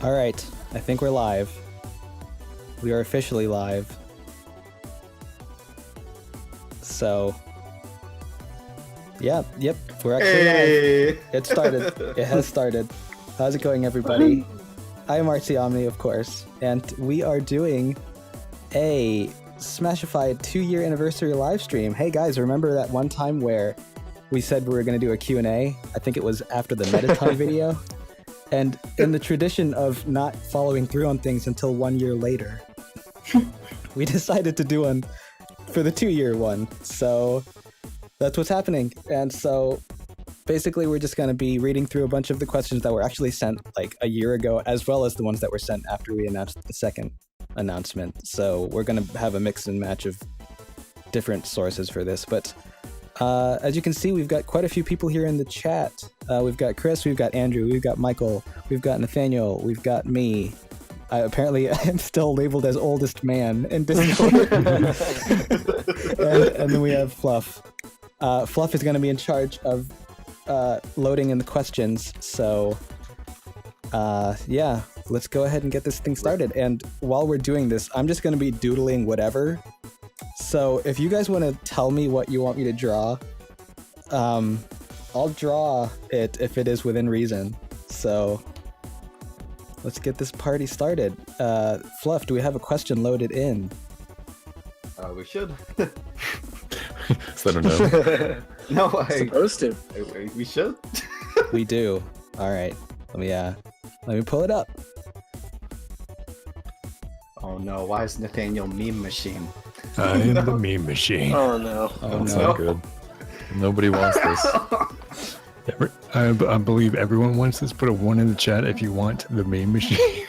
All right, I think we're live. We are officially live. So, yep, we're actually live. It started. It has started. How's it going, everybody? I am Artiomni, of course, and we are doing a Smashified 2-year anniversary live stream. Hey guys, remember that one time where we said we were going to do a Q&A? I think it was after the Mettaton video. And in the tradition of not following through on things until 1 year later, we decided to do one for the 2-year one. So that's what's happening. And so basically we're just going to be reading through a bunch of the questions that were actually sent like a year ago, as well as the ones that were sent after we announced the second announcement. So we're going to have a mix and match of different sources for this. But as you can see, we've got quite a few people here in the chat. We've got Chris, we've got Andrew, we've got Michael, we've got Nathaniel, we've got me. Apparently, I'm still labeled as oldest man in Discord. and then we have Fluff. Fluff is going to be in charge of loading in the questions. So, yeah, let's go ahead and get this thing started. And while we're doing this, I'm just going to be doodling whatever. So if you guys want to tell me what you want me to draw, I'll draw it if it is within reason. So let's get this party started. Fluff, do we have a question loaded in? We should. So I don't know. No, supposed to. We should. We do. All right. Let me pull it up. Oh no! Why is Nathaniel meme machine? I am the meme machine. Oh no. That's not good. Nobody wants this. I believe everyone wants this. Put a 1 in the chat if you want the meme machine.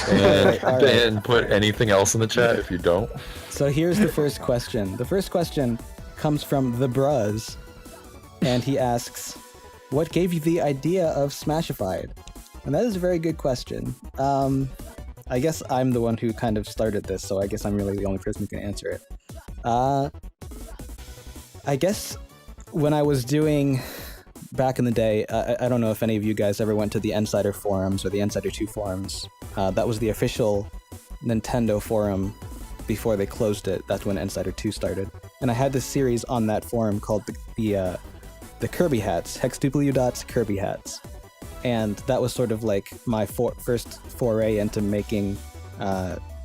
and put anything else in the chat if you don't. So here's the first question. The first question comes from the Bruz, and he asks, what gave you the idea of Smashified? And that is a very good question. I guess I'm the one who kind of started this, so I guess I'm really the only person who can answer it. I guess when I was doing, back in the day, I don't know if any of you guys ever went to the Insider forums or the Insider 2 forums. That was the official Nintendo forum before they closed it. That's when Insider 2 started. And I had this series on that forum called the Kirby Hats, Hextupleudots Kirby Hats. And that was sort of like my first foray into making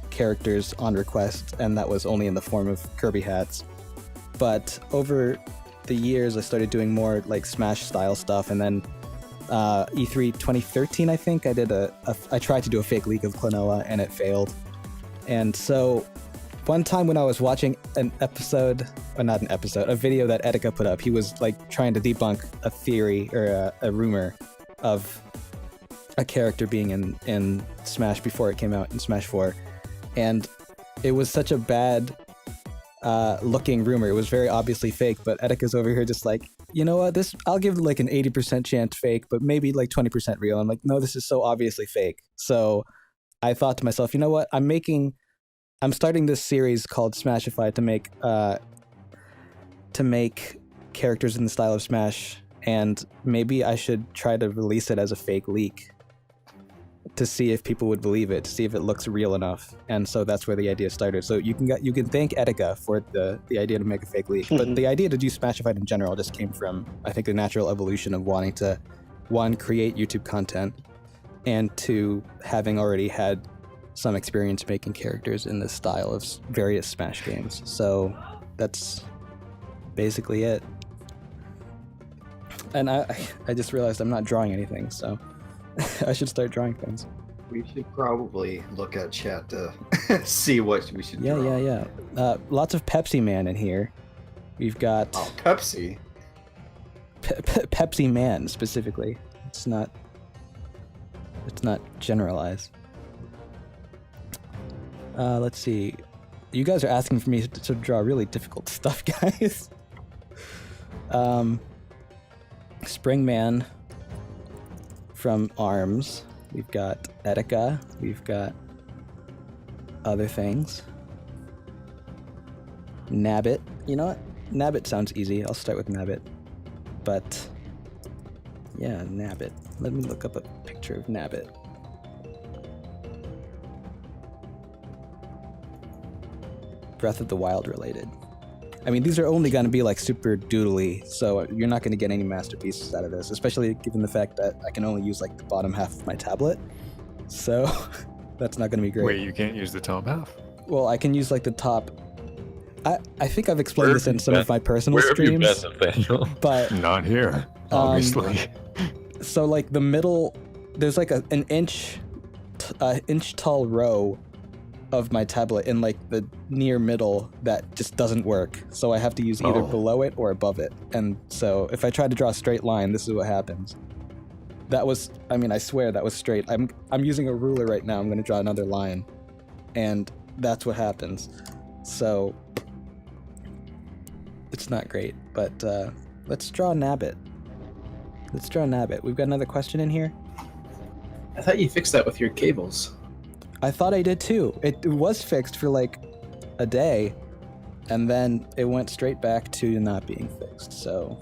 characters on request, and that was only in the form of Kirby hats. But over the years, I started doing more like Smash style stuff, and then E3 2013, I think, I tried to do a fake leak of Klonoa, and it failed. And so one time when I was watching a video that Etika put up, he was like trying to debunk a theory or a rumor of a character being in Smash before it came out in Smash 4. And it was such a bad looking rumor. It was very obviously fake, but Etika's over here just like, you know what, I'll give like an 80% chance fake, but maybe like 20% real. I'm like, no, this is so obviously fake. So I thought to myself, you know what, I'm starting this series called Smashified to make characters in the style of Smash, and maybe I should try to release it as a fake leak to see if people would believe it, to see if it looks real enough. And so that's where the idea started. So you can thank Etika for the idea to make a fake leak, but the idea to do Smashified in general just came from, I think, the natural evolution of wanting to, 1, create YouTube content, and 2, having already had some experience making characters in this style of various Smash games. So that's basically it. And I just realized I'm not drawing anything, so I should start drawing things. We should probably look at chat to see what we should draw. Yeah. Lots of Pepsi Man in here. We've got... Oh, Pepsi? Pepsi Man, specifically. It's not generalized. Let's see. You guys are asking for me to draw really difficult stuff, guys. Springman from ARMS. We've got Etika. We've got other things. Nabbit. You know what? Nabbit sounds easy. I'll start with Nabbit. But yeah, Nabbit. Let me look up a picture of Nabbit. Breath of the Wild related. I mean, these are only going to be like super doodly, so you're not going to get any masterpieces out of this, especially given the fact that I can only use like the bottom half of my tablet. So that's not going to be great. Wait, you can't use the top half? Well, I can use like the top. I think I've explained this in some of my personal Where streams, have you been, Nathaniel? but Not here, obviously. so like the middle, there's like an inch tall row of my tablet in like the near middle that just doesn't work. So I have to use either below it or above it. And so if I try to draw a straight line, this is what happens. That was, I mean, I swear that was straight. I'm using a ruler right now. I'm going to draw another line, and that's what happens. So it's not great, but let's draw Nabbit. Let's draw Nabbit. We've got another question in here. I thought you fixed that with your cables. I thought I did too. It was fixed for like a day, and then it went straight back to not being fixed. So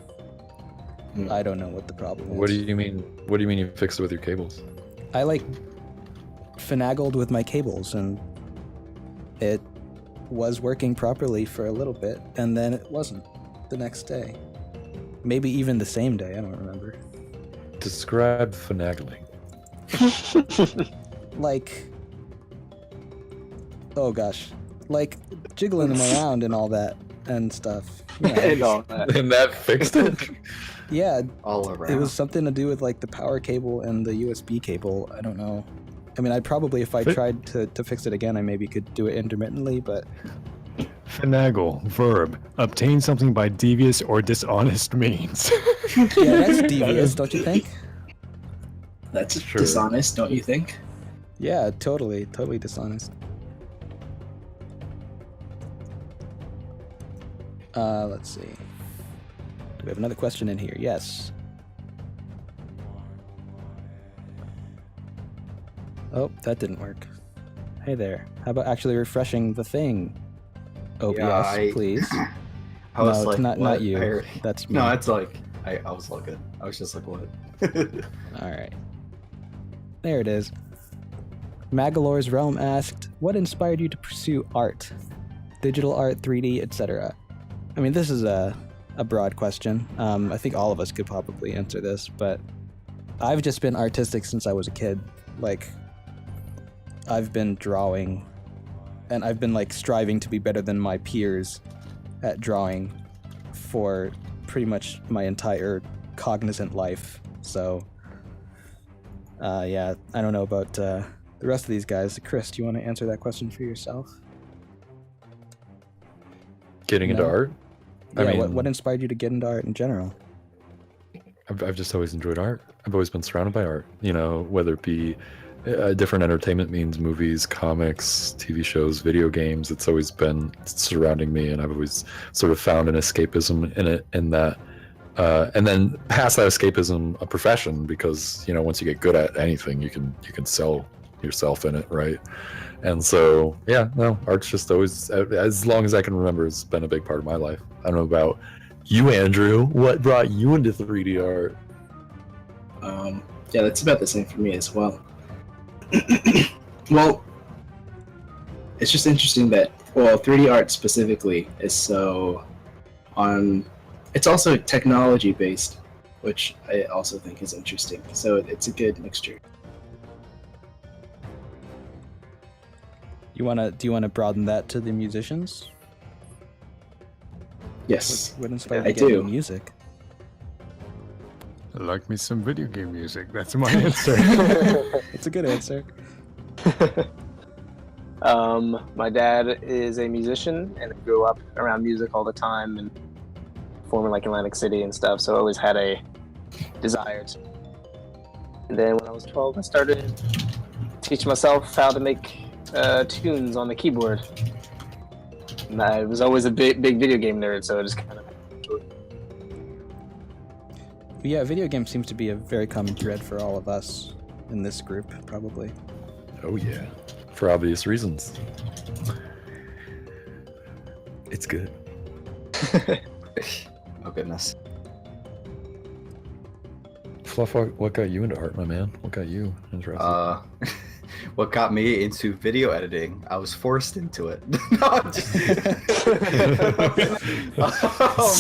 I don't know what the problem is. What do you mean? What do you mean you fixed it with your cables? I like finagled with my cables, and it was working properly for a little bit, and then it wasn't the next day. Maybe even the same day. I don't remember. Describe finagling. Like, oh gosh, like jiggling them around and all that and stuff. You know. And all that. And that fixed it? Yeah, All around. it was something to do with like the power cable and the USB cable. I don't know. I mean, I'd probably, if I tried to fix it again, I maybe could do it intermittently, but... Finagle, verb, obtain something by devious or dishonest means. Yeah, that's devious, don't you think? That's Sure. dishonest, don't you think? Yeah, totally dishonest. Let's see. Do we have another question in here? Yes. Oh, that didn't work. Hey there. How about actually refreshing the thing? OBS, Yeah, please. I was No, like, not what? you. I heard- That's me. No, it's like I was looking. I was just like, what? All right. There it is. Magalore's Realm asked, what inspired you to pursue art? Digital art, 3D, etc. I mean, this is a broad question. I think all of us could probably answer this, but I've just been artistic since I was a kid. Like, I've been drawing, and I've been like striving to be better than my peers at drawing for pretty much my entire cognizant life. So, yeah, I don't know about the rest of these guys. Chris, do you want to answer that question for yourself? Getting into No. art? Yeah, I mean, what inspired you to get into art in general? I've just always enjoyed art. I've always been surrounded by art, you know, whether it be different entertainment means, movies, comics, TV shows, video games. It's always been surrounding me, and I've always sort of found an escapism in it, in that. And then past that escapism, a profession, because, you know, once you get good at anything, you can sell yourself in it, right? And so, yeah, no, art's just always, as long as I can remember, it's been a big part of my life. I don't know about you, Andrew. What brought you into 3D art? Yeah, that's about the same for me as well. Well, it's just interesting that, well, 3D art specifically is so it's also technology based, which I also think is interesting. So it's a good mixture. Do you wanna broaden that to the musicians? Yes, What inspired I you to get into do. music? I like me some video game music. That's my answer. It's a good answer. My dad is a musician and grew up around music all the time and performing like Atlantic City and stuff, so I always had a desire to. And then when I was 12, I started teaching myself how to make tunes on the keyboard. And I was always a big video game nerd, so I just kind of. Yeah, video game seems to be a very common thread for all of us in this group, probably. Oh yeah, for obvious reasons. It's good. Oh goodness. Fluff, what got you into art, my man? What got you interested? what got me into video editing. I was forced into it. No, I'm just...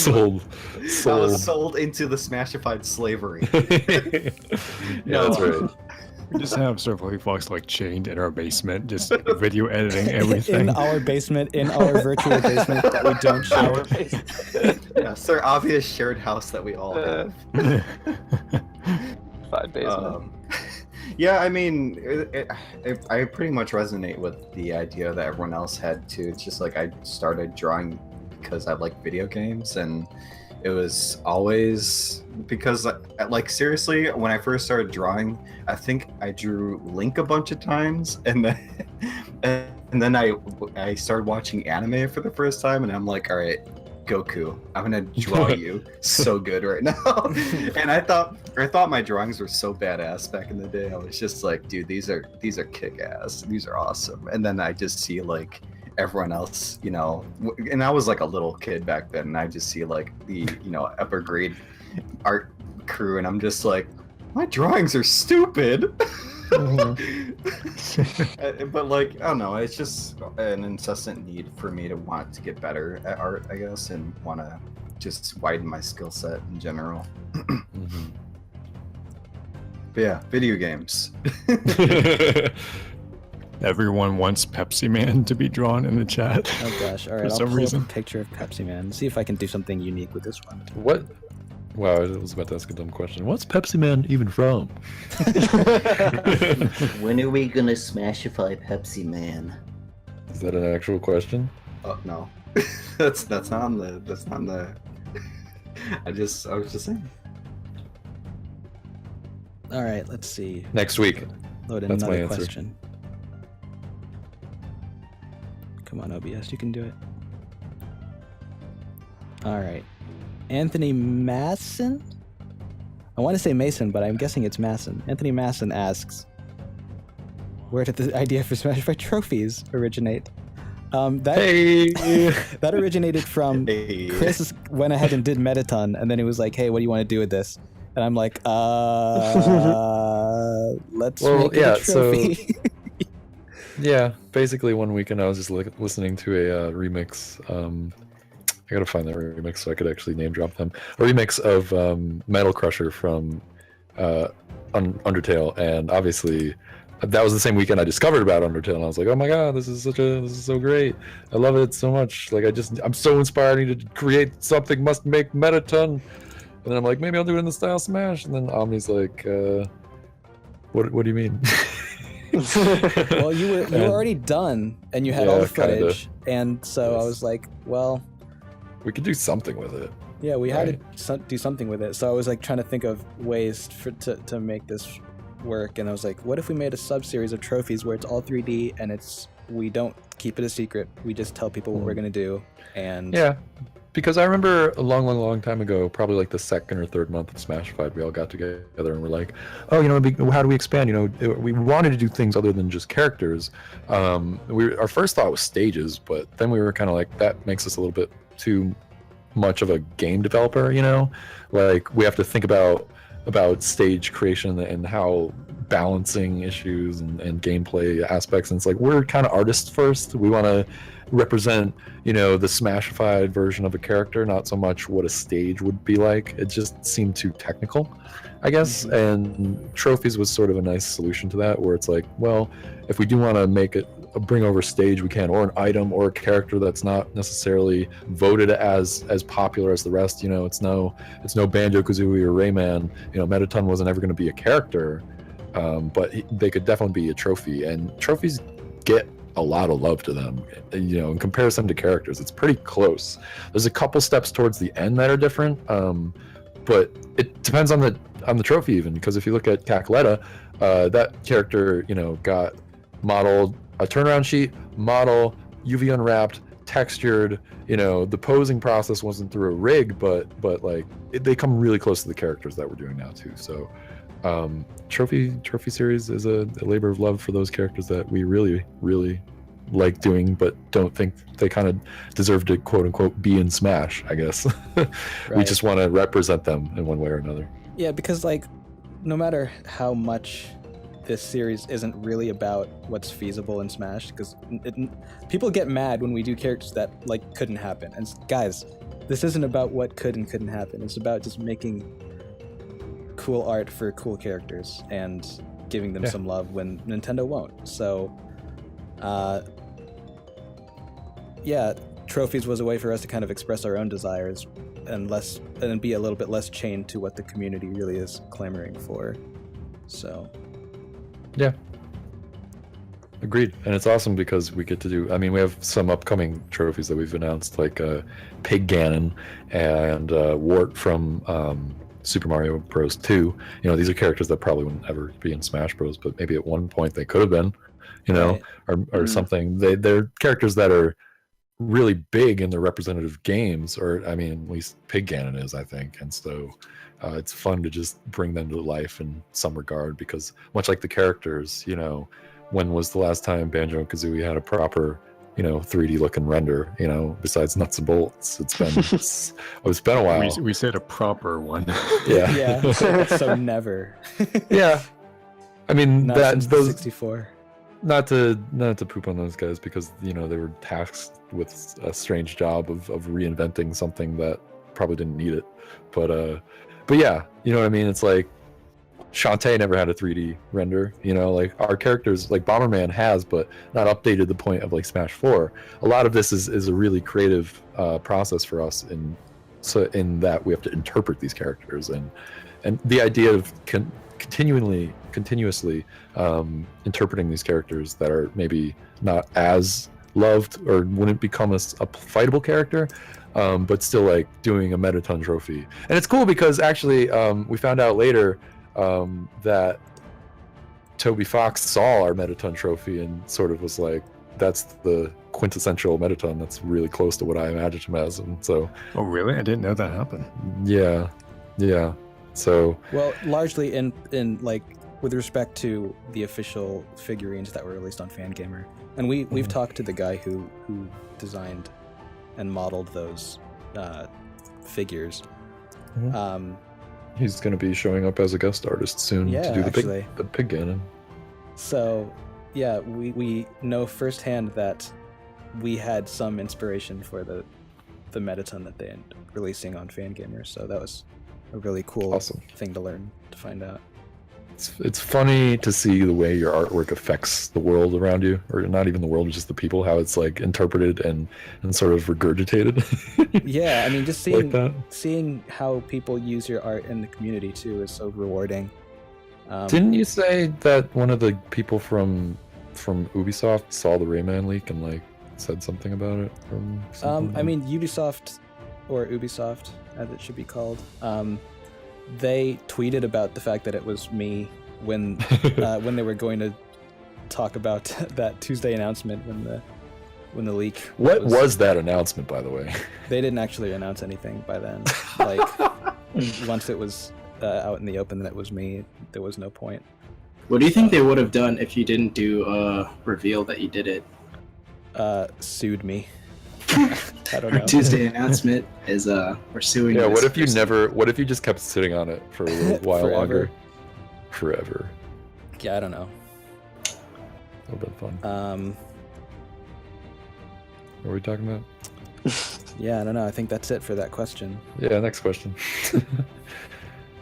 Sold. I was sold into the Smashified slavery. Yeah, that's right. We just have Survey Fox like chained in our basement, just video editing everything. In our basement, in our virtual basement that we don't share. Yeah, it's our obvious shared house that we all have. Five basement. Yeah, I mean, I pretty much resonate with the idea that everyone else had too. It's just like I started drawing because I like video games, and it was always because, like, seriously, when I first started drawing, I think I drew Link a bunch of times, and then I started watching anime for the first time, and I'm like, all right, Goku, I'm gonna draw you so good right now. And I thought my drawings were so badass back in the day. I was just like, dude, these are kick-ass, these are awesome. And then I just see like everyone else, you know, and I was like a little kid back then, and I just see like the, you know, upper grade art crew, and I'm just like, my drawings are stupid. But like, I don't know, it's just an incessant need for me to want to get better at art, I guess, and want to just widen my skill set in general. But yeah, video games. Everyone wants Pepsi Man to be drawn in the chat. Oh gosh, all right, I'll pull up a picture of Pepsi Man, see if I can do something unique with this one. What? Wow, I was about to ask a dumb question. What's Pepsi Man even from? When are we gonna smashify Pepsi Man? Is that an actual question? Oh no, that's not on the. I was just saying. All right, let's see. Next week. Load in That's my another answer. question. Come on, OBS, you can do it. All right. Anthony Masson? I want to say Mason, but I'm guessing it's Masson. Anthony Masson asks, where did the idea for Smashified trophies originate? That originated from Chris went ahead and did Metaton, and then he was like, hey, what do you want to do with this? And I'm like, let's make it a trophy. Yeah, basically one weekend I was just listening to a remix. I gotta find that remix so I could actually name drop them. A remix of Metal Crusher from Undertale, and obviously that was the same weekend I discovered about Undertale, and I was like, oh my god, this is so great. I love it so much. Like I'm so inspired. I need to create something. Must make Metaton. And then I'm like, maybe I'll do it in the style Smash. And then Omni's like, what do you mean? Well, you were already done, and you had all the footage, and so Yes. I was like, well, We could do something with it. yeah, we had to do something with it. So I was like trying to think of ways to make this work, and I was like, what if we made a sub-series of trophies where it's all 3D and we don't keep it a secret, we just tell people what we're gonna do. And Yeah, because I remember a long time ago, probably like the second or third month of Smashified, we all got together and we're like, oh, how do we expand? We wanted to do things other than just characters. Our first thought was stages, but then we were kind of like, that makes us a little bit too much of a game developer, like we have to think about stage creation and how balancing issues and gameplay aspects, and it's like we're kind of artists first. We want to represent the Smashified version of a character, not so much what a stage would be like. It just seemed too technical, I guess. And trophies was sort of a nice solution to that, where it's like, well, if we do want to bring over stage, we can, or an item or a character that's not necessarily voted as popular as the rest. It's no Banjo-Kazooie or Rayman. Metaton wasn't ever going to be a character, but they could definitely be a trophy, and trophies get a lot of love to them. In comparison to characters, it's pretty close. There's a couple steps towards the end that are different, but it depends on the trophy even, because if you look at Cackletta, that character got modeled, a turnaround sheet, model, UV unwrapped, textured. The posing process wasn't through a rig, but like they come really close to the characters that we're doing now too. So trophy series is a labor of love for those characters that we really like doing, but don't think they kind of deserve to quote unquote be in Smash, I guess. We just want to represent them in one way or another. Yeah, because like no matter how much this series isn't really about what's feasible in Smash, because people get mad when we do characters that like couldn't happen. And guys, this isn't about what could and couldn't happen. It's about just making cool art for cool characters and giving them some love when Nintendo won't. So, yeah, trophies was a way for us to kind of express our own desires and be a little bit less chained to what the community really is clamoring for. So, yeah, agreed. And it's awesome because we get to do, I mean, we have some upcoming trophies that we've announced, like Pig Ganon and Wart from Super Mario Bros. 2. You know, these are characters that probably wouldn't ever be in Smash Bros, but maybe at one point they could have been, you know, right. or something. They're characters that are really big in the representative games, or I mean, at least Pig Ganon is, I think. And so it's fun to just bring them to life in some regard, because much like the characters, you know, when was the last time Banjo-Kazooie had a proper, you know, 3D looking render, you know, besides nuts and bolts? It's been a while. We said a proper one. Yeah. So never. Yeah. I mean, Not those 64. Not to poop on those guys, because, you know, they were tasked with a strange job of reinventing something that probably didn't need it. But yeah, you know what I mean? It's like Shantae never had a 3D render, you know, like our characters, like Bomberman has, but not updated the point of like Smash 4. A lot of this is a really creative process for us, in that we have to interpret these characters, and the idea of continuously interpreting these characters that are maybe not as loved or wouldn't become a fightable character, but still like doing a Metaton trophy. And it's cool because actually we found out later that Toby Fox saw our Metaton trophy and sort of was like, that's the quintessential Metaton that's really close to what I imagined him as. And so, oh really? I didn't know that happened. Yeah. So, well, largely in like with respect to the official figurines that were released on Fangamer, and we've talked to the guy who designed and modeled those figures. He's going to be showing up as a guest artist soon to do the Pig Ganon. So, yeah, we know firsthand that we had some inspiration for the Metaton that they ended up releasing on Fangamer. So that was a really cool thing to learn, to find out. It's funny to see the way your artwork affects the world around you, or not even the world, just the people, how it's like interpreted and sort of regurgitated. Yeah, I mean, just seeing how people use your art in the community too is so rewarding. Didn't you say that one of the people from Ubisoft saw the Rayman leak and like said something about it? I mean, Ubisoft, or Ubisoft as it should be called, they tweeted about the fact that it was me when they were going to talk about that Tuesday announcement when the leak. What was that announcement, by the way? They didn't actually announce anything by then. Like once it was out in the open that it was me, there was no point. What do you think they would have done if you didn't do a reveal that you did it? Sued me. I don't know. Our Tuesday announcement is we're suing. Yeah, what if you just kept sitting on it for a little while longer? Forever. Yeah, I don't know. That would have been fun. What are we talking about? Yeah, I don't know. I think that's it for that question. Yeah, next question.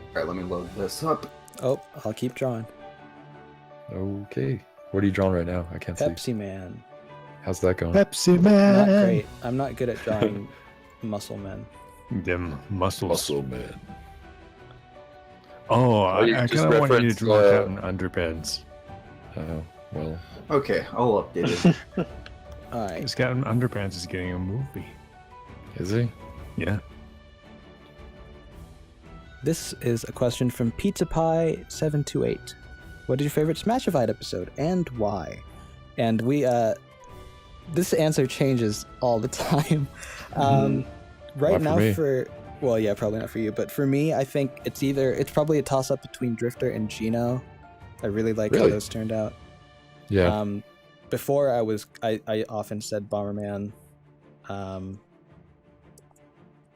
Alright, let me load this up. Oh, I'll keep drawing. Okay. What are you drawing right now? I can't see. Pepsi Man. How's that going? Pepsi Man. Not great. I'm not good at drawing muscle men. Them muscles. Muscle Man. Oh, I kind of want you to draw Captain Underpants. Oh, well. Okay, I'll update it. Alright. This Captain Underpants is getting a movie. Is he? Yeah. This is a question from Pizza Pie 728. What is your favorite Smashified episode and why? And we this answer changes all the time. Right now well, yeah, probably not for you, but for me, I think it's probably a toss up between Drifter and Gino. I really like how those turned out. Yeah. Before I often said Bomberman.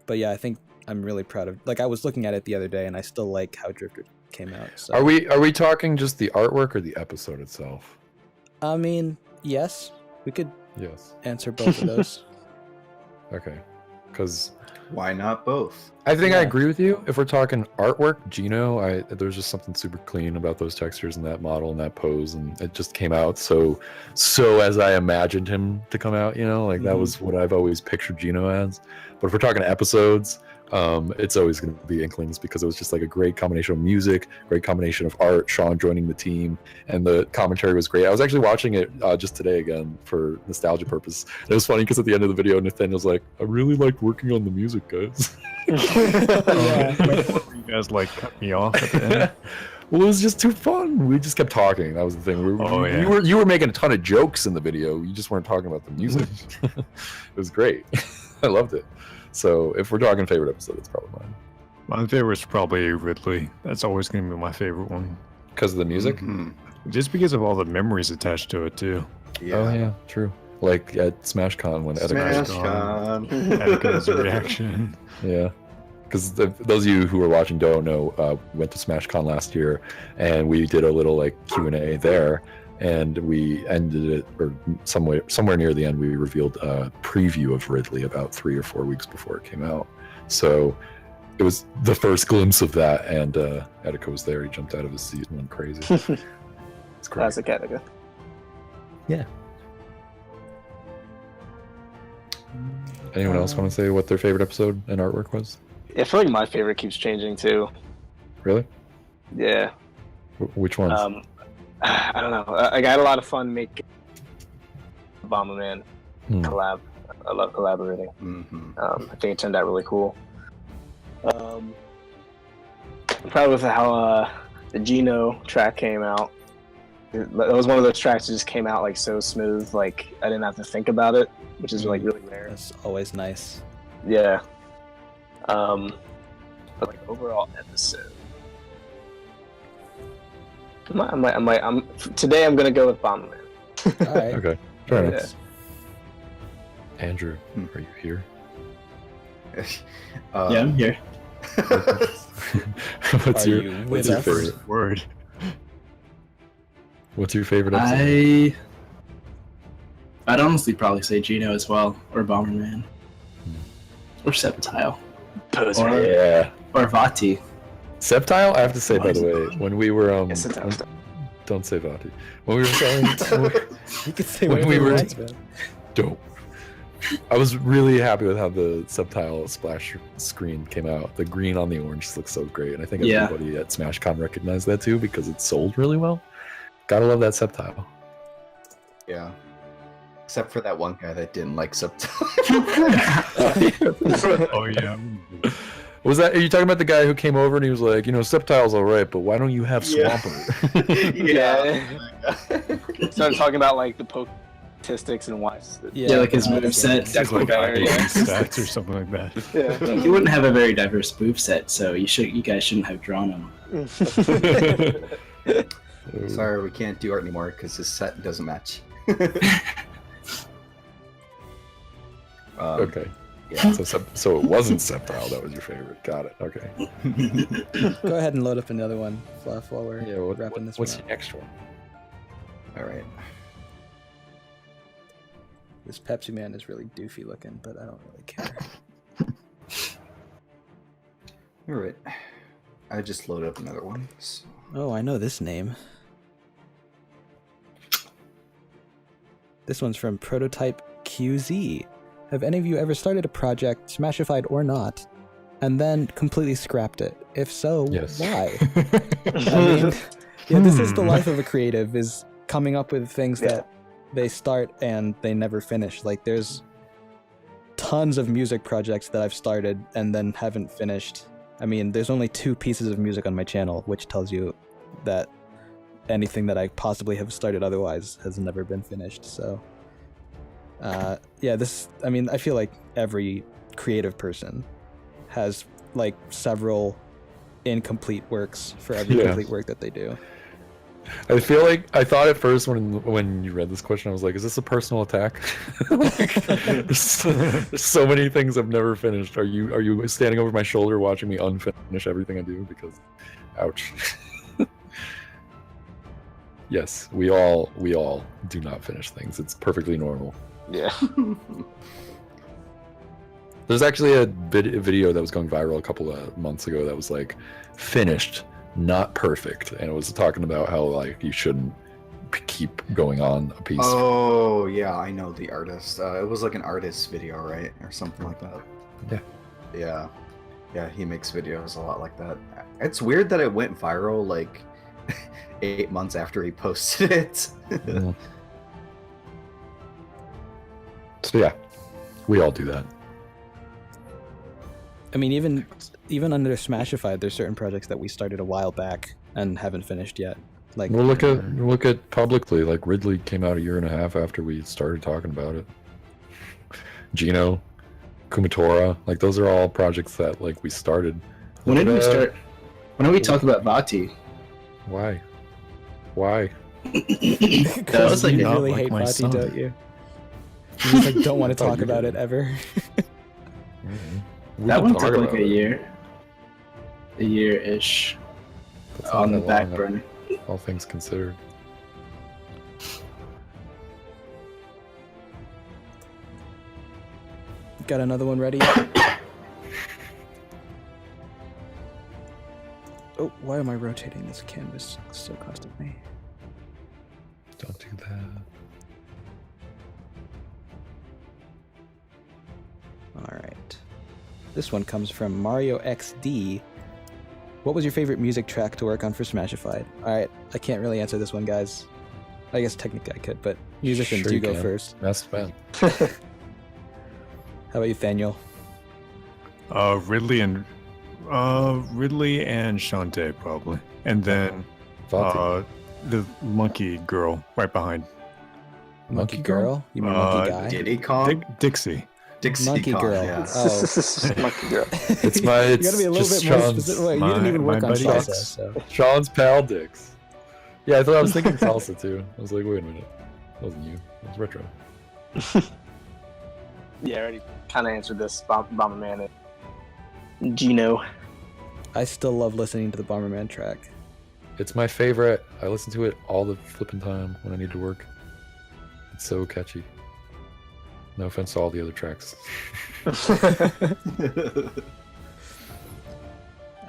But yeah, I think I'm really proud of, like, I was looking at it the other day and I still like how Drifter came out. So. Are we talking just the artwork or the episode itself? I mean, yes, we could Yes. answer both of those. Okay. Because Why not both? I think I Yeah. agree with you. If we're talking artwork, Gino, there's just something super clean about those textures and that model and that pose, and it just came out so as I imagined him to come out. You know, like that was what I've always pictured Gino as. But if we're talking episodes, it's always going to be Inklings because it was just like a great combination of music, great combination of art, Sean joining the team, and the commentary was great. I was actually watching it just today again for nostalgia purpose. It was funny because at the end of the video, Nathaniel's like, "I really liked working on the music, guys." You guys like cut me off at the end. Well, it was just too fun. We just kept talking. That was the thing. You were making a ton of jokes in the video. You just weren't talking about the music. It was great. I loved it. So if we're talking favorite episode, it's probably mine. My favorite's probably Ridley. That's always going to be my favorite one. Because of the music? Mhm. Just because of all the memories attached to it, too. Yeah. Oh, yeah, true. Like at SmashCon when Edgar SmashCon. Edgar's reaction. Yeah. Because those of you who are watching don't know, went to SmashCon last year, and we did a little like Q&A there, and we ended it, or somewhere near the end, we revealed a preview of Ridley about 3 or 4 weeks before it came out. So it was the first glimpse of that, and Etika was there. He jumped out of his seat and went crazy. It's great. Classic Etika. Anyone else want to say what their favorite episode and artwork was? I feel like my favorite keeps changing too. Really? Yeah. Which ones? I don't know. I had a lot of fun making Bomberman collab. I love collaborating. Mhm. I think it turned out really cool. I'm proud with how the Gino track came out. That was one of those tracks that just came out like so smooth, like I didn't have to think about it, which is like really rare. That's always nice. Yeah. But like overall episode, today I'm gonna go with Bomberman. All right. Okay. Fair enough. Yeah. Andrew, are you here? Yeah, I'm here. What's Are your you what's with your us? favorite? Word. What's your favorite episode? I'd honestly probably say Gino as well, or Bomberman, or Septile, Poser. or Yeah. Vati. Septile, I have to say, by the way, when we were Yes, it does. don't say Vati. When we were selling You can say When whatever we you were- want, man. dope. I was really happy with how the Septile splash screen came out. The green on the orange just looks so great, and I think Yeah. everybody at SmashCon recognized that too because it sold really well. Gotta love that Septile. Yeah. Except for that one guy that didn't like Subtitle. Oh, yeah. Was that? Are you talking about the guy who came over and he was like, Septile's all right, but why don't you have Yeah. Swampert? Yeah. Started talking about like the poke statistics and why. Yeah, like his moveset. It's like Definitely. stats or something like that. Yeah. He wouldn't have a very diverse moveset, so you guys shouldn't have drawn him. Sorry, we can't do art anymore because his set doesn't match. Okay. Yeah. So it wasn't Septile that was your favorite. Got it. Okay. Go ahead and load up another one, Fluff, while we're wrapping this what's one your up. next one? All right. This Pepsi Man is really doofy looking, but I don't really care. All right. I just loaded up another one. So. Oh, I know this name. This one's from Prototype QZ. Have any of you ever started a project, Smashified or not, and then completely scrapped it? If so, Yes. why? I mean, this is the life of a creative, is coming up with things that they start and they never finish. Like, there's tons of music projects that I've started and then haven't finished. I mean, there's only 2 pieces of music on my channel, which tells you that anything that I possibly have started otherwise has never been finished. So, I feel like every creative person has like several incomplete works for every complete work that they do. I feel like I thought at first when you read this question, I was like, "Is this a personal attack?" there's so many things I've never finished. Are you standing over my shoulder watching me unfinish everything I do? Because Ouch. Yes, we all do not finish things. It's perfectly normal. Yeah. There's actually a video that was going viral a couple of months ago that was like finished, not perfect, and it was talking about how like you shouldn't keep going on a piece. Oh yeah, I know the artist. It was like an artist video, right, or something like that. Yeah. He makes videos a lot like that. It's weird that it went viral like 8 months after he posted it. Yeah. So yeah, we all do that. I mean, even under Smashified, there's certain projects that we started a while back and haven't finished yet. Like, We'll look at publicly. Like Ridley came out a year and a half after we started talking about it. Gino, Kumatora, like those are all projects that like we started. When did we start? When did we talk about Vati? Why? That was like you not really like hate my Vati, son. don't you? You just like don't want to Oh, talk you about did. it ever. We that can one talk took like about a it. year-ish That's not on the that back long, burner. all things considered. Got another one ready? Oh, why am I rotating this canvas so constantly? Don't do that. Alright. This one comes from Mario XD. What was your favorite music track to work on for Smashified? Alright, I can't really answer this one, guys. I guess technically I could, but musicians, Sure you you go can. first. Best man. How about you, Thaniel? Ridley and Shantae probably, and then Vati. the monkey girl right behind. Monkey Girl? You mean Monkey Guy? Diddy Kong? Dixie. Dixie Monkey Kong, Girl. yeah. Oh. Monkey girl. It's my. You It's gotta be a little just bit more Sean's, specific. Wait, you didn't even my work on buddy salsa, Dix. so. Sean's pal Dix. Yeah, I thought I was thinking salsa too. I was like, wait a minute, that wasn't you. It was retro. Yeah, I already kind of answered this. Bomberman and Gino. I still love listening to the Bomberman track. It's my favorite. I listen to it all the flipping time when I need to work. It's so catchy. No offense to all the other tracks. Retro's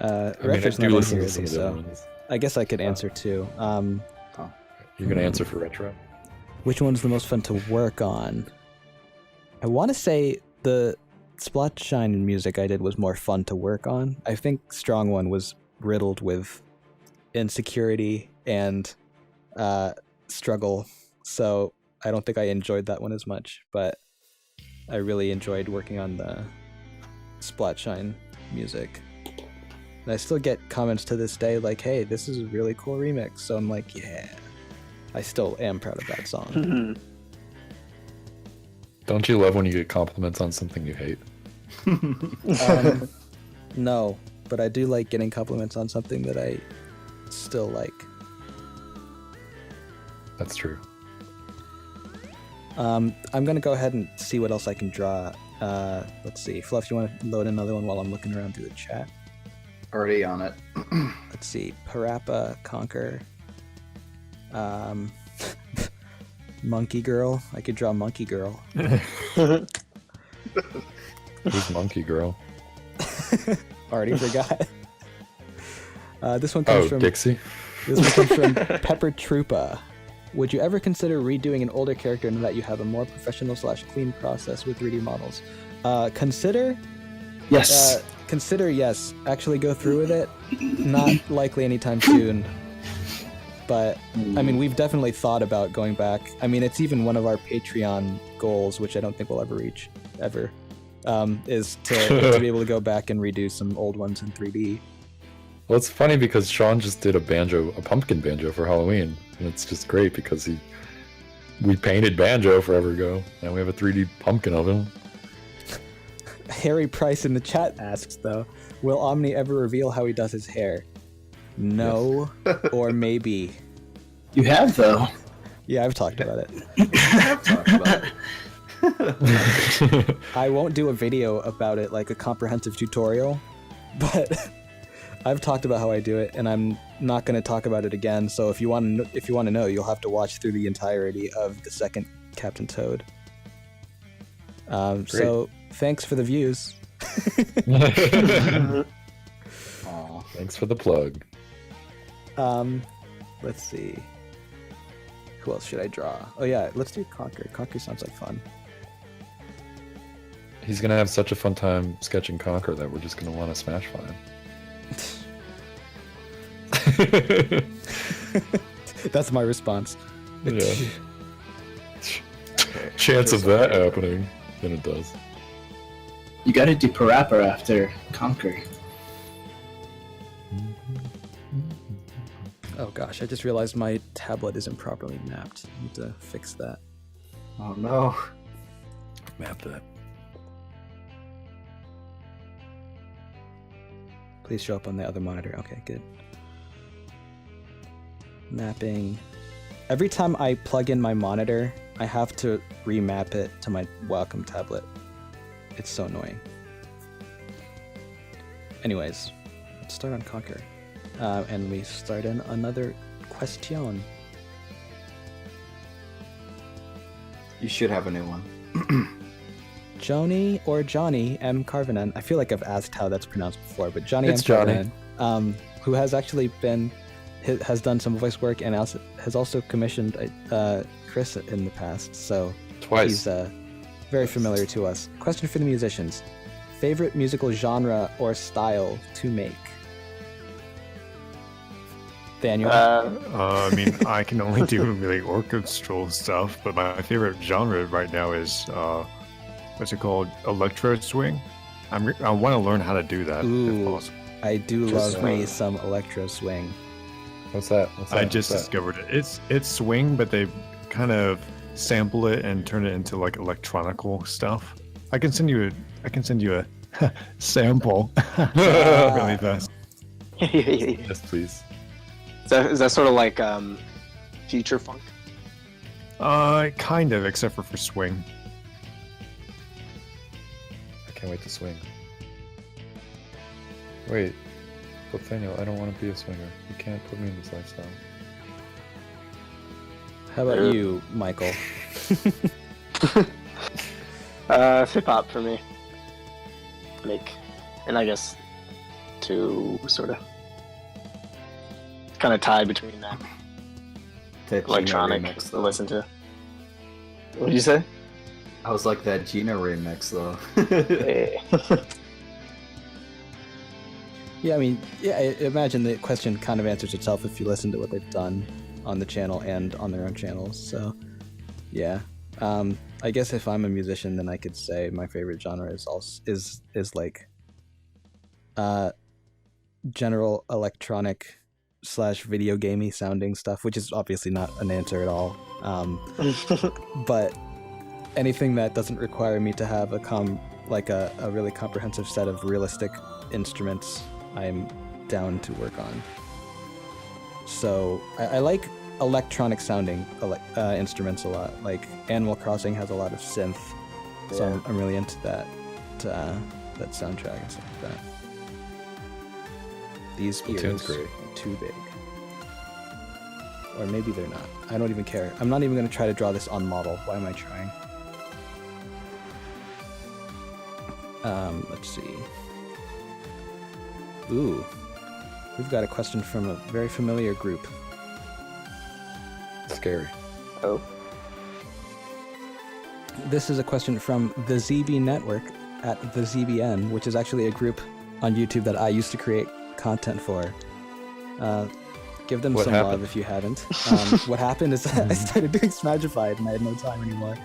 I do not listen in to here, some so of the other ones. I guess I could answer too. You're gonna answer for retro? Which one's the most fun to work on? I want to say the Splotch Shine music I did was more fun to work on. I think Strong One was riddled with insecurity and struggle, so I don't think I enjoyed that one as much, but I really enjoyed working on the Splotch Shine music. And I still get comments to this day like, hey, this is a really cool remix, so I'm like, yeah. I still am proud of that song. Don't you love when you get compliments on something you hate? No, but I do like getting compliments on something that I still like. That's true. I'm gonna go ahead and see what else I can draw. Let's see. Fluff, you want to load another one while I'm looking around through the chat? Already on it. Let's see. Parappa, Conquer. Monkey Girl. I could draw Monkey Girl. Who's Monkey Girl? Already forgot. This one comes Oh, from Dixie? This one comes from Pepper Troopa. Would you ever consider redoing an older character in that you have a more professional/clean process with 3D models? Consider? Yes. Consider, yes. Actually go through with it. Not likely anytime soon. But, I mean, we've definitely thought about going back. I mean, it's even one of our Patreon goals, which I don't think we'll ever reach, ever, is to be able to go back and redo some old ones in 3D. Well, it's funny because Sean just did a pumpkin banjo for Halloween, and it's just great because we painted banjo forever ago, and we have a 3D pumpkin of him. Harry Price in the chat asks, though, will Omni ever reveal how he does his hair? No, or maybe. You have, though. Yeah, I've talked about it. I've talked about it. I won't do a video about it, like a comprehensive tutorial, but I've talked about how I do it, and I'm not going to talk about it again. So if you want to know, you'll have to watch through the entirety of the second Captain Toad. So thanks for the views. Aw. Thanks for the plug. Let's see. Who else should I draw? Oh yeah, let's do Conquer. Conquer sounds like fun. He's gonna have such a fun time sketching Conquer that we're just gonna want to smash find. That's my response. Yeah. Chance of that happening, then it does. You gotta do Parappa after Conquer. Oh gosh, I just realized my tablet isn't properly mapped. I need to fix that. Oh no. Map that. Please show up on the other monitor. Okay, good. Mapping. Every time I plug in my monitor, I have to remap it to my Wacom tablet. It's so annoying. Anyways, let's start on Conquer. And we start in another question. You should have a new one. Joni or Johnny M. Carvinen. I feel like I've asked how that's pronounced before, but Johnny It's M. Johnny. Carvinen, who has actually has done some voice work and has also commissioned Chris in the past, so Twice. he's very familiar to us. Question for the musicians. Favorite musical genre or style to make? Daniel? I mean, I can only do really orchestral stuff, but my favorite genre right now is what's it called? Electro swing. I want to learn how to do that. Ooh. If possible. I do Just love me swing. some electro swing. What's that? I just discovered it. It's swing, but they kind of sample it and turn it into like electronical stuff. I can send you a sample really fast. Yes, please. Is that sort of like future funk? Kind of, except for swing. I can't wait to swing. Wait, Nathaniel, I don't want to be a swinger. You can't put me in this lifestyle. How about you, Michael? Hip hop for me. And I guess to sort of kind of tied between that That Gina electronic remix, to though. listen to. What did you say? I was like that Gina remix though. Hey. Yeah, I mean, yeah, I imagine the question kind of answers itself if you listen to what they've done on the channel and on their own channels. So, yeah. I guess if I'm a musician, then I could say my favorite genre is like general electronic / video gamey sounding stuff, which is obviously not an answer at all. But anything that doesn't require me to have a really comprehensive set of realistic instruments, I'm down to work on. So I like electronic sounding instruments a lot. Like Animal Crossing has a lot of synth, so I'm really into that soundtrack and stuff like that. These Splatoon's ears great. are too big. Or maybe they're not. I don't even care. I'm not even going to try to draw this on model. Why am I trying? Let's see. Ooh. We've got a question from a very familiar group. Scary. Oh. This is a question from the ZB Network at the ZBN, which is actually a group on YouTube that I used to create content for. Give them What some happened? love if you haven't. What happened is I started doing Smashified and I had no time anymore.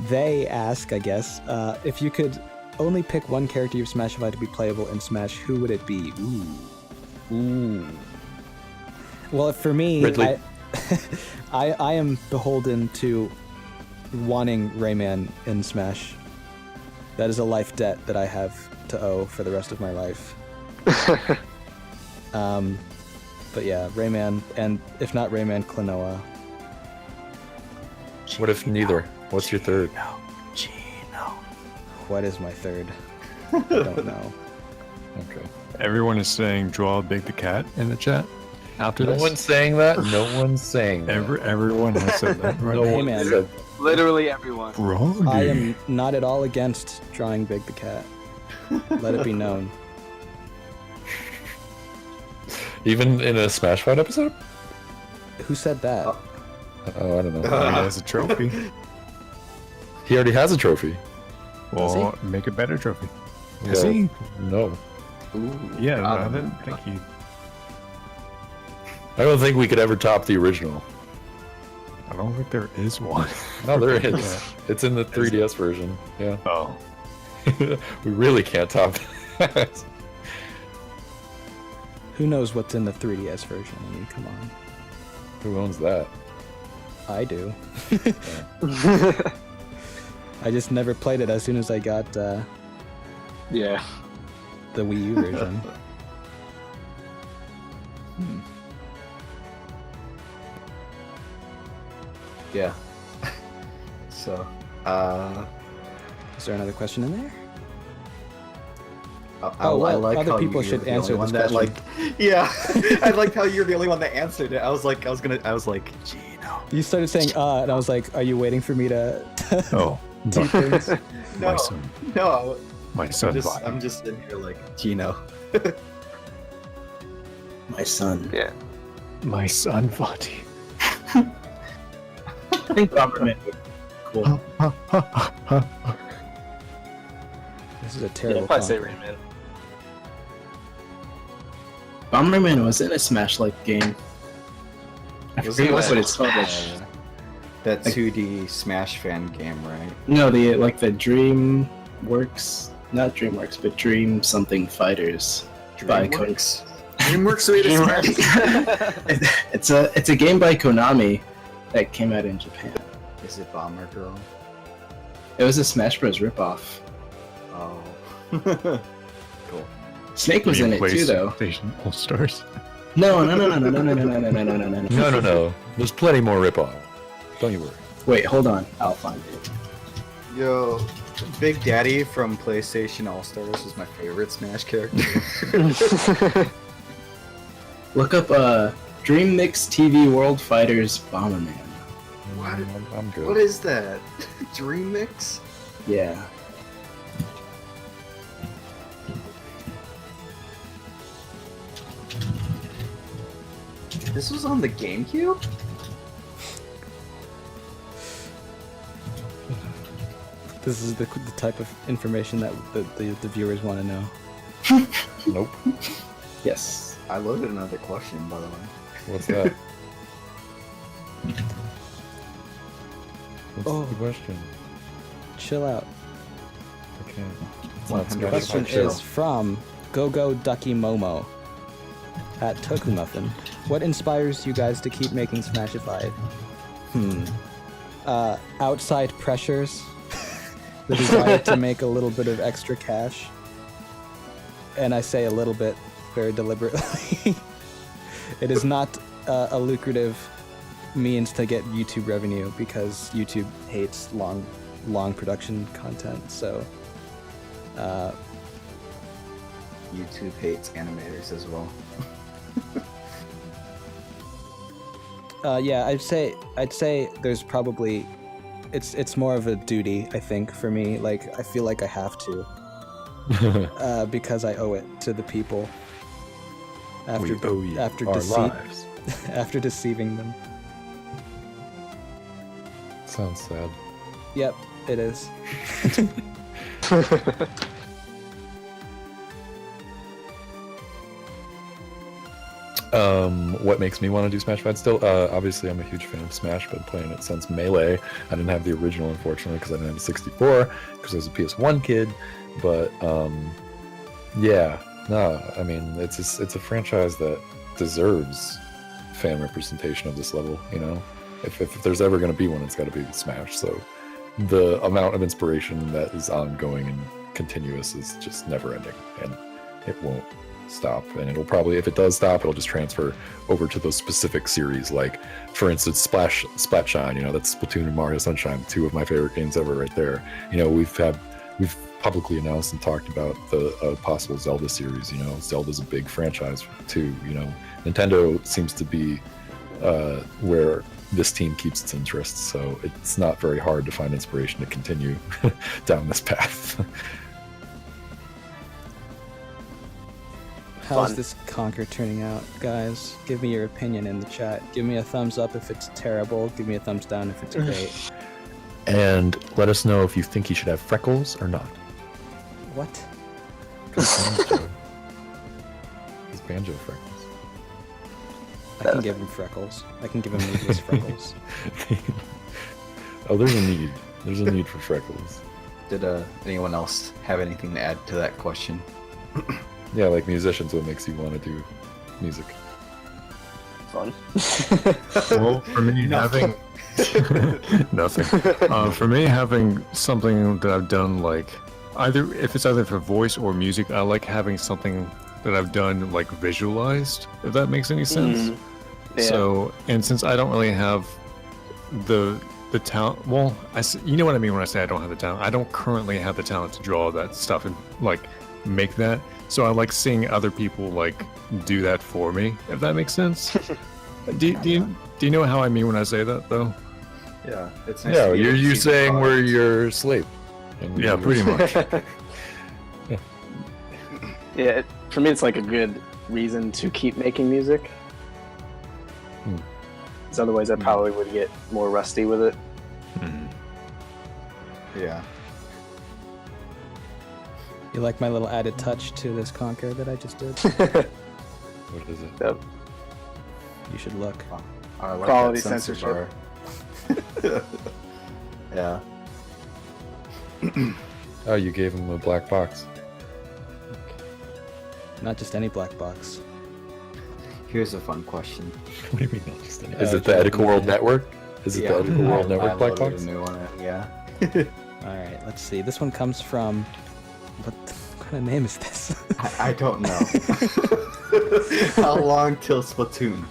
They ask, I guess, if you could only pick one character of Smashified to be playable in Smash, who would it be? Ooh. Well, for me, Ridley. I am beholden to wanting Rayman in Smash. That is a life debt that I have to owe for the rest of my life. But yeah, Rayman, and if not Rayman, Klonoa. What if neither? What's your third? What is my third? I don't know. Okay. Everyone is saying draw Big the Cat in the chat after No this. one's saying that. No one's saying that. Everyone has said that. Right? No Hey, one man. said. Literally everyone. Wrong. I am not at all against drawing Big the Cat. Let it be known. Even in a Smashified episode? Who said that? Oh, I don't know. He has a trophy. He already has a trophy. Well, make a better trophy. Yeah. See? No. Ooh, Yeah, no, I um, didn't think he. I don't think we could ever top the original. I don't think there is one. No, there is. It's in the 3DS version. Yeah. Oh. We really can't top that. Who knows what's in the 3DS version? I mean, come on. Who owns that? I do. I just never played it as soon as I got Yeah. the Wii U version. Yeah. So, Is there another question in there? I like other how people you're should the answer only this one that, question. yeah, I liked how you're the only one that answered it. I was like, Gino. You started saying and I was like, are you waiting for me to Oh. do things? No, My son. no, My son. I'm just sitting here like Gino. My son. Yeah. My son, Vati. I think Bomberman would be cool. This is a Yeah, terrible I'd probably say compliment. Rayman. Bomberman was in a Smash-like game. I forget what it's called. That 2D Smash fan game, right? No, the DreamWorks, not DreamWorks, but Dream something Fighters by DreamWorks. DreamWorks way to Smash. It's a game by Konami that came out in Japan. Is it Bomber Girl? It was a Smash Bros. Ripoff. Oh. Cool. Snake was in it too, though. PlayStation All Stars. No. No. There's plenty more ripoff. Don't you worry. Wait, hold on. I'll find it. Yo, Big Daddy from PlayStation All Stars is my favorite Smash character. Look up Dream Mix TV World Fighters Bomberman. What? I'm good. What is that? Dream Mix? Yeah. This was on the GameCube? This is the type of information that the viewers want to know. Nope. Yes. I loaded another question, by the way. What's that? What's Oh. the question? Chill out. Okay. The question is from Gogo Ducky Momo at Tokumuffin. What inspires you guys to keep making Smashified? Outside pressures. The desire to make a little bit of extra cash. And I say a little bit very deliberately. It is not a lucrative means to get YouTube revenue because YouTube hates long production content. So YouTube hates animators as well. yeah, I'd say there's probably it's more of a duty, I think, for me. Like I feel like I have to because I owe it to the people after We owe you after our deceit lives. after deceiving them. Sounds sad. Yep, it is. What makes me want to do Smashified still? Obviously, I'm a huge fan of Smash, but playing it since Melee. I didn't have the original, unfortunately, because I didn't have a 64, because I was a PS1 kid. But yeah, no, I mean, it's a franchise that deserves fan representation of this level. You know, if there's ever going to be one, it's got to be Smash. So the amount of inspiration that is ongoing and continuous is just never ending, and it won't stop. And it'll probably, if it does stop, it'll just transfer over to those specific series, like for instance Splatshine. You know, that's Splatoon and Mario Sunshine, two of my favorite games ever right there. You know, we've publicly announced and talked about the possible Zelda series. You know, Zelda's a big franchise too. You know, Nintendo seems to be where this team keeps its interest, so it's not very hard to find inspiration to continue down this path. How's Fun. this Conquer turning out, guys? Give me your opinion in the chat. Give me a thumbs up if it's terrible. Give me a thumbs down if it's great. And let us know if you think he should have freckles or not. What? His banjo freckles. I can give him freckles. I can give him needless freckles. Oh, there's a need. There's a need for freckles. Did anyone else have anything to add to that question? Yeah, like musicians, what makes you want to do music? Fun. Well, for me, having nothing. For me, having something that I've done, like if it's either for voice or music, I like having something that I've done like visualized. If that makes any sense. Yeah. So, and since I don't really have the talent, well, you know what I mean when I say I don't have the talent. I don't currently have the talent to draw that stuff and like make that. So I like seeing other people like do that for me. If that makes sense. Do you know how I mean when I say that though? Yeah, it's nice. Yeah, to be able to you're see the saying we're product. your slave. And Yeah, you're- pretty much. Yeah, for me, it's like a good reason to keep making music. Hmm. Because otherwise, I probably would get more rusty with it. Mhm. Yeah. You like my little added touch to this Conquer that I just did? What is it? Yep. You should look. I like Quality that censor censorship. bar. Yeah. Oh, you gave him a black box. Not just any black box. Here's a fun question. What do you mean not just any? Is Oh, it the Edical yeah. World Network? Is it the Edical World I Network black loaded box? a new one. Yeah. All right, let's see. This one comes from. What kind of name is this? I don't know. How long till Splatoon?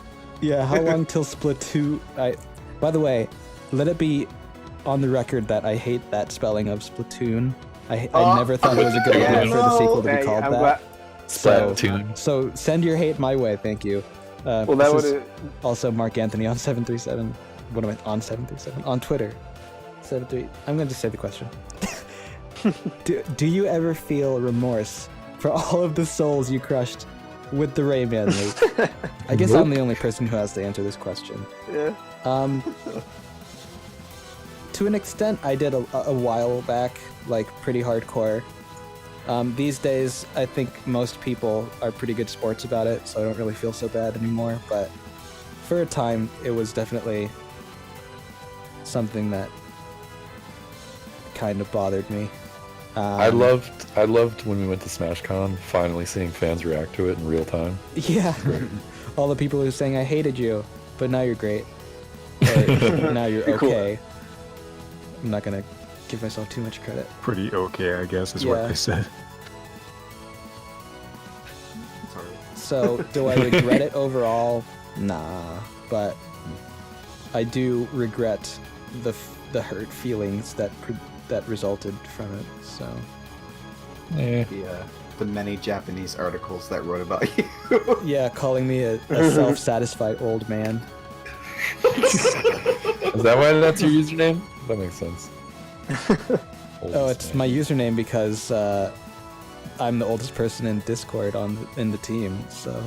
Yeah, how long till Splatoon? By the way, let it be on the record that I hate that spelling of Splatoon. I never thought it was a good Yeah, idea for the sequel to be Hey, called I'm that. glad. Splatoon. So send your hate my way, thank you. Well, that this is would. also Mark Anthony on 737. What am I on 737? On Twitter. 73. I'm going to say the question. Do you ever feel remorse for all of the souls you crushed with the Rayman League? I guess I'm the only person who has to answer this question. Yeah. To an extent, I did a while back, like pretty hardcore. These days, I think most people are pretty good sports about it, so I don't really feel so bad anymore. But for a time, it was definitely something that kind of bothered me. I loved when we went to SmashCon, finally seeing fans react to it in real time. Yeah. All the people who were saying, I hated you, but now you're great. Or, now you're okay. I'm not going to give myself too much credit. Pretty okay, I guess, is Yeah. what they said. So, do I regret it overall? Nah. But I do regret the hurt feelings that resulted from it, so... The many Japanese articles that wrote about you. Yeah, calling me a self-satisfied old man. Is that why that's your username? That makes sense. Oh, it's my username because I'm the oldest person in Discord in the team, so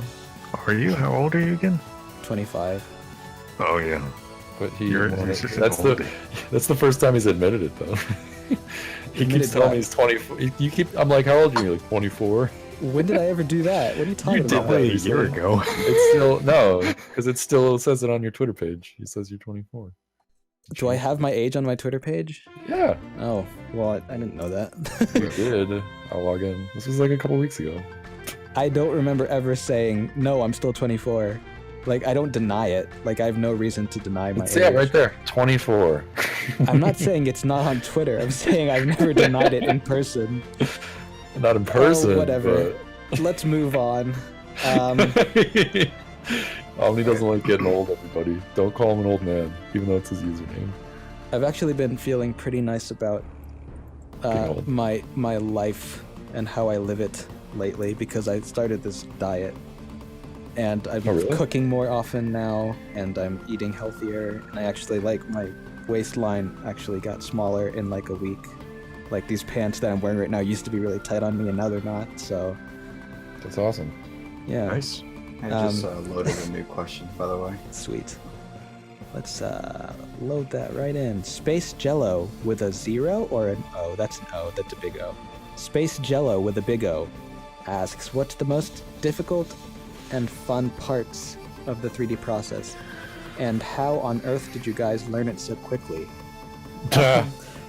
Are you? How old are you again? 25. Oh yeah. But You're that's just the first time he's admitted it though. He Admitted keeps telling what? me he's 24. I'm like, how old are you? You're like 24. When did I ever do that? What are you talking You did about? that a recently. year ago. It's still no, because it still says it on your Twitter page. It says you're 24. Do I have my age on my Twitter page? Yeah, Oh, well, I didn't know that. you did. I'll log in. This was like a couple weeks ago. I don't remember ever saying, no, I'm still 24. Like, I don't deny it. Like, I have no reason to deny my It's age. yeah, right there. 24. I'm not saying it's not on Twitter. I'm saying I've never denied it in person. Not in person. Oh, whatever. Let's move on. Omni doesn't like getting old, everybody. Don't call him an old man, even though it's his username. I've actually been feeling pretty nice about my life and how I live it lately, because I started this diet and I'm cooking more often now, and I'm eating healthier, and I actually like my waistline actually got smaller in like a week. Like these pants that I'm wearing right now used to be really tight on me, and now they're not. So That's awesome. yeah, Nice. I just loaded a new question, by the way. sweet. Let's load that right in. Space Jello with a 0 or an O? That's an O. That's a big O. Space Jello with a big O asks, what's the most difficult and fun parts of the 3D process? And how on earth did you guys learn it so quickly?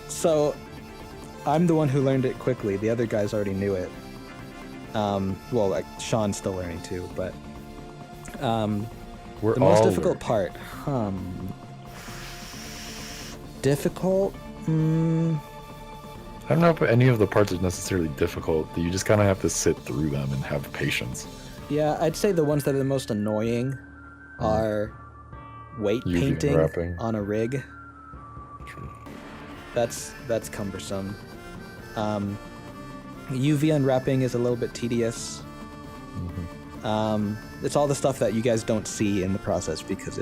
So, I'm the one who learned it quickly. The other guys already knew it. Well, like, Sean's still learning too, but... We're the most all difficult part. Difficult? I don't know if any of the parts are necessarily difficult. You just kind of have to sit through them and have patience. Yeah, I'd say the ones that are the most annoying are weight UV painting wrapping. on a rig. That's cumbersome. UV unwrapping is a little bit tedious. It's all the stuff that you guys don't see in the process because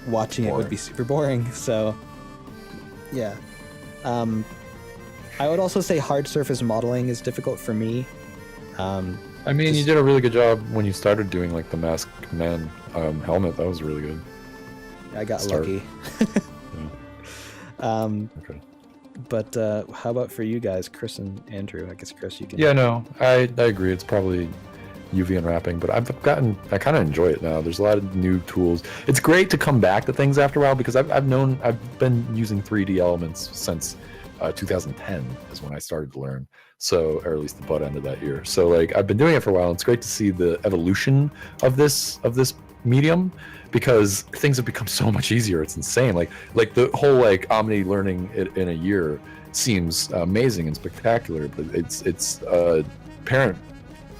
watching it would be super boring. So, yeah. I would also say hard surface modeling is difficult for me. I mean, you did a really good job when you started doing like the Masked Man helmet. That was really good. I got Start. lucky. Okay. But how about for you guys, Chris and Andrew? I guess Chris, you can. Yeah, no, I agree. It's probably UV unwrapping, but I kind of enjoy it now. There's a lot of new tools. It's great to come back to things after a while because I've been using 3D elements since 2010 is when I started to learn. So, or at least the butt end of that year. So like I've been doing it for a while. And it's great to see the evolution of this medium because things have become so much easier. It's insane. Like the whole like Omni learning it in a year seems amazing and spectacular, but it's apparent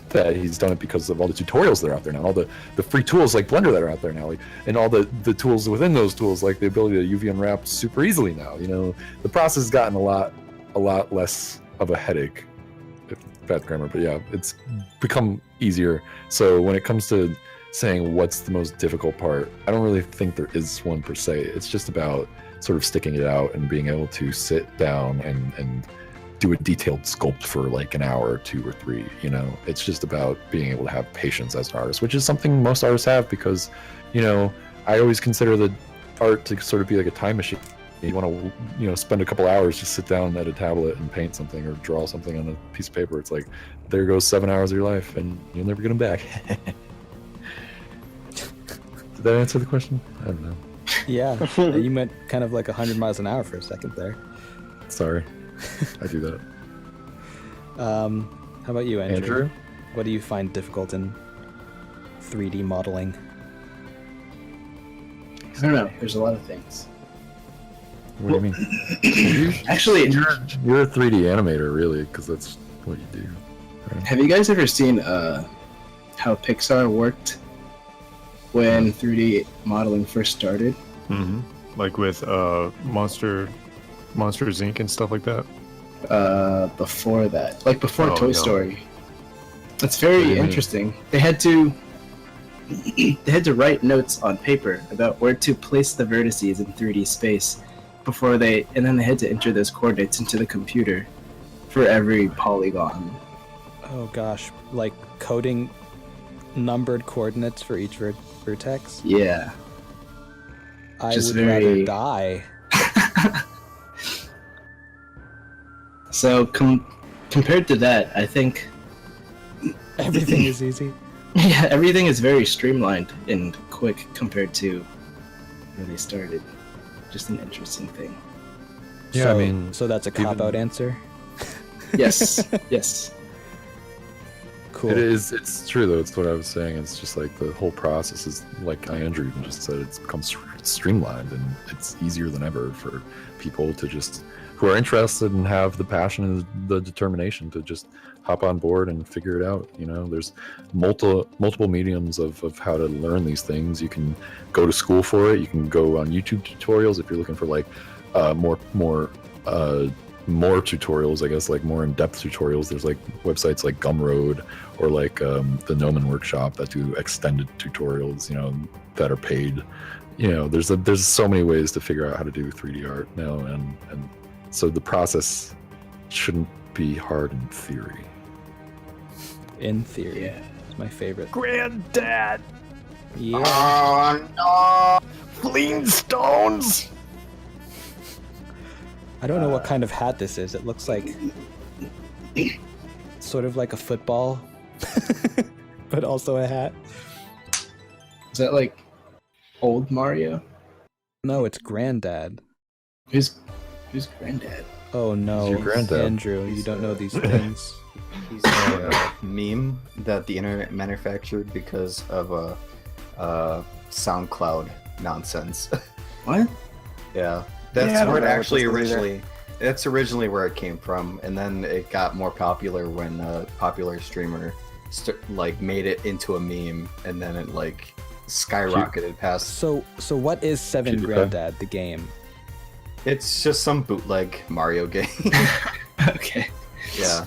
that he's done it because of all the tutorials that are out there now, all the free tools like Blender that are out there now, like, and all the tools within those tools, like the ability to UV unwrap super easily now. You know, the process has gotten a lot less of a headache. Bad grammar, but yeah, it's become easier. So when it comes to saying what's the most difficult part, I don't really think there is one per se. It's just about sort of sticking it out and being able to sit down and do a detailed sculpt for like an hour or 2 or 3. You know, it's just about being able to have patience as an artist, which is something most artists have because, you know, I always consider the art to sort of be like a time machine. You want to, you know, spend a couple hours just sit down at a tablet and paint something or draw something on a piece of paper. It's like, there goes 7 hours of your life and you'll never get them back. Did that answer the question? I don't know. Yeah, you meant kind of like 100 miles an hour for a second there. Sorry. I do that. How about you, Andrew? Andrew? What do you find difficult in 3D modeling? I don't know. There's a lot of things. What do you mean? Actually, You're a 3D animator, really, because that's what you do. Right? have you guys ever seen how Pixar worked when 3D modeling first started? Mm-hmm. Like with Monsters Inc. and stuff like that. Before that, like before Oh, Toy no. Story. It's What do very you mean? interesting. They had to write notes on paper about where to place the vertices in 3D space and then they had to enter those coordinates into the computer for every polygon. Oh gosh, like coding numbered coordinates for each vertex? Yeah. I Just would rather very- die. So compared to that, I think Everything is easy. yeah, everything is very streamlined and quick compared to when they started. Just an interesting thing. Yeah, so, I mean, so that's a cop-out answer? Yes, yes. Cool. It is. It's true though. It's what I was saying. It's just like the whole process is like Andrew even just said. It's become streamlined and it's easier than ever for people to just who are interested and have the passion and the determination to just hop on board and figure it out. You know, there's multiple mediums of how to learn these things. You can go to school for it. You can go on YouTube tutorials if you're looking for like more more tutorials, I guess, like more in-depth tutorials. There's like websites like Gumroad or like the Gnomon Workshop that do extended tutorials, you know, that are paid. You know, there's so many ways to figure out how to do 3D art now, and so the process shouldn't be hard in theory. In theory, Yeah. it's my favorite. Granddad! Yeah. Oh Flintstones! I don't know what kind of hat this is. It looks like sort of like a football, but also a hat. Is that like old Mario? No, it's Granddad. Who's Granddad? Oh no, Who's your granddad? Andrew, you don't know these things. He's a meme that the internet manufactured because of a SoundCloud nonsense. What? Yeah, that's Yeah, I don't where it know what actually this is either. originally. That's originally where it came from, and then it got more popular when a popular streamer made it into a meme, and then it like skyrocketed past. So what is Seven PewDiePie? Granddad, the game? It's just some bootleg Mario game. Okay. Yeah,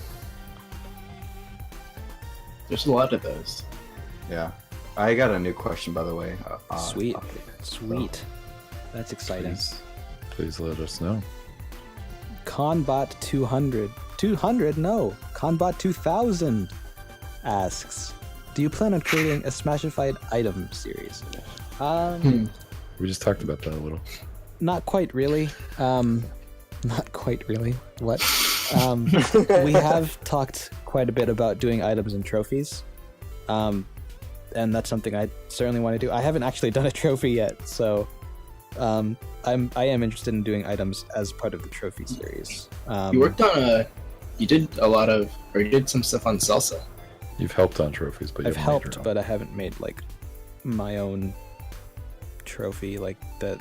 There's a lot of those. yeah. I got a new question, by the way. Sweet. update. Sweet. That's exciting. Please let us know. Conbot 200. 200? No. Conbot 2000 asks, do you plan on creating a Smashified item series? We just talked about that a little. Not quite really. Not quite really. What? We have talked quite a bit about doing items and trophies. And that's something I certainly want to do. I haven't actually done a trophy yet, so I am interested in doing items as part of the trophy series. You worked on you did some stuff on Salsa. You've helped on trophies, but you I've haven't made helped, your own. but I haven't made like my own trophy like that.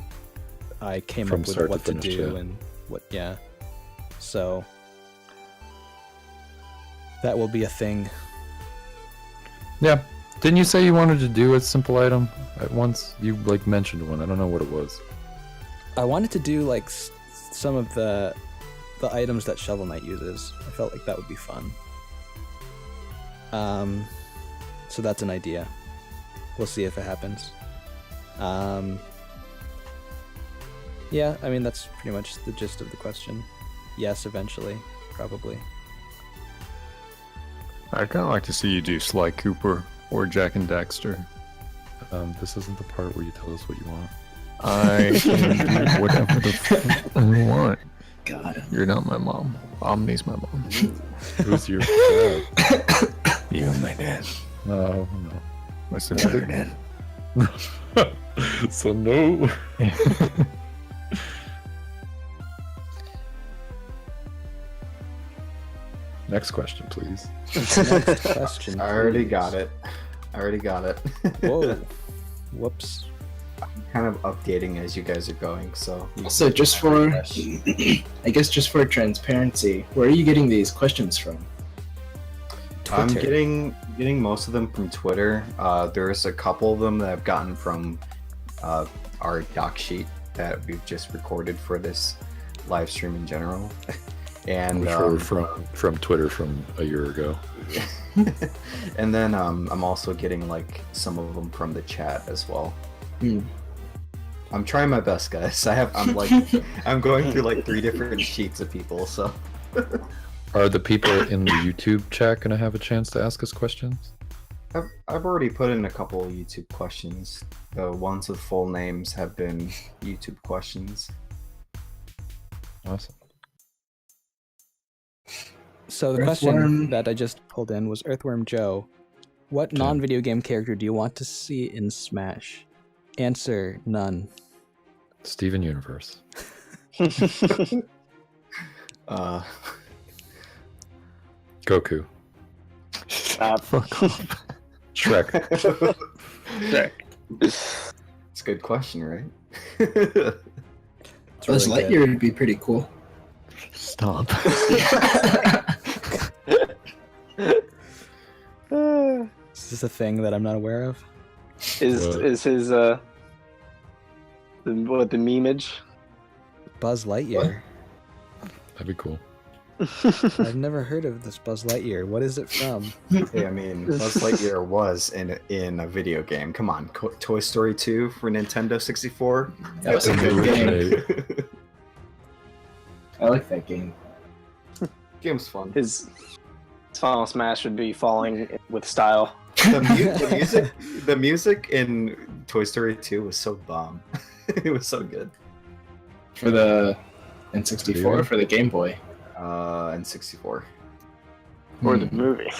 I came From up with start to what to finish, do yeah. and what. Yeah. So that will be a thing. Yeah. Didn't you say you wanted to do a simple item at once? You like mentioned one. I don't know what it was. I wanted to do like some of the items that Shovel Knight uses. I felt like that would be fun. So that's an idea. We'll see if it happens. Yeah, I mean that's pretty much the gist of the question. Yes, eventually, probably. I'd kind of like to see you do Sly Cooper or Jack and Daxter. This isn't the part where you tell us what you want. I can do whatever the fuck I want. God. You're not my mom. Omni's my mom. Who's your dad? You're my dad. No, What's the matter, Dad? no. So no. Next question, please. Next question. I already please. got it. Whoa. Whoops. Kind of updating as you guys are going, so. Also, just for, I guess, just for transparency, where are you getting these questions from? I'm Twitter. getting most of them from Twitter. There's a couple of them that I've gotten from our doc sheet that we've just recorded for this live stream in general. And Which were from Twitter from a year ago. and then I'm also getting like some of them from the chat as well. I'm trying my best, guys. I'm going through like 3 different sheets of people, so. Are the people in the YouTube chat gonna have a chance to ask us questions? I've already put in a couple of YouTube questions. The ones with full names have been YouTube questions. Awesome. So the question Earthworm. that I just pulled in was Earthworm Joe. What Okay. non-video game character do you want to see in Smash? Answer: none. Steven Universe. Goku. Fuck off. Shrek. It's a good question, right? It's Buzz really Lightyear would be pretty cool. Stop. good. Is this a thing that I'm not aware of? Is his the memeage? Buzz Lightyear. That'd be cool. I've never heard of this Buzz Lightyear. What is it from? Hey, I mean, Buzz Lightyear was in a video game. Come on, Toy Story 2 for Nintendo 64. That was a good game. I like that game. Game's fun. His final smash would be falling with style. The music in Toy Story 2 was so bomb. It was so good. For the N64, for the Game Boy. And 64. Or the movie.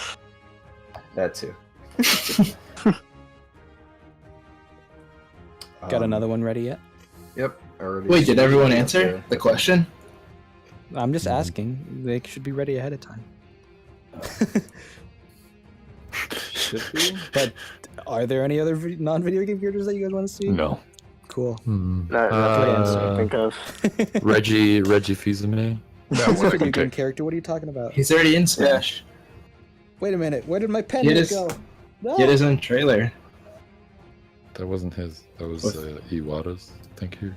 That too. Got another one ready yet? Yep. Wait, did everyone answer the question? I'm just asking. They should be ready ahead of time. Should be. But are there any other non-video game characters that you guys want to see? No. Cool. Not that I think of. Reggie Fils-Aimé. He's a video game character. What are you talking about? He's already in Smash. Wait a minute. Where did my pen He had go? No. He had his own trailer. That wasn't his. That was Iwata's. Thank you.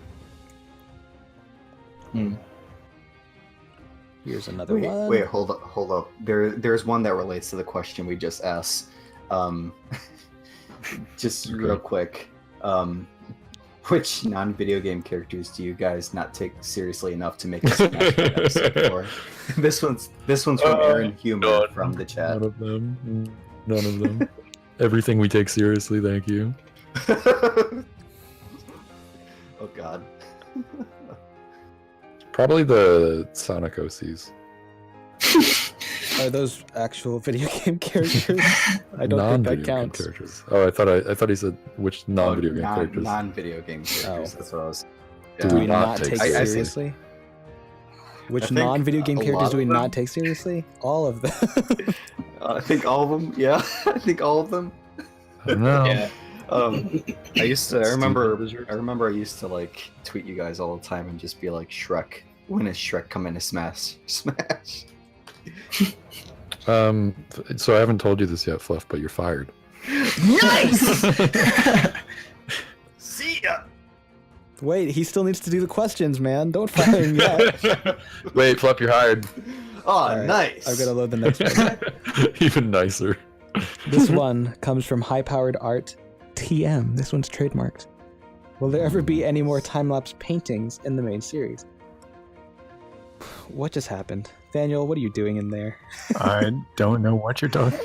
Here's another one. Wait, hold up. There's one that relates to the question we just asked. Just real quick. Which non-video game characters do you guys not take seriously enough to make a Smash episode for? This one's from Aaron Humor from the chat. None of them. None of them. Everything we take seriously, thank you. Oh God. Probably the Sonic OCs. Are those actual video game characters? I don't think that counts. Characters. Oh, I thought he said which non-video game characters. Non-video game characters. That's what I was. Do we not take seriously? Which think non-video game a characters lot do we of them. not take seriously? All of them. I think all of them. Yeah, I think all of them. I don't know. Yeah. I used to. I remember I used to like tweet you guys all the time and just be like, Shrek. When is Shrek coming to Smash? Smash. So I haven't told you this yet, Fluff, but you're fired. Nice. See ya. Wait, he still needs to do the questions, man. Don't fire him yet. Wait, Fluff, you're hired. Oh, Alright, nice. I've got to load the next one. Even nicer. This one comes from High Powered Art TM. This one's trademarked. Will there ever be any more time-lapse paintings in the main series? What just happened? Daniel, what are you doing in there? I don't know what you're talking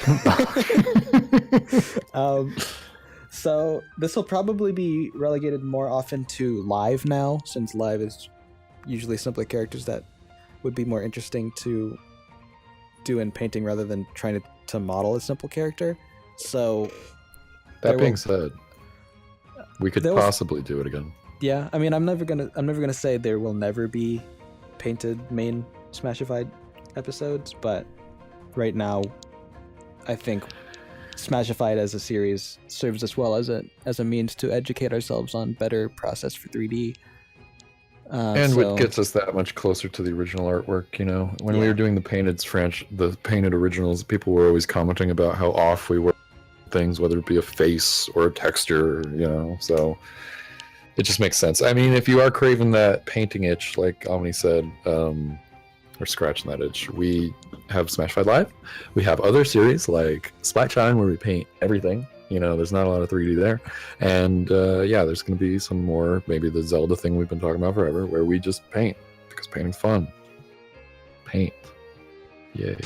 about. So this will probably be relegated more often to live now, since live is usually simpler characters that would be more interesting to do in painting rather than trying to model a simple character. So That being said, we could possibly do it again. yeah, I mean, I'm never gonna say there will never be painted main Smashified episodes, but right now, I think Smashified as a series serves us well as a means to educate ourselves on better process for 3D. And what gets us that much closer to the original artwork, you know? When we were doing the painted originals, people were always commenting about how off we were things, whether it be a face or a texture, you know? So it just makes sense. I mean, if you are craving that painting itch, like Omni said, or scratching that itch, we have Smashified Live. We have other series like Splatshine where we paint everything. You know, there's not a lot of 3D there. And there's going to be some more, maybe the Zelda thing we've been talking about forever, where we just paint because painting's fun. Paint. Yay.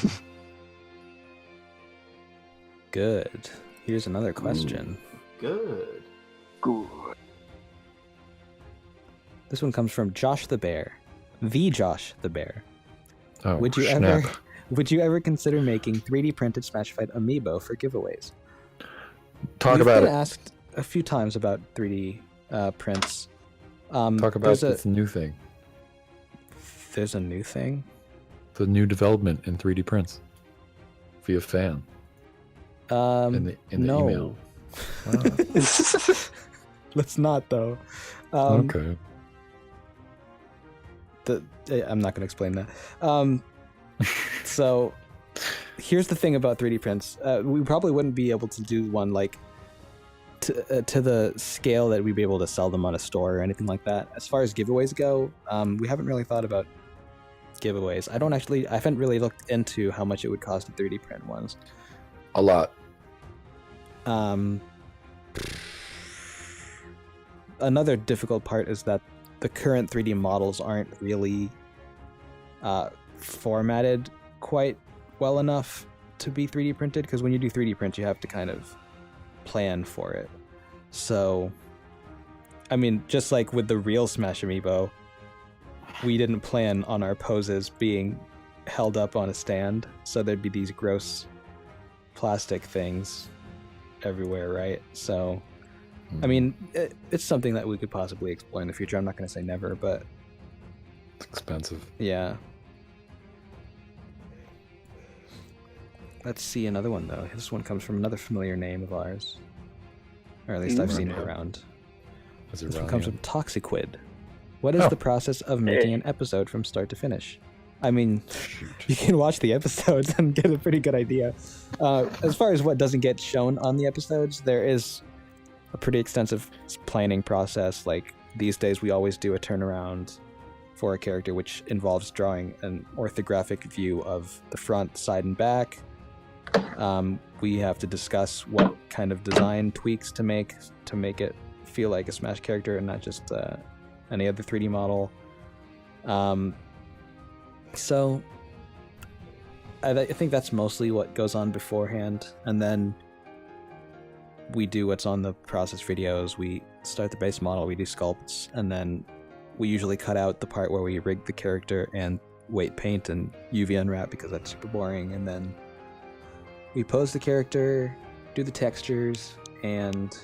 Good. Here's another question. Good. Good. This one comes from Josh the Bear. The Josh the Bear. Oh, Would you ever consider making 3D printed Smashified amiibo for giveaways? Talk We've about been it. asked a few times about 3D prints. Talk about this new thing. There's a new thing? The new development in 3D prints via fan. In the no. email. Let's not, though. Okay. I'm not going to explain that. So here's the thing about 3D prints. We probably wouldn't be able to do one like to the scale that we'd be able to sell them on a store or anything like that. As far as giveaways go, we haven't really thought about giveaways. I haven't really looked into how much it would cost to 3D print ones. A lot. Another difficult part is that the current 3D models aren't really formatted quite well enough to be 3D printed, because when you do 3D print, you have to kind of plan for it. So, I mean, just like with the real Smash Amiibo, we didn't plan on our poses being held up on a stand, so there'd be these gross plastic things everywhere, right? So, I mean, it's something that we could possibly explore in the future. I'm not going to say never, but It's expensive. yeah. Let's see another one, though. This one comes from another familiar name of ours. Or at least I've seen it around. Is it This one around comes here? from Toxiquid. What is the process of making an episode from start to finish? I mean, you can watch the episodes and get a pretty good idea. As far as what doesn't get shown on the episodes, there is a pretty extensive planning process. Like, these days we always do a turnaround for a character, which involves drawing an orthographic view of the front, side, and back. We have to discuss what kind of design tweaks to make it feel like a Smash character and not just any other 3D model. So I think that's mostly what goes on beforehand, and then we do what's on the process videos. We start the base model, we do sculpts, and then we usually cut out the part where we rig the character and weight paint and UV unwrap, because that's super boring, and then we pose the character, do the textures, and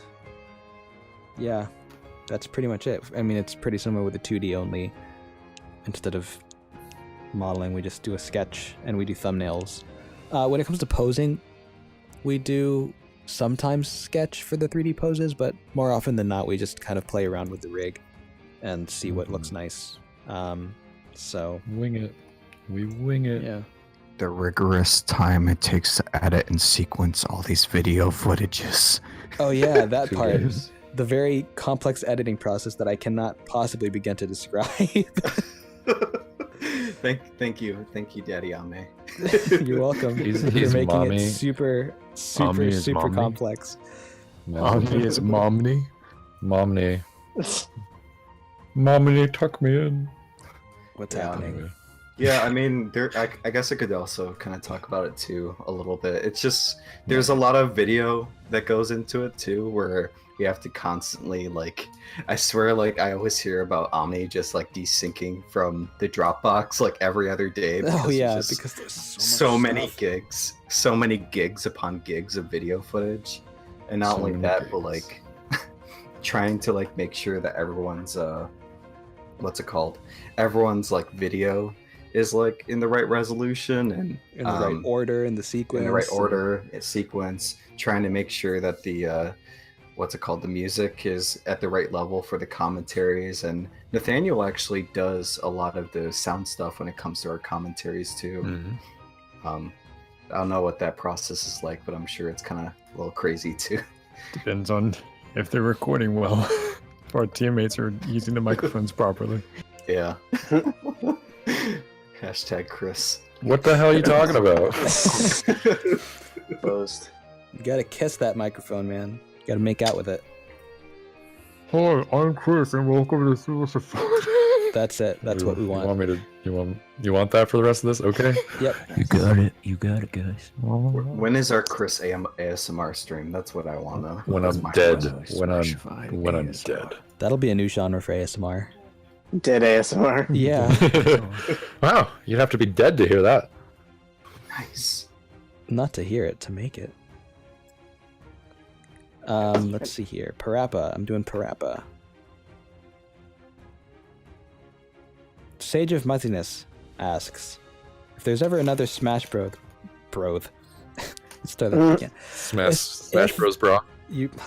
yeah, that's pretty much it. I mean, it's pretty similar with the 2D, only instead of modeling, we just do a sketch and we do thumbnails. When it comes to posing, we do sometimes sketch for the 3D poses, but more often than not, we just kind of play around with the rig and see what looks nice. So Wing it. We wing it. yeah. The rigorous time it takes to edit and sequence all these video footages. Oh yeah, that 2 part. days. The very complex editing process that I cannot possibly begin to describe. Thank you, Daddy Ame. You're welcome. He's You're making mommy. it super is mommy. complex. Mommy is Momney. Momney. Momney, tuck me in. What's Yeah. happening? Yeah, I mean, I guess I could also kind of talk about it too a little bit. It's just there's a lot of video that goes into it too, where we have to constantly, like, I swear, like, I always hear about Omni just like desyncing from the Dropbox like every other day. Oh yeah, there's just because there's so many stuff. gigs upon gigs of video footage, and not So only many that, but gigs. like trying to like make sure that everyone's what's it called? Everyone's like video is like in the right resolution and In the right order, in the sequence. in the right order, sequence. Trying to make sure that the what's it called? The music is at the right level for the commentaries. And Nathaniel actually does a lot of the sound stuff when it comes to our commentaries too. Mhm. I don't know what that process is like, but I'm sure it's kind of a little crazy too. Depends on if they're recording well. If our teammates are using the microphones properly. Yeah. Hashtag Chris. What the hell are you talking about? Boast. You gotta kiss that microphone, man. You gotta make out with it. Hi, I'm Chris, and welcome to Smashified. That's it. That's what we You want. want me to? You want that for the rest of this? Okay. Yep. You got it. You got it, guys. When is our Chris ASMR stream? That's what I want to know. When That's I'm my dead. question. When I'm dead. That'll be a new genre for ASMR. Dead ASMR. Yeah. Wow, you'd have to be dead to hear that. Nice. Not to hear it, to make it. Let's see here. Parappa. I'm doing Parappa. Sage of Muzziness asks, if there's ever another Smash Bros. Let's start that again. Smash Bros, bro.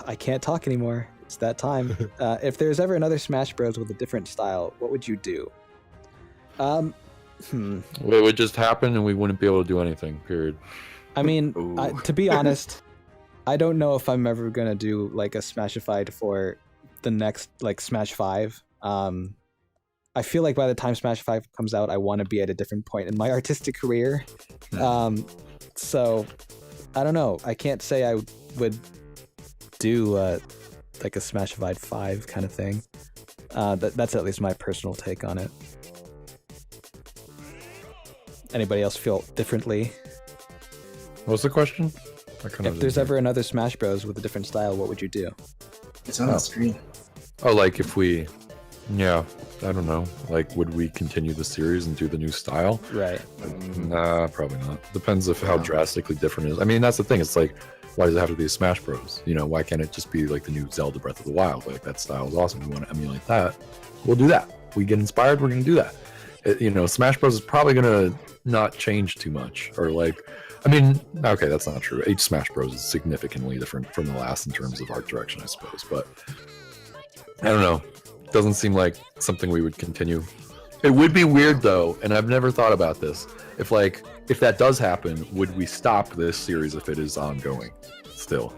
I can't talk anymore. It's that time. If there's ever another Smash Bros. With a different style, what would you do? It would just happen, and we wouldn't be able to do anything. Period. I mean, Ooh. to be honest, I don't know if I'm ever gonna do like a Smashified for the next like Smash 5. I feel like by the time Smash 5 comes out, I want to be at a different point in my artistic career. So I don't know. I can't say I would do like a Smashified 5 kind of thing. That's at least my personal take on it. Anybody else feel differently? What's the question? If there's ever another Smash Bros with a different style, what would you do? It's on the screen. Oh, like if we, yeah, I don't know. Like, would we continue the series and do the new style? Right. Nah, probably not. Depends of how drastically different it is. I mean, that's the thing. It's like, why does it have to be a Smash Bros? You know, why can't it just be like the new Zelda Breath of the Wild? Like, that style is awesome. We want to emulate that. We'll do that. We get inspired, we're going to do that. You know, Smash Bros is probably going to not change too much. Or like, I mean, okay, that's not true. Each Smash Bros is significantly different from the last in terms of art direction, I suppose. But I don't know. Doesn't seem like something we would continue. It would be weird though, and I've never thought about this. If that does happen, would we stop this series if it is ongoing still?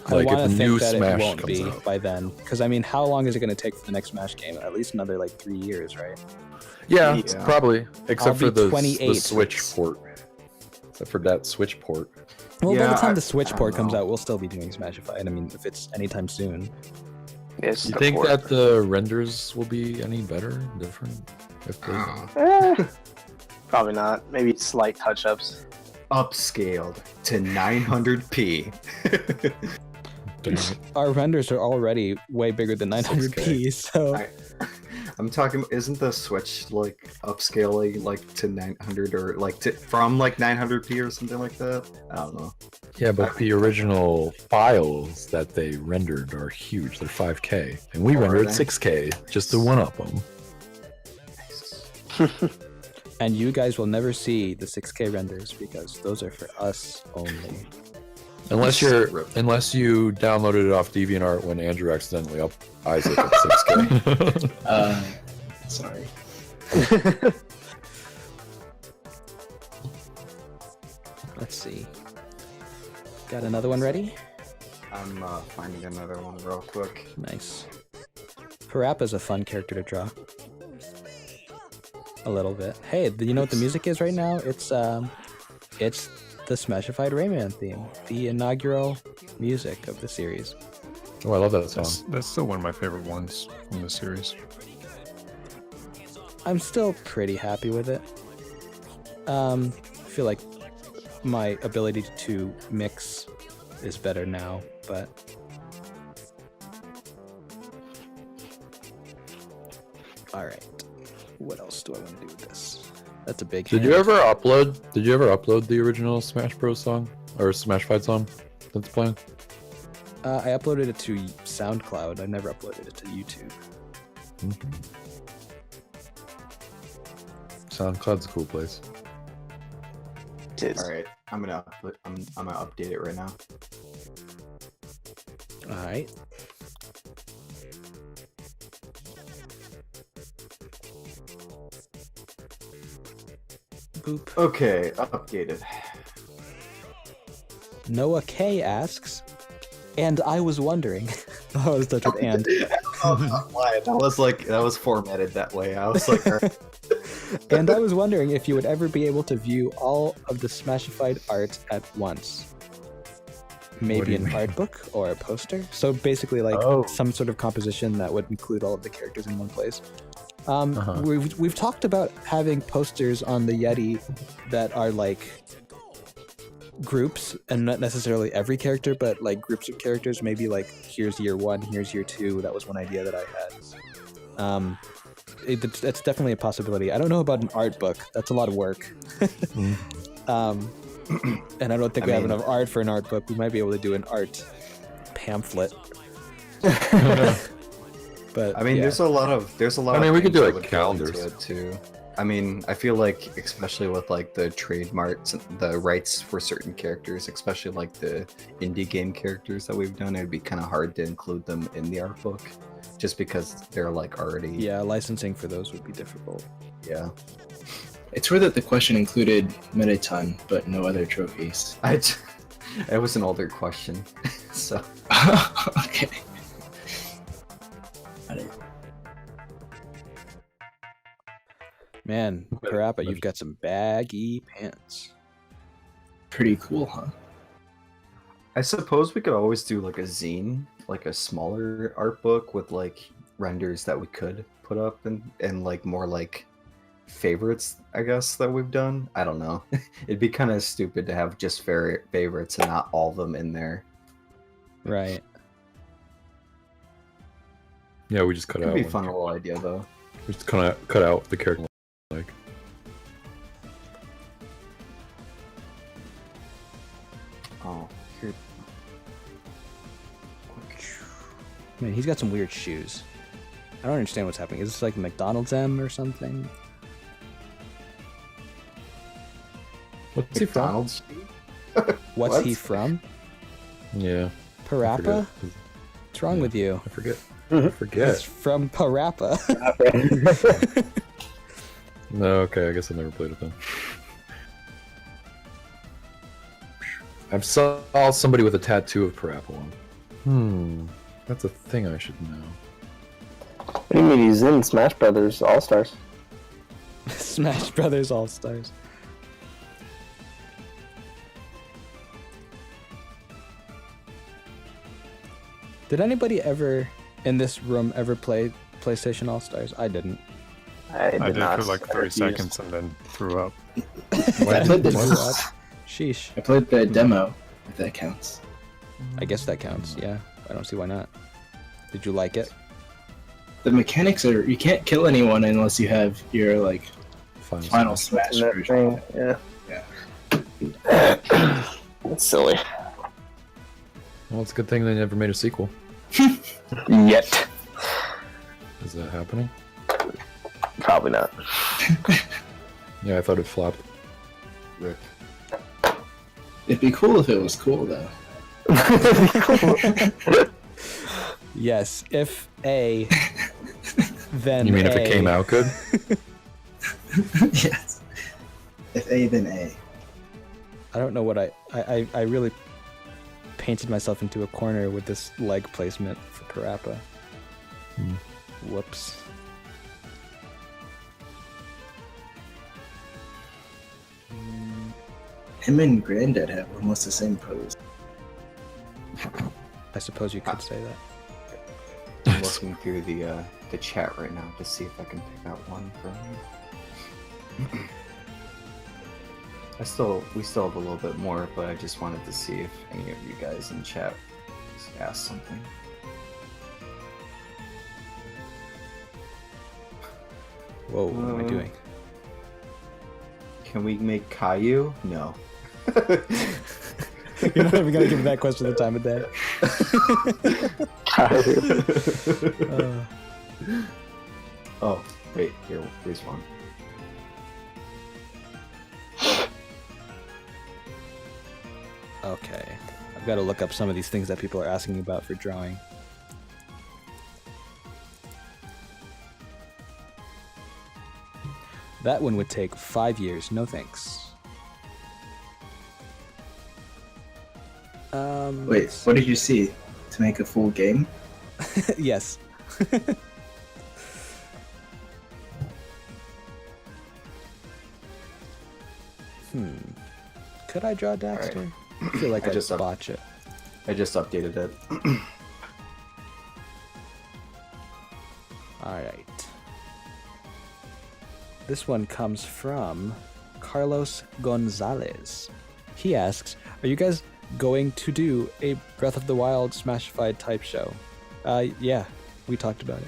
I want to think that Smash it won't comes be out. by then. Because, I mean, how long is it going to take for the next Smash game? At least another, 3 years, right? Yeah, Yeah. probably. Except I'll for be the 28. Switch port. Except for that Switch port. Well, by Yeah, the time I- the Switch I port don't comes know. out, we'll still be doing Smashified. I mean, if it's anytime soon. Yes. You think that the renders will be any better, different? If they... Probably not. Maybe slight touch-ups. Upscaled to 900p. Our renders are already way bigger than 900p, so... I'm talking. Isn't the Switch upscaling to 900 or from 900p or something like that? I don't know. Yeah, but the original files that they rendered are huge. They're 5K, and we Oh, rendered are they? 6K just to one up them. And you guys will never see the 6K renders because those are for us only. Unless you downloaded it off DeviantArt when Andrew accidentally up Isaac at 6K. Sorry. Let's see. Got another one ready? I'm finding another one real quick. Nice. Parappa's a fun character to draw. A little bit. Hey, you know what the music is right now? It's the Smashified Rayman theme, the inaugural music of the series. Oh, I love that song. That's still one of my favorite ones from the series. I'm still pretty happy with it. I feel like my ability to mix is better now, but all right. What else do I want to do with this? That's a big. Did you ever upload the original Smash Bros song or Smash Fight song that's playing? I uploaded it to SoundCloud. I never uploaded it to YouTube. Mm-hmm. SoundCloud's a cool place. It is. All right, I'm gonna update it right now. All right. Boop. Okay, updated. Noah K asks, and I was wondering. I was touched with and. Why? That was formatted that way. I was like, And I was wondering if you would ever be able to view all of the Smashified art at once. What do Maybe you an mean? art book or a poster. So basically, Oh. some sort of composition that would include all of the characters in one place. Uh-huh. We've talked about having posters on the Yeti that are groups, and not necessarily every character, but groups of characters. Maybe here's year 1, here's year 2. That was one idea that I had. That's definitely a possibility. I don't know about an art book. That's a lot of work. And I don't think we have enough art for an art book. We might be able to do an art pamphlet. But I mean, yeah. there's a lot of I mean, we could things do, that like, would go into calendars. it, too. I mean, I feel like, especially with the trademarks, the rights for certain characters, especially the indie game characters that we've done, it'd be kind of hard to include them in the art book, just because they're already. Yeah, licensing for those would be difficult. Yeah. It's weird that the question included Metaton, but no other trophies. It was an older question, so. Okay. Man, Parappa, you've got some baggy pants. Pretty cool, huh? I suppose we could always do like a zine, like a smaller art book with like renders that we could put up and like more like favorites, I guess, that we've done. I don't know. It'd be kind of stupid to have just favorites and not all of them in there. Right. Yeah, we just cut It'd out. be a one fun character. little idea though. We just kind of cut out the character. Like, Oh, here. Man, he's got some weird shoes. I don't understand what's happening. Is this like McDonald's M or something? what's he from? McDonald's. What's What? he from? Yeah, I Parappa? forget. What's wrong Yeah. with you? I forget. Mhm. I forget. He's from Parappa. No, okay, I guess I never played with them. I saw somebody with a tattoo of Parappa on. That's a thing I should know. What do you mean he's in Smash Brothers All Stars? Smash Brothers All Stars. Did anybody ever in this room ever play PlayStation All Stars? I didn't. I I did not. for like I 30 refused. seconds and then threw up. I played the What? Sheesh. I played the demo, if that counts. I guess that counts. Yeah. I don't see why not. Did you like it? The mechanics are you can't kill anyone unless you have your like final Smash That version. thing, yeah. That's silly. Well, it's a good thing they never made a sequel. Yet. Is that happening? Probably not. Yeah, I thought it flopped. Rip. It'd be cool if it was cool though. Yes. If A, then You mean if it A. came out good? Yes. If A, then A. I don't know what I really painted myself into a corner with this leg placement for Parappa. Whoops. Him and Granddad have almost the same pose. I suppose you could say that. I'm looking through the chat right now to see if I can pick out one from you. We still have a little bit more, but I just wanted to see if any of you guys in chat asked something. Whoa, what am I doing? Can we make Caillou? No. You're not even gonna give that question the time of day. Oh, wait, here's one. Okay, I've got to look up some of these things that people are asking about for drawing. That one would take 5 years. No thanks. Wait, what did you see? To make a full game? Yes. Could I draw Daxter? I feel like I I'd just botch it. I just updated it. Alright. This one comes from Carlos Gonzalez. He asks, are you guys going to do a Breath of the Wild Smashified type show? Yeah, we talked about it.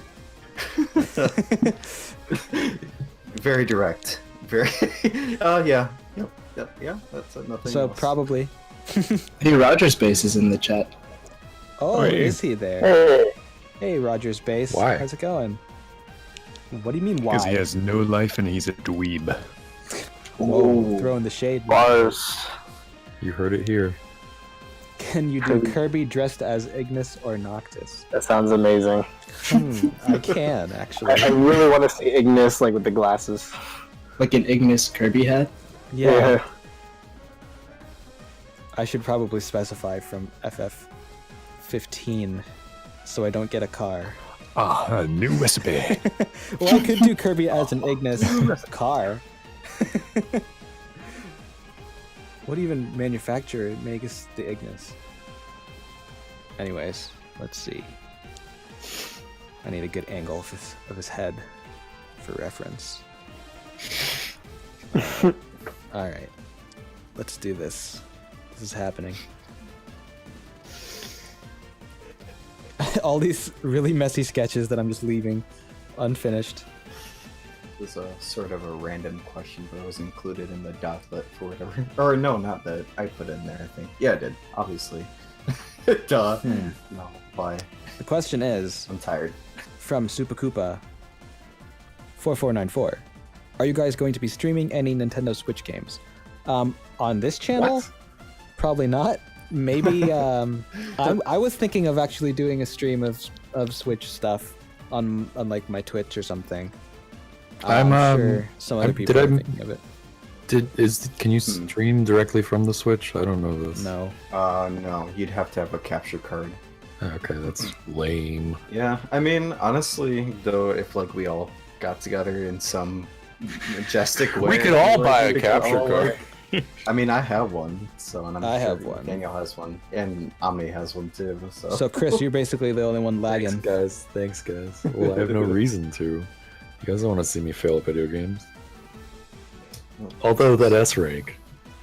Very direct. Very. Yeah. Yep. Yeah. That's nothing. So else. probably. Hey, Roger's base is in the chat. Oh, Hey. is he there? Hey. Hey, Roger's base. Why? How's it going? What do you mean Because why? he has no life and he's a dweeb. Whoa, throwing the shade. Bars. You heard it here. Can you do Kirby dressed as Ignis or Noctis? That sounds amazing. I can, actually. I really want to see Ignis like with the glasses. Like an Ignis Kirby hat? Yeah. I should probably specify from FF15 so I don't get a car. Ah, a new recipe. Well, I could do Kirby as an Ignis car. What even manufacturer makes the Ignis? Anyways, let's see. I need a good angle of his head for reference. Alright. Let's do this. This is happening. All these really messy sketches that I'm just leaving unfinished. This is a sort of a random question, but it was included in the doclet for whatever. Or no, not that I put in there, I think. Yeah, I did, obviously. Duh. No, why? The question is, I'm tired. from Supakoopa 4494. Are you guys going to be streaming any Nintendo Switch games? On this channel? What? Probably not. Maybe I was thinking of actually doing a stream of Switch stuff on like my Twitch or something. I'm sure some other people are thinking of it. Can you stream directly from the Switch? I don't know this. No. No, you'd have to have a capture card. Okay, that's lame. Yeah, I mean, honestly, though, if like we all got together in some majestic way, We could all like, buy a we could capture all, card. I mean, I have one, so and I sure have one. Daniel has one, and Omni has one too. So, So Chris, you're basically the only one lagging. Thanks, guys. Well, I have no reason to. You guys don't want to see me fail at video games. Although that S rank.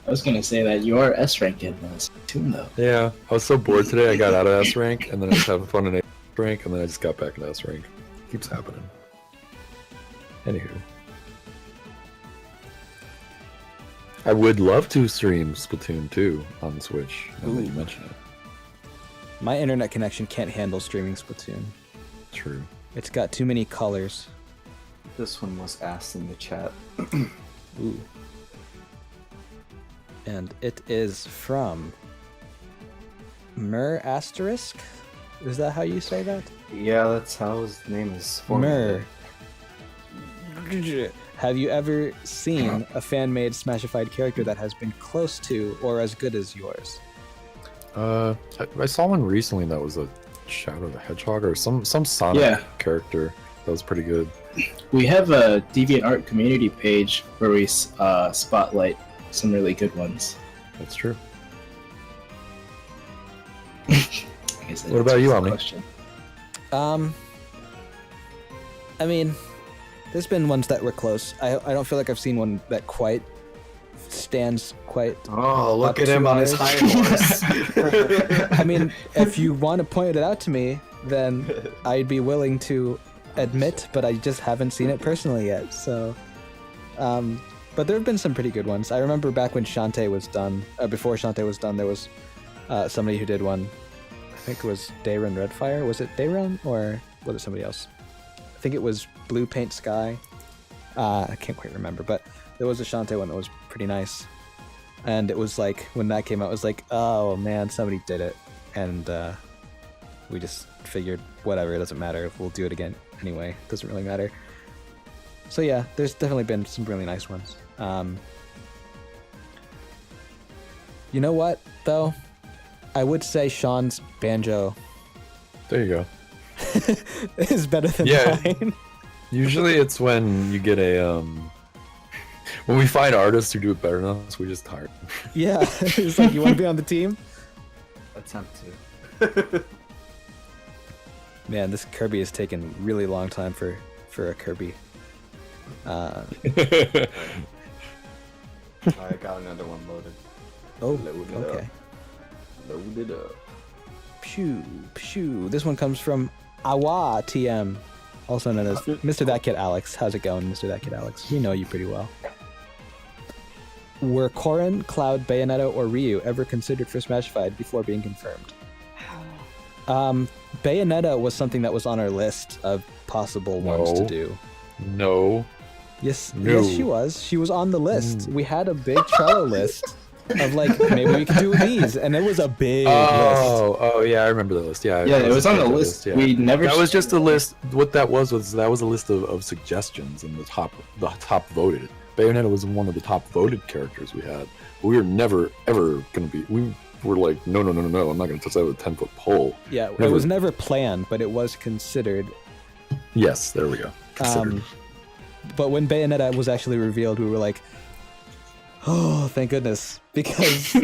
I was gonna say that you are S ranked in this tune though. Yeah, I was so bored today. I got out of S rank, and then I was having fun in A rank, and then I just got back in S rank. Keeps happening. Anywho. I would love to stream Splatoon 2 on Switch, now that you mention it. My internet connection can't handle streaming Splatoon. True. It's got too many colors. this one was asked in the chat. Ooh. And it is from Mer Asterisk? Is that how you say that? Yeah, that's how his name is Mer. formulated. Have you ever seen a fan-made Smashified character that has been close to or as good as yours? I saw one recently that was a Shadow the Hedgehog or some Sonic character that was pretty good. We have a DeviantArt community page where we spotlight some really good ones. That's true. What about you, Omni? I mean, there's been ones that were close. I don't feel like I've seen one that quite stands quite. Oh, look up at to him on his ours. high horse. I mean, if you want to point it out to me, then I'd be willing to admit, but I just haven't seen it personally yet. So, but there have been some pretty good ones. I remember back when Shantae was done, before Shantae was done, there was somebody who did one. I think it was Dayrun Redfire. Was it Dayrun or was it somebody else? I think it was Blue Paint Sky. I can't quite remember, but there was a Shantae one that was pretty nice. And it was like, when that came out, it was like, oh man, somebody did it. And we just figured, whatever, it doesn't matter. We'll do it again anyway. It doesn't really matter. So yeah, there's definitely been some really nice ones. You know what, though? I would say Sean's banjo There you go. is better than mine. Usually it's when you get a when we find artists who do it better than us, we just hire them. Yeah, it's like, you want to be on the team? Attempt to. Man, this Kirby has taken a really long time for a Kirby. I got another one loaded. Oh, Load it okay. up. Load it up. Pew, pew. This one comes from Awa TM, also known as Mr. That Kid Alex. How's it going, Mr. That Kid Alex? We know you pretty well. Were Corrin, Cloud, Bayonetta, or Ryu ever considered for Smashified before being confirmed? Bayonetta was something that was on our list of possible ones to do. No. Yes, No. yes, she was. She was on the list. We had a big Trello list of like, maybe we could do these, and it was a big list. Oh, yeah, I remember the list. Yeah, Yeah, it was on the list. Yeah. We never. That was just a list. What that was that was a list of suggestions and the top voted. Bayonetta was one of the top voted characters we had. We were never ever gonna be. We were like, no. I'm not gonna touch that with a 10-foot pole. Yeah, it was never planned, but it was considered Yes, there we go. Considered. But when Bayonetta was actually revealed, we were like, oh, thank goodness, because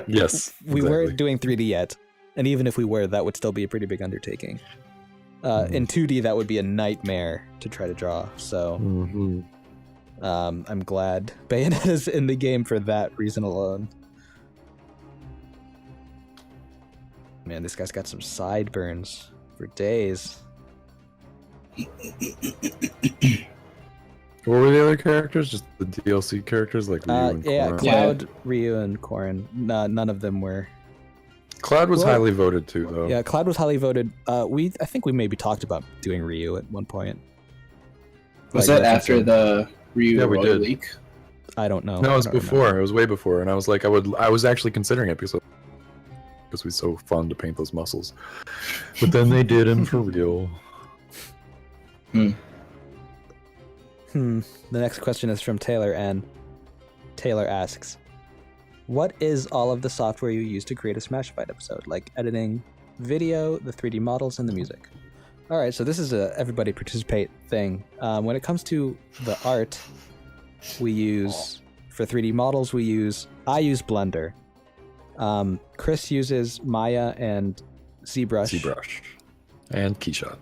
Yes, we weren't doing 3D yet, and even if we were, that would still be a pretty big undertaking. In 2D, that would be a nightmare to try to draw. So I'm glad Bayonetta's in the game for that reason alone. Man, this guy's got some sideburns for days. What were the other characters? Just the DLC characters like Ryu and Corrin? Cloud, Ryu, and Corrin. None of them were. Cloud was highly voted too, though. Yeah, Cloud was highly voted. I think we maybe talked about doing Ryu at one point. Was that after the Ryu Yeah, we Royal did. League? I don't know. No, it was I don't before. remember. It was way before, and I was like, I was actually considering it because it was so fun to paint those muscles. But then they did him for real. The next question is from Taylor, and Taylor asks, what is all of the software you use to create a Smashified episode, like editing, video, the 3D models, and the music? All right, so this is a everybody participate thing. When it comes to the art, we use, for 3D models, I use Blender. Chris uses Maya and ZBrush. ZBrush. And Keyshot.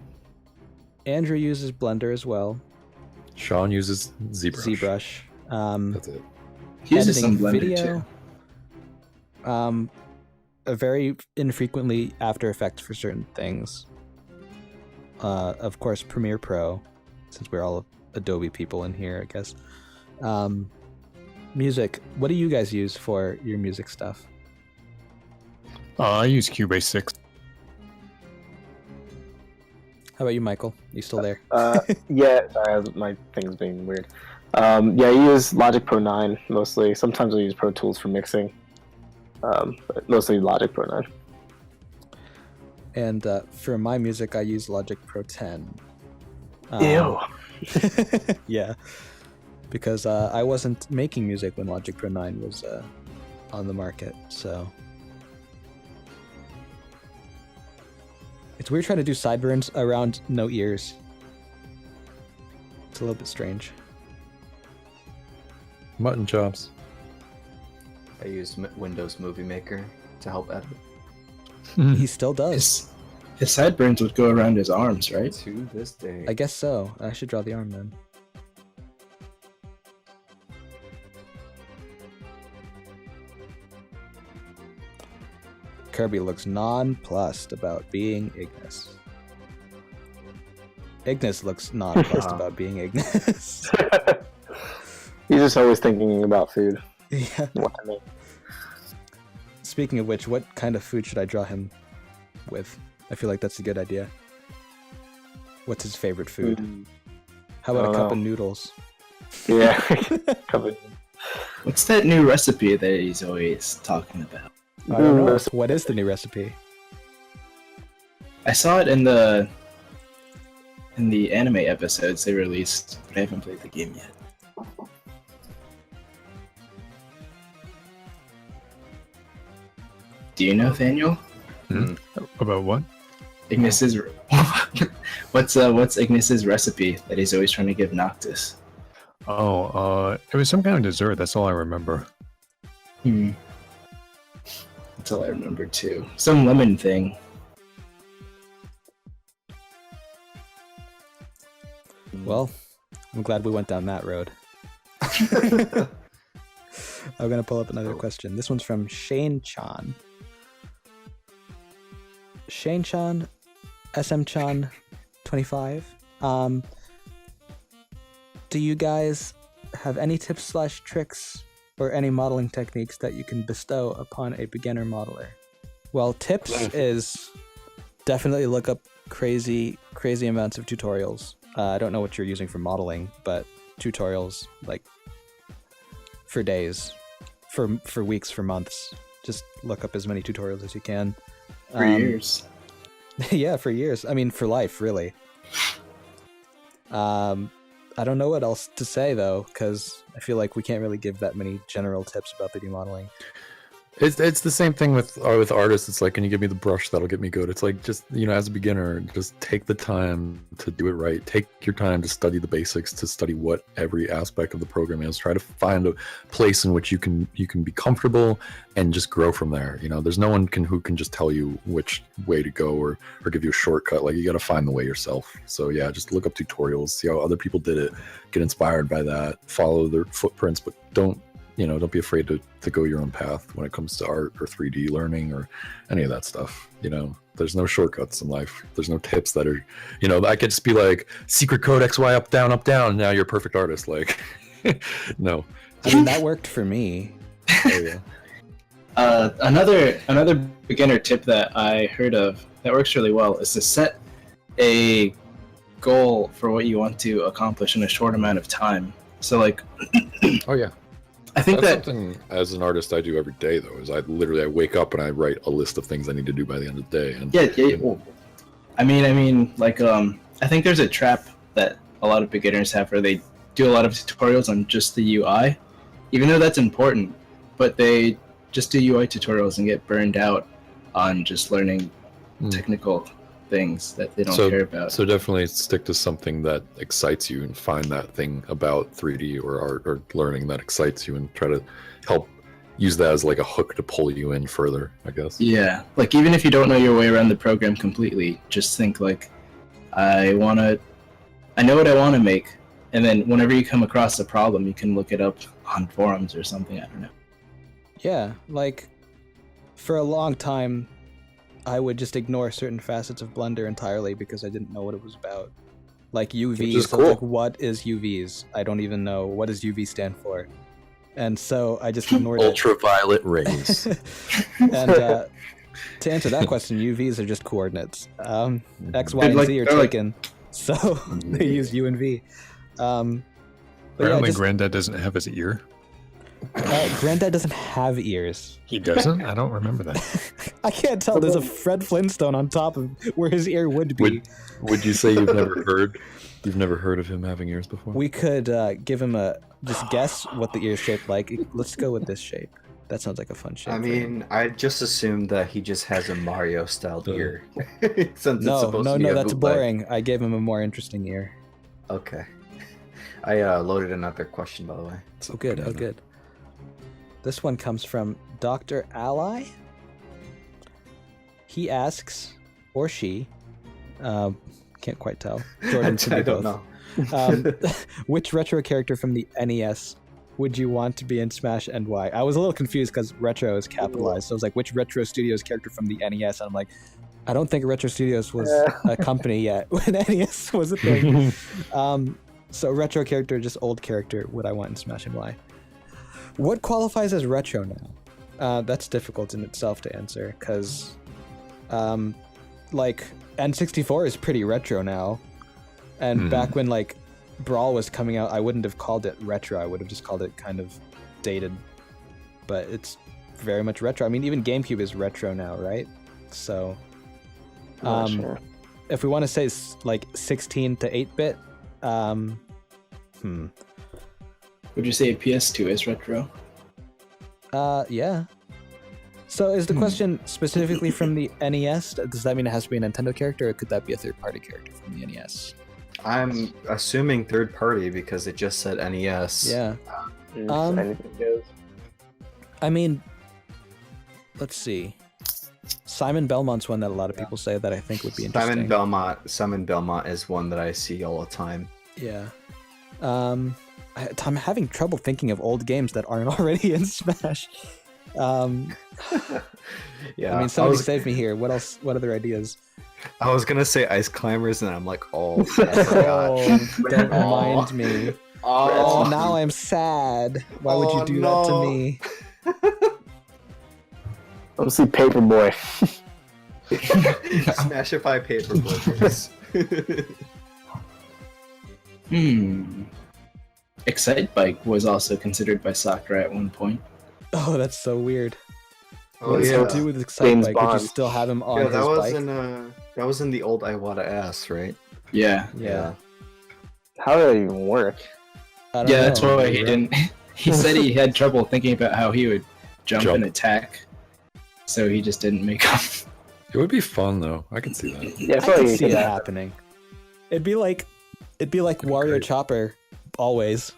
Andrew uses Blender as well. Sean uses ZBrush. That's it. He uses Editing some Blender video, too. very infrequently After Effects for certain things. Of course, Premiere Pro, since we're all Adobe people in here, I guess. Music. What do you guys use for your music stuff? I use Cubase 6. How about you, Michael? You still there? Yeah, sorry, my thing's being weird. Yeah, I use Logic Pro 9 mostly. Sometimes I use Pro Tools for mixing. But mostly Logic Pro 9. And for my music, I use Logic Pro 10. Ew. Yeah, because I wasn't making music when Logic Pro 9 was on the market, so... It's weird trying to do sideburns around no ears. It's a little bit strange. Mutton chops. I use Windows Movie Maker to help edit. He still does. His sideburns would go around his arms, right? To this day. I guess so. I should draw the arm then. Kirby looks nonplussed about being Ignis. Ignis looks nonplussed about being Ignis. He's just always thinking about food. Yeah. What to make. Speaking of which, what kind of food should I draw him with? I feel like that's a good idea. What's his favorite food? How about a cup of noodles? Yeah. Covered. What's that new recipe that he's always talking about? I don't know. What is the new recipe? I saw it in the anime episodes they released, but I haven't played the game yet. Do you know, Nathaniel? About what? Ignis's what's Ignis's recipe that he's always trying to give Noctis? Oh, it was some kind of dessert. That's all I remember. That's all I remember too. Some lemon thing. Well, I'm glad we went down that road. I'm gonna pull up another question. This one's from Shane Chan. Shane Chan, SM Chan, 25. Do you guys have any tips/tricks or any modeling techniques that you can bestow upon a beginner modeler? Well, tips is definitely look up crazy amounts of tutorials. I don't know what you're using for modeling, but tutorials like for days, for weeks, for months. Just look up as many tutorials as you can. For years. Yeah, for years. I mean, for life, really. I don't know what else to say though, because I feel like we can't really give that many general tips about 3D modeling. It's the same thing with artists. It's like, can you give me the brush that'll get me good? It's like, just, as a beginner, just take the time to do it right. Take your time to study the basics, to study what every aspect of the program is. Try to find a place in which you can be comfortable and just grow from there. There's no one who can just tell you which way to go or give you a shortcut. Like, you got to find the way yourself. So yeah, just look up tutorials, see how other people did it, get inspired by that, follow their footprints, but don't be afraid to go your own path when it comes to art or 3D learning or any of that stuff. There's no shortcuts in life. There's no tips that are, I could just be like, secret code XY up down. Now you're a perfect artist. Like, no. I mean, that worked for me. Oh, yeah. Another beginner tip that I heard of that works really well is to set a goal for what you want to accomplish in a short amount of time. So like, oh yeah. I think that's something as an artist I do every day, though, is I wake up and I write a list of things I need to do by the end of the day. And Well, I mean, like, I think there's a trap that a lot of beginners have where they do a lot of tutorials on just the UI, even though that's important, but they just do UI tutorials and get burned out on just learning technical things that they don't care about. So definitely stick to something that excites you and find that thing about 3D or art or learning that excites you and try to help use that as like a hook to pull you in further, I guess. Yeah, like even if you don't know your way around the program completely, just think like, I know what I want to make, and then whenever you come across a problem, you can look it up on forums or something, I don't know. Yeah, like, for a long time, I would just ignore certain facets of Blender entirely because I didn't know what it was about. Like UVs, so like, what is UVs? I don't even know. What does UV stand for? And so I just ignored Ultraviolet rays. And to answer that question, UVs are just coordinates. X, Y, and Z are taken, so they use U and V. Apparently Granddad doesn't have his ear. Granddad doesn't have ears. He doesn't? I don't remember that. I can't tell. There's a Fred Flintstone on top of where his ear would be. Would you say you've never heard of him having ears before? We could give him just guess what the ear's shaped like. Let's go with this shape. That sounds like a fun shape. I mean, I just assumed that he just has a Mario-styled ear. Since no, it's supposed to be that's boring. I gave him a more interesting ear. Okay. I loaded another question, by the way. Oh, good. Oh, good. This one comes from Dr. Ally. He asks, or she, can't quite tell. Jordan, I don't know. Which retro character from the NES would you want to be in Smash and why? I was a little confused because retro is capitalized. So I was like, which Retro Studios character from the NES? And I'm like, I don't think Retro Studios was a company yet when NES was a thing. So retro character, just old character, would I want in Smash and why? What qualifies as retro now? That's difficult in itself to answer, because like N64 is pretty retro now, and back when like Brawl was coming out, I wouldn't have called it retro. I would have just called it kind of dated, but it's very much retro. I mean, even GameCube is retro now, right? So Sure. if we want to say like 16 to 8-bit, Would you say PS2 is retro? Yeah. So is the question specifically from the NES? Does that mean it has to be a Nintendo character, or could that be a third-party character from the NES? I'm assuming third party because it just said NES. Yeah. Anything goes. I mean, let's see. Simon Belmont's one that a lot of people say that I think would be interesting. Simon Belmont is one that I see all the time. Yeah. I'm having trouble thinking of old games that aren't already in Smash. Yeah. I mean, somebody save me here. What else? What other ideas? I was gonna say Ice Climbers, and I'm like, oh, I forgot. Oh, don't remind me. Oh, now I'm sad. Why would you do that to me? Let's see Paperboy. Smashified Paperboy. Excite Bike was also considered by Sakurai at one point. Oh, that's so weird. Oh, What does yeah. it do with Excite James Bike? Would Bond. you still have him on Yeah, his that was bike? that was in the old Iwata Ass, right? Yeah. Yeah. How did that even work? I don't Yeah, know. that's why he didn't. He said he had trouble thinking about how he would jump and attack. So he just didn't make them. It would be fun though. I can see that. Yeah, I I feel can like see it happening. It'd be like Wario Chopper, always.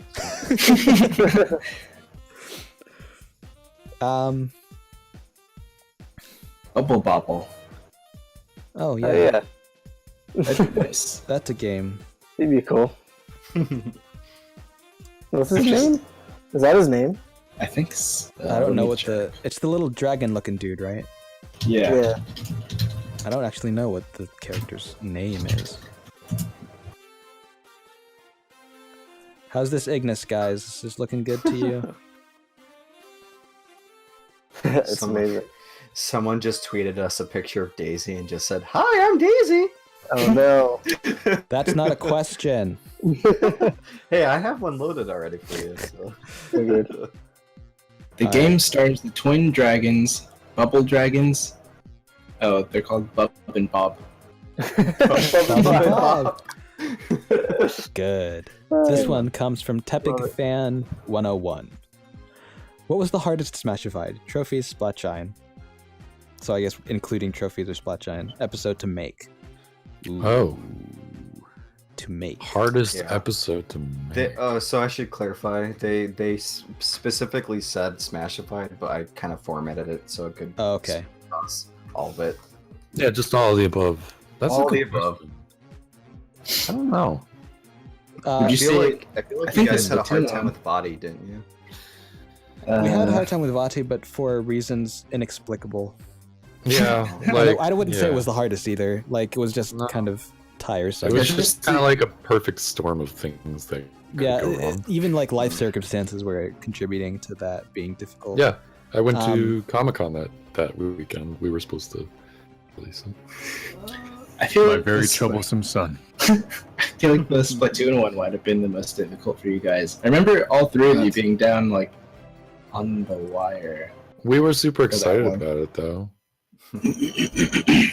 Bubble Bobble. Oh yeah, Oh, yeah. That'd be nice. that's a game. He'd be cool. What's his name? Is that his name? I think. I don't know what it's the little dragon-looking dude, right? Yeah. I don't actually know what the character's name is. How's this Ignis, guys? Is this looking good to you? It's amazing. Someone just tweeted us a picture of Daisy and just said, "Hi, I'm Daisy." Oh no. That's not a question. Hey, I have one loaded already for you. So. Good. The game stars the twin dragons, Bubble Dragons. Oh, they're called Bub and Bob. Good. This one comes from Tepig Fan 101. What was the hardest Smashified? Trophies, Splatshine. So I guess including trophies or Splatshine. Episode to make. Ooh. Oh. To make. Hardest Yeah. episode to make. So I should clarify. They specifically said Smashified, but I kind of formatted it so it could. Oh, okay. Across all of it. Yeah, just all of the above. That's All a good the above. question. I don't know. Would I you feel say? like I you think guys it's had a hard Splatoon time one. with Body, didn't you? We had a hard time with Vati, but for reasons inexplicable. Yeah, like I wouldn't say it yeah. was the hardest either. Like, it was just No. kind of tiresome. It was It's just just- kind of like a perfect storm of things that could Yeah, go wrong. even like life circumstances were contributing to that being difficult. Yeah, I went to Comic-Con that weekend. We were supposed to release it. I feel My like very this- troublesome son. I feel like the Splatoon one might have been the most difficult for you guys. I remember all three of you being down like on the wire. We were super that excited one. about it though.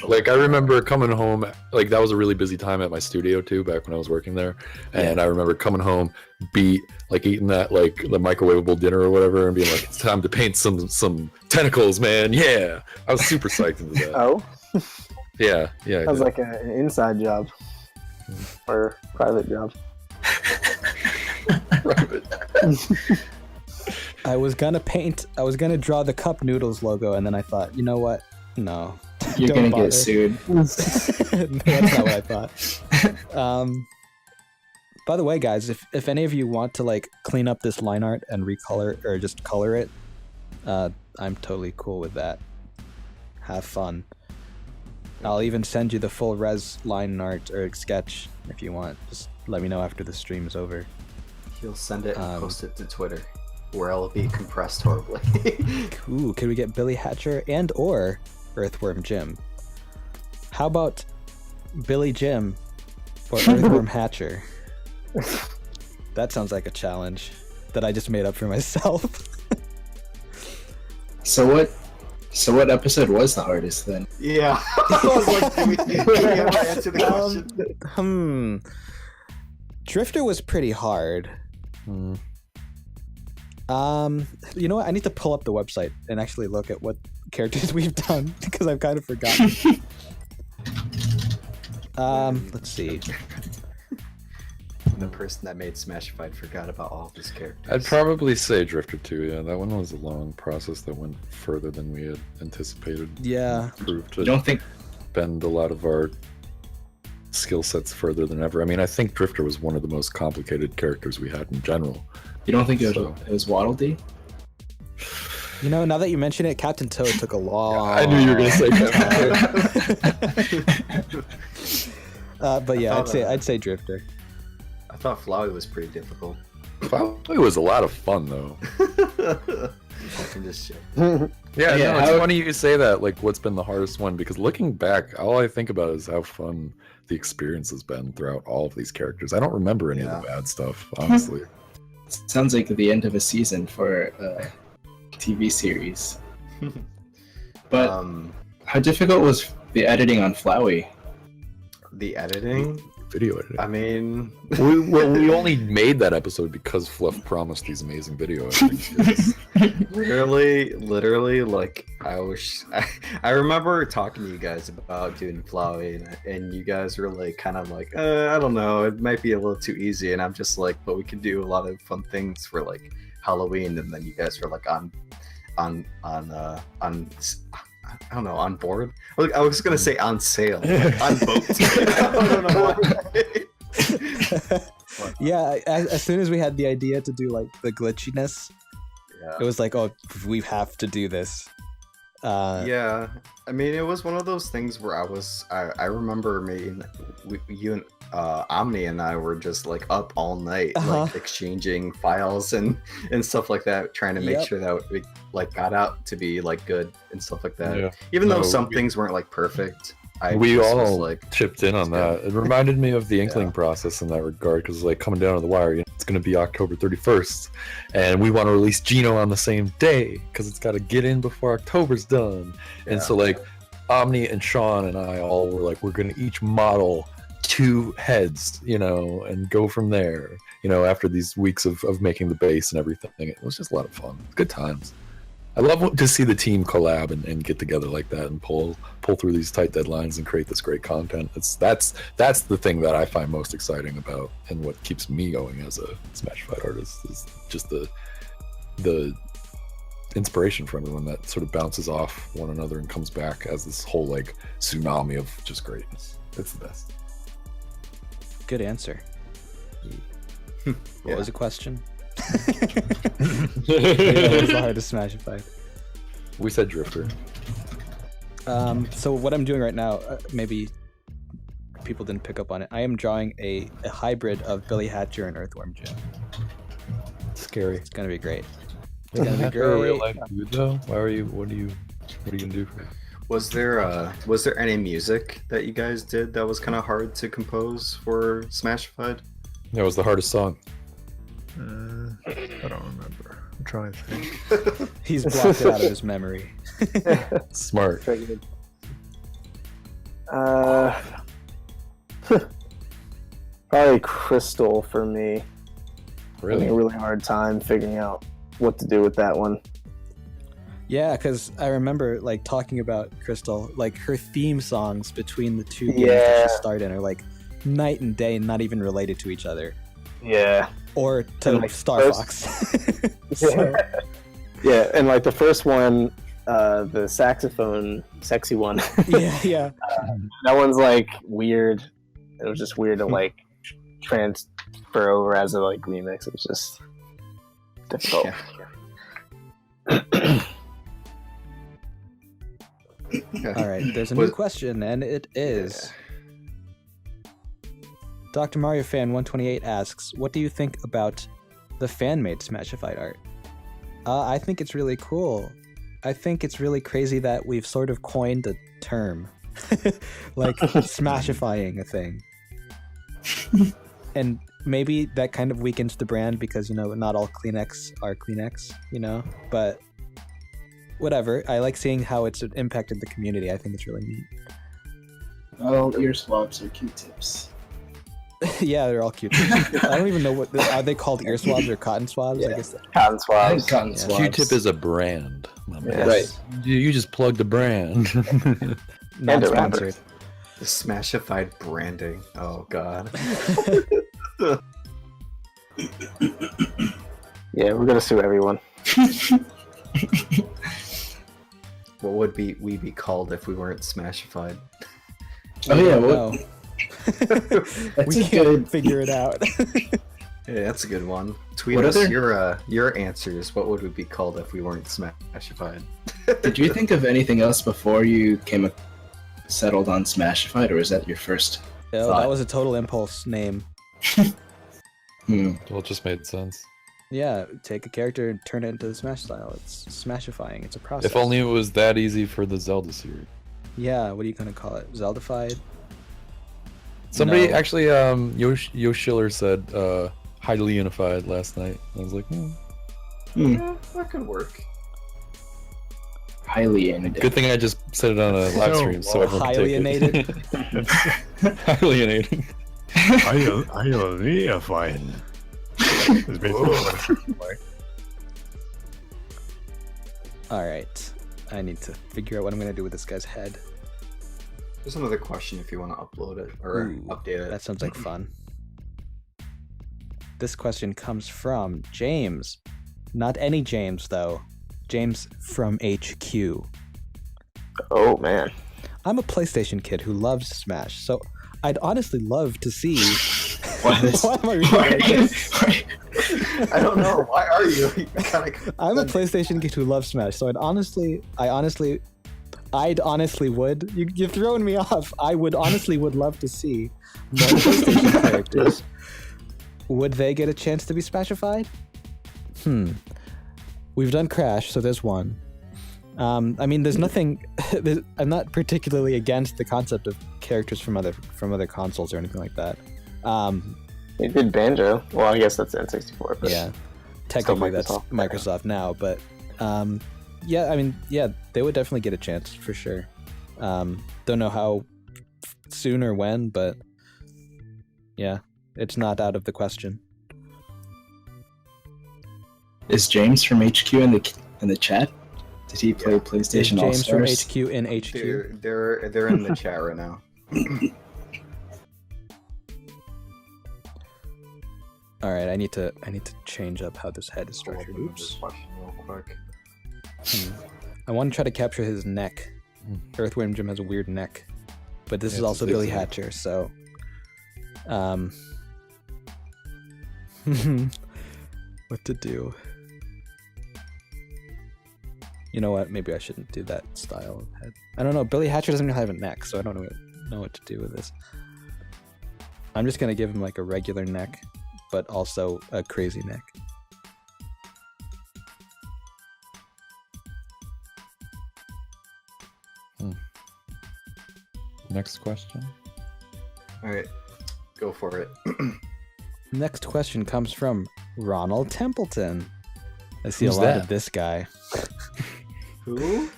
Like I remember coming home, like that was a really busy time at my studio too, back when I was working there. And I remember coming home, eating that like the microwavable dinner or whatever, and being like, "It's time to paint some tentacles, man!" Yeah, I was super psyched into that. Oh, Yeah, I that was did. like an inside job or private job. I was gonna draw the cup noodles logo, and then I thought, you know what? No. You're Don't gonna bother. get sued. That's not what I thought. By the way, guys, if any of you want to like clean up this line art and recolor or just color it, I'm totally cool with that. Have fun. I'll even send you the full res line art or sketch if you want. Just let me know after the stream is over. He'll send it and post it to Twitter, where it'll be compressed horribly. Ooh, could we get Billy Hatcher and or Earthworm Jim? How about Billy Jim or Earthworm Hatcher? That sounds like a challenge that I just made up for myself. So what episode was the hardest then? Yeah. I was like, can we answer the question? Drifter was pretty hard. Mm. You know what? I need to pull up the website and actually look at what characters we've done because I've kind of forgotten. Let's see. The person that made Smashified forgot about all of his characters. I'd probably say Drifter 2, yeah. That one was a long process that went further than we had anticipated. Yeah. Proved You to don't think bend a lot of our skill sets further than ever. I mean, I think Drifter was one of the most complicated characters we had in general. it So- was Waddle Dee? You know, now that you mention it, Captain Toad took a long. I knew you were gonna say Captain. But yeah, thought, I'd say Drifter. I thought Flowey was pretty difficult. Probably was a lot of fun though. Fucking just shit. Yeah, Yeah, no, it's how- funny you say that. Like, what's been the hardest one? Because looking back, all I think about is how fun the experience has been throughout all of these characters. I don't remember any of the bad stuff, honestly. Sounds like the end of a season for a TV series. But how difficult was the editing on Flowey? The editing. video editing. I mean, we only made that episode because Fluff promised these amazing video editing skills. literally, like I remember talking to you guys about doing Flowey, and you guys were like, kind of like, I don't know, it might be a little too easy, and I'm just like, but we can do a lot of fun things for like Halloween, and then you guys were like on I don't know, on board. I was gonna say on sale, like on boat. I don't know why. Yeah, as soon as we had the idea to do like the glitchiness, it was like, oh, we have to do this. Yeah, I mean, it was one of those things where I remember you and Omni and I were just like up all night, like exchanging files and stuff like that, trying to make sure that we like got out to be like good and stuff like that. Yeah. Even though some things weren't like perfect. We all like chipped in on that. It reminded me of the Inkling process in that regard, because like coming down to the wire, it's going to be October 31st, and we want to release Geno on the same day because it's got to get in before October's done. And so like Omni and Sean and I all were like, we're going to each model 2 heads, and go from there. After these weeks of making the base and everything, it was just a lot of fun. Good times. I love to see the team collab and get together like that and pull through these tight deadlines and create this great content. That's the thing that I find most exciting about, and what keeps me going as a Smashified artist is just the inspiration from everyone that sort of bounces off one another and comes back as this whole like tsunami of just greatness. It's the best. Good answer. What was the question? That was the hardest Smashified. We said Drifter. So what I'm doing right now, maybe people didn't pick up on it. I am drawing a hybrid of Billy Hatcher and Earthworm Jim. Scary. It's gonna be great. It's gonna be You're a real great. life dude, though. What are you gonna do for it? Was there any music that you guys did that was kind of hard to compose for Smashified? That was the hardest song. I don't remember. I'm trying to think. He's blocked it out of his memory. Smart. Probably Crystal for me. Really? Having a really hard time figuring out what to do with that one. Yeah, because I remember like talking about Crystal, like her theme songs between the 2 games that she starred in are like night and day, and not even related to each other. Yeah. Or to And, like, Star first- Fox. Yeah, and like the first one, the saxophone, sexy one. yeah. That one's like weird. It was just weird to like transfer over as a like remix. It was just difficult. All right, there's a new question, and it is... Dr. Mario Fan 128 asks, what do you think about the fan-made Smashified art? I think it's really cool. I think it's really crazy that we've sort of coined a term. Like, smashifying a thing. And maybe that kind of weakens the brand because, not all Kleenex are Kleenex, But whatever. I like seeing how it's impacted the community. I think it's really neat. Well, ear swabs are Q-tips. Yeah, they're all cute. I don't even know are they called ear swabs or cotton swabs? Yeah. I guess. Cotton swabs. Cotton swabs. Q-tip is a brand. My man. Yes. Right. You just plugged a brand. Not a sponsored. The Smashified branding. Oh god. Yeah, we're gonna sue everyone. What would we be called if we weren't Smashified? Oh yeah, No, that's we a can't good. figure it out. Yeah, that's a good one. Tweet What us other- your answers. What would we be called if we weren't Smashified? Did you think of anything else before you settled on Smashified, or is that your first? Oh, thought? that was a total impulse name. Hmm. Well, it just made sense. Yeah, take a character and turn it into the Smash style. It's Smashifying. It's a process. If only it was that easy for the Zelda series. Yeah, what are you gonna call it? Zeldified? Somebody No. actually, Yo Schiller said highly unified last night. I was like, Yeah, that could work. Highly innovative. good thing I just said it on a live stream, so everyone can take Hyalienated. it. Hyalienated. Are you Leafine? That's basically what it's like. All right. I need to figure out what I'm gonna do with this guy's head. There's another question if you want to upload it or Ooh, update it. That sounds like fun. This question comes from James. Not any James, though. James from HQ. Oh man. I'm a PlayStation kid who loves Smash, so I'd honestly love to see. Why am I reading this? I don't know. Why are you? I'm a PlayStation kid who loves Smash, so I'd honestly would. You're throwing me off. would love to see more PlayStation characters. Would they get a chance to be Smashified? We've done Crash, so there's one. I mean, there's nothing. I'm not particularly against the concept of characters from other consoles or anything like that. They did Banjo. Well, I guess that's N64. But Yeah, technically that's Microsoft. Microsoft now, but yeah, I mean, yeah, they would definitely get a chance for sure. Don't know how soon or when, but yeah, it's not out of the question. Is James from HQ in the chat? Did he play PlayStation All James from Stars? HQ in HQ. They're in the chat right now. All right, I need to change up how this head is I'll structured. open Oops. this question real quick. I want to try to capture his neck. Earthworm Jim has a weird neck, but this is it's- also it's Billy a- Hatcher, so what to do? You know what? Maybe I shouldn't do that style of head. I don't know. Billy Hatcher doesn't really have a neck, so I don't know what to do with this. I'm just gonna give him like a regular neck, but also a crazy neck. Next question. All right, go for it. Next question comes from Ronald Templeton. I see Who's a lot that? of this guy. Who?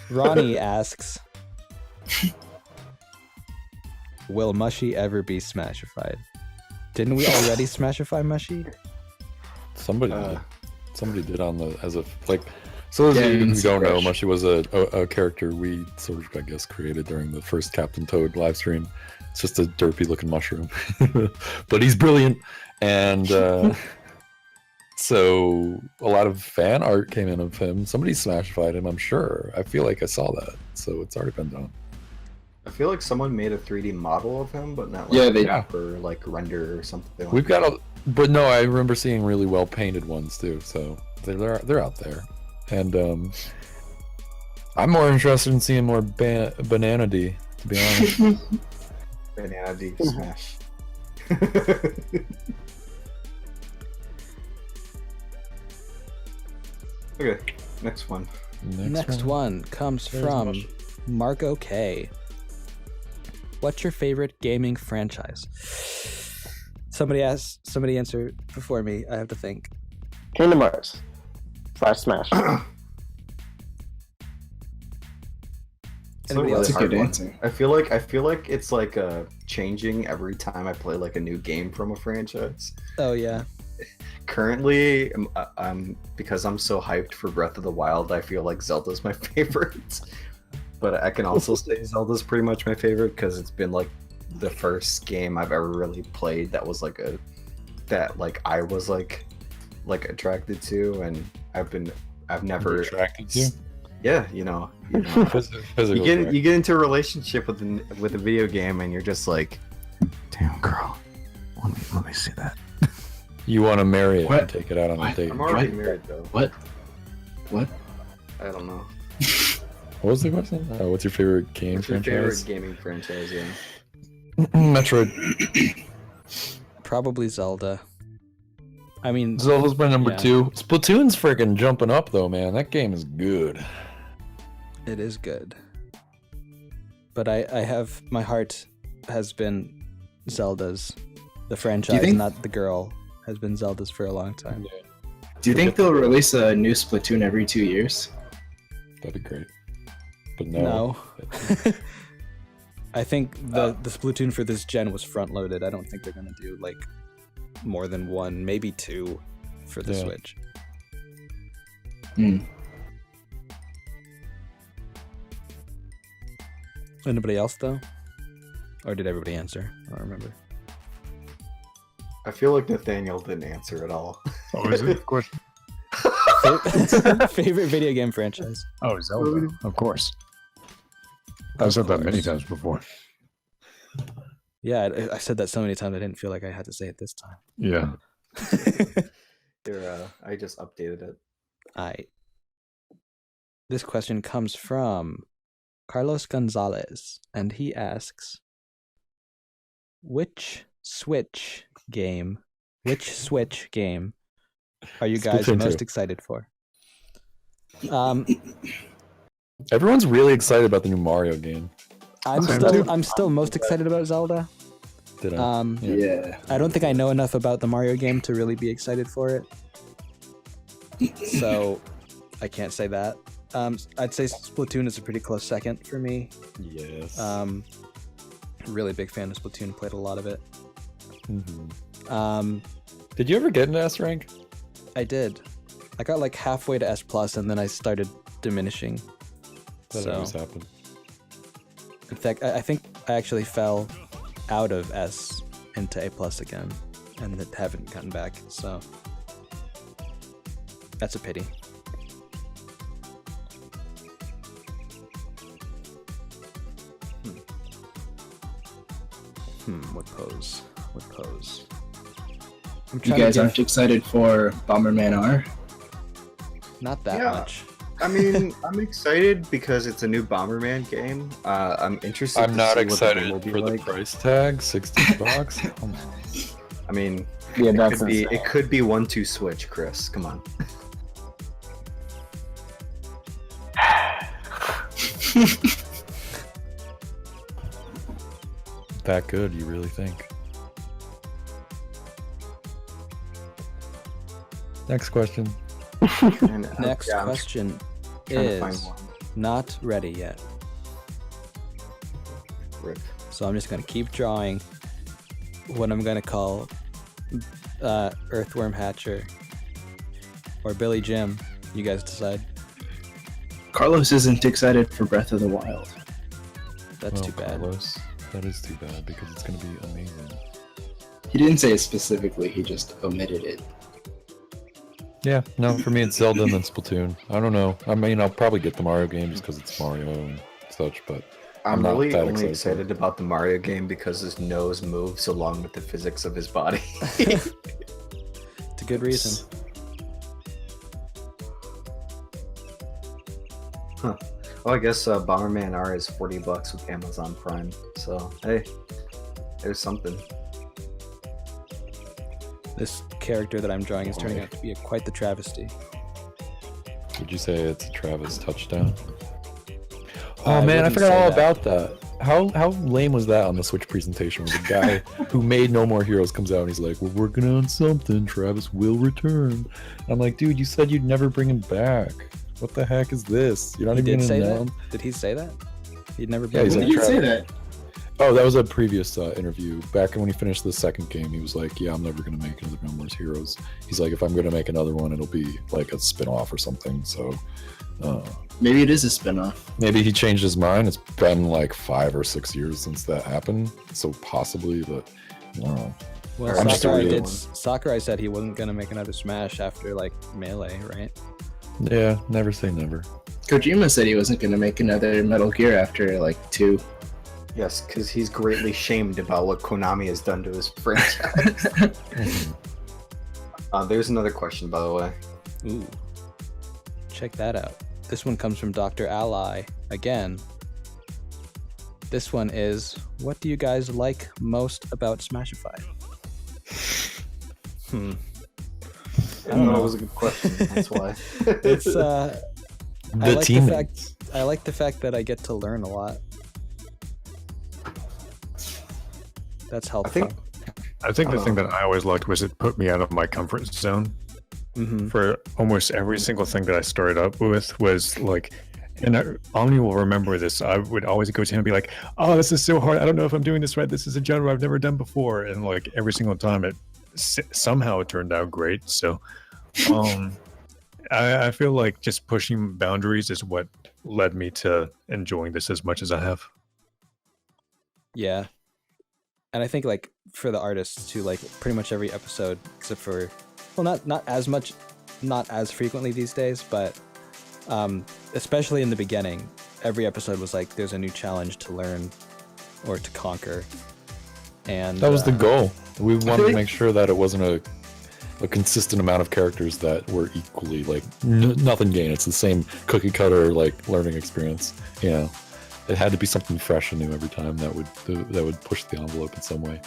Ronnie asks, will Mushy ever be Smashified? Didn't we already Smashify Mushy? Somebody Uh, did. Somebody did on the as a like. So those Yeah, of you who it's don't know, fresh. Mushy was a character we sort of, I guess, created during the first Captain Toad live stream. It's just a derpy looking mushroom, but he's brilliant, and so a lot of fan art came in of him. Somebody Smashified him, I'm sure. I feel like I saw that, so it's already been done. I feel like someone made a 3D model of him, but not like Yeah, they- proper like render or something. We've got a, but no, I remember seeing really well painted ones too. So they're out there, and I'm more interested in seeing more Banana D, to be honest. Banana D Smash. Okay, next one. Next one comes There's from Mushy. Marco K. What's your favorite gaming franchise? Somebody answer before me. I have to think. Kingdom Hearts / Smash. Anybody So else? That's a hard good one. answer. I feel like it's like changing every time I play like a new game from a franchise. Oh yeah. Currently, because I'm so hyped for Breath of the Wild, I feel like Zelda's my favorite. But I can also say Zelda's pretty much my favorite because it's been like the first game I've ever really played that was like I was like attracted to, and I've never attracted to. Yeah, you know. Physical You get into a relationship with a video game, and you're just like, damn girl, let me see that. You want to marry it What? and take it out on a What? date. I'm already What? married though. What? What? I don't know. What was the question? What's your favorite game What's your franchise? favorite gaming franchise? Yeah. Metroid. Probably Zelda. I mean, Zelda's my number Yeah. 2. Splatoon's freaking jumping up though, man. That game is good. it is good. But I have my heart has been Zelda's. The franchise, think- not the girl, has been Zelda's for a long time. Do you think they'll release a new Splatoon every 2 years? That'd be great. But no. No. I think the Splatoon for this gen was front loaded. I don't think they're gonna do like more than one, maybe two for the Switch. Anybody else though? Or did everybody answer? I don't remember. I feel like Nathaniel didn't answer at all. What was it? Question? Favorite video game franchise? Oh, Zelda. Of course. I've said that many times before. Yeah, I said that so many times I didn't feel like I had to say it this time. Yeah. Here, I just updated it. This question comes from Carlos Gonzalez, and he asks, which Switch game are you guys most excited for? Everyone's really excited about the new Mario game. I'm still most excited about Zelda. Yeah. I don't think I know enough about the Mario game to really be excited for it. So I can't say that. I'd say Splatoon is a pretty close second for me. Yes. Really big fan of Splatoon, played a lot of it. Did you ever get an S rank? I did. I got like halfway to S plus and then I started diminishing. That always happened. In fact, I think I actually fell out of S into A plus again and haven't gotten back, so that's a pity. What pose? You guys aren't excited for Bomberman R? Not that much. I mean, I'm excited because it's a new Bomberman game. I'm interested. I'm not excited for the price tag, $60. Come on. I mean, Yeah, it could be 1-2 Switch, Chris. Come on. That good, you really think? Next question. Next question is not ready yet. Rip. So I'm just gonna keep drawing what I'm gonna call Earthworm Hatcher or Billy Jim. You guys decide. Carlos isn't excited for Breath of the Wild. That's too bad. Carlos, that is too bad because it's gonna be amazing. He didn't say it specifically, he just omitted it. Yeah, no, for me it's Zelda and then Splatoon. I don't know. I mean, I'll probably get the Mario game just because it's Mario and such, but I'm not really that only excited about the Mario game because his nose moves along with the physics of his body. It's a good reason. Huh. Well, I guess Bomberman R is $40 with Amazon Prime. So hey, there's something. This character that I'm drawing is turning out to be quite the travesty. Would you say it's a Travis touchdown? Oh man, I forgot all about that. How lame was that on the Switch presentation where the guy who made No More Heroes comes out and he's like, we're working on something, Travis will return. And I'm like, dude, you said you'd never bring him back. What the heck is this? You're not even gonna know. Did he say that? He'd never Yeah, he's When like, did he say that? Oh, that was a previous interview. Back when he finished the second game, he was like, yeah, I'm never going to make another No More Heroes. He's like, if I'm going to make another one, it'll be like a spin-off or something. So Maybe it is a spin-off. maybe he changed his mind. It's been like 5 or 6 years since that happened. So possibly, but I don't know. Well, I'm just a real Sakurai said he wasn't gonna make another Smash after like Melee, right? Yeah, never say never. Kojima said he wasn't going to make another Metal Gear after like 2. Yes, because he's greatly shamed about what Konami has done to his franchise. There's another question, by the way. Ooh, check that out. This one comes from Dr. Ally again. This one is, what do you guys like most about Smashified? I don't know. It was a good question. That's why. It's The teammates. I like the fact that I get to learn a lot. That's helpful. I think the thing that I always liked was it put me out of my comfort zone. For almost every single thing that I started up with was like And Omni will remember this. I would always go to him and be like, "Oh, this is so hard. I don't know if I'm doing this right. This is a genre I've never done before." And like every single time, it somehow it turned out great. So, I feel like just pushing boundaries is what led me to enjoying this as much as I have. Yeah. And I think like for the artists too, like pretty much every episode, except for, well, not as much, not as frequently these days, but especially in the beginning, every episode was like there's a new challenge to learn or to conquer. And that was the goal. We wanted to make sure that it wasn't a consistent amount of characters that were equally like nothing gained. It's the same cookie cutter like learning experience. You know, it had to be something fresh and new every time that would push the envelope in some way.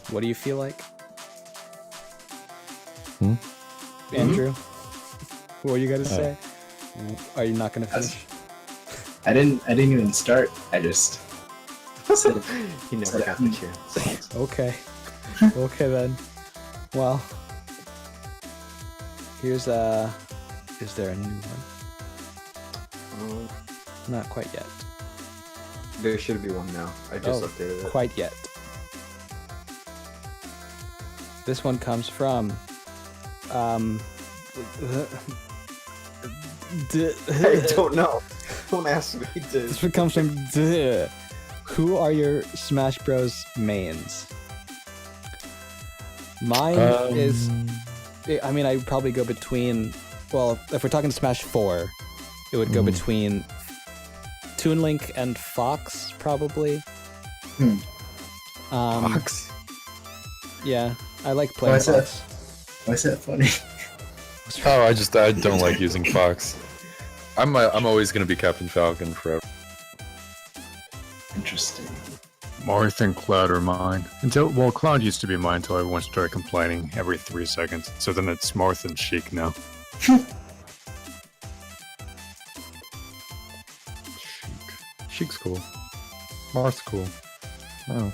What do you feel like? Andrew? What were you gonna say? Are you not gonna finish? I didn't even start. I just He never got the chance. Okay. Okay then. Well, here's is there a new one? Not quite yet. There should be one now. I just updated it. Quite yet. This one comes from I don't know. Don't ask me. This one comes from Who are your Smash Bros mains? Mine is, I mean, I would probably go between, well, if we're talking Smash 4, it would go between Toon Link and Fox, probably. Fox? Yeah, I like playing Fox. Why is that funny? Oh, I don't like using Fox. I'm always gonna be Captain Falcon forever. Interesting. Marth and Cloud are mine. Well, Cloud used to be mine until everyone started complaining every 3 seconds. So then it's Marth and Sheik now. Sheik's cool. Marth's cool. Oh.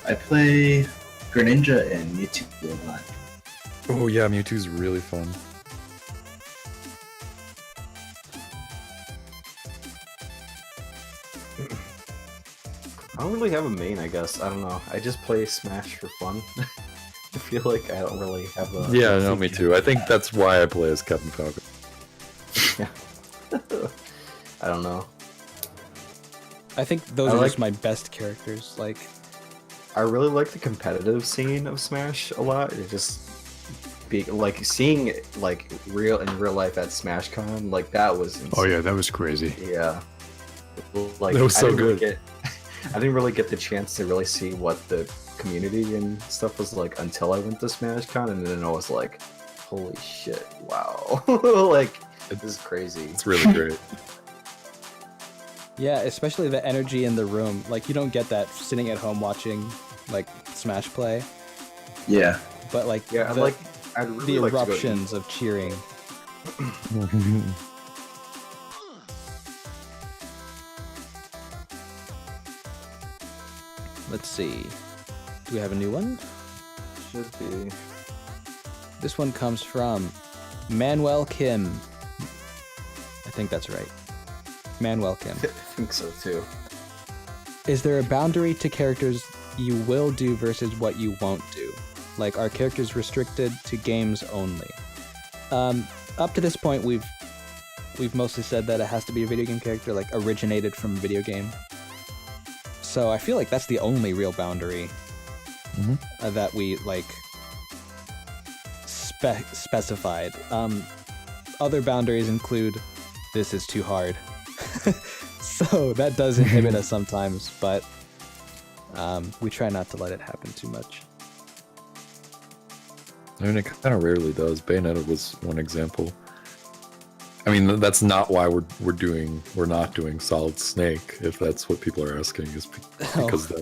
I play Greninja and Mewtwo a lot. Oh yeah, Mewtwo's really fun. I don't really have a main, I guess. I don't know. I just play Smash for fun. I feel like I don't really have a... Yeah, no, me too. I think that's why I play as Captain Falcon. Yeah. I don't know. I think those are just my best characters. Like, I really like the competitive scene of Smash a lot. It just be like seeing like in real life at SmashCon, like that was insane. Oh yeah, that was crazy. Yeah. Like that was so good. I didn't really get the chance to really see what the community and stuff was like until I went to SmashCon, and then I was like, holy shit, wow. Like, this is crazy. It's really great. yeah, especially the energy in the room. Like, you don't get that sitting at home watching, like, Smash play. Yeah. But, like, yeah, I'd really the like eruptions of cheering. Let's see. Do we have a new one? Should be. This one comes from Manuel Kim. I think that's right. Manuel Kim. I think so too. Is there a boundary to characters you will do versus what you won't do? Like, are characters restricted to games only? Up to this point, we've mostly said that it has to be a video game character, like originated from a video game. So I feel like that's the only real boundary that we like specified. Other boundaries include this is too hard. So that does inhibit us sometimes, but we try not to let it happen too much. I mean, it kind of rarely does. Bayonetta was one example. I mean, that's not why we're not doing Solid Snake, if that's what people are asking, is because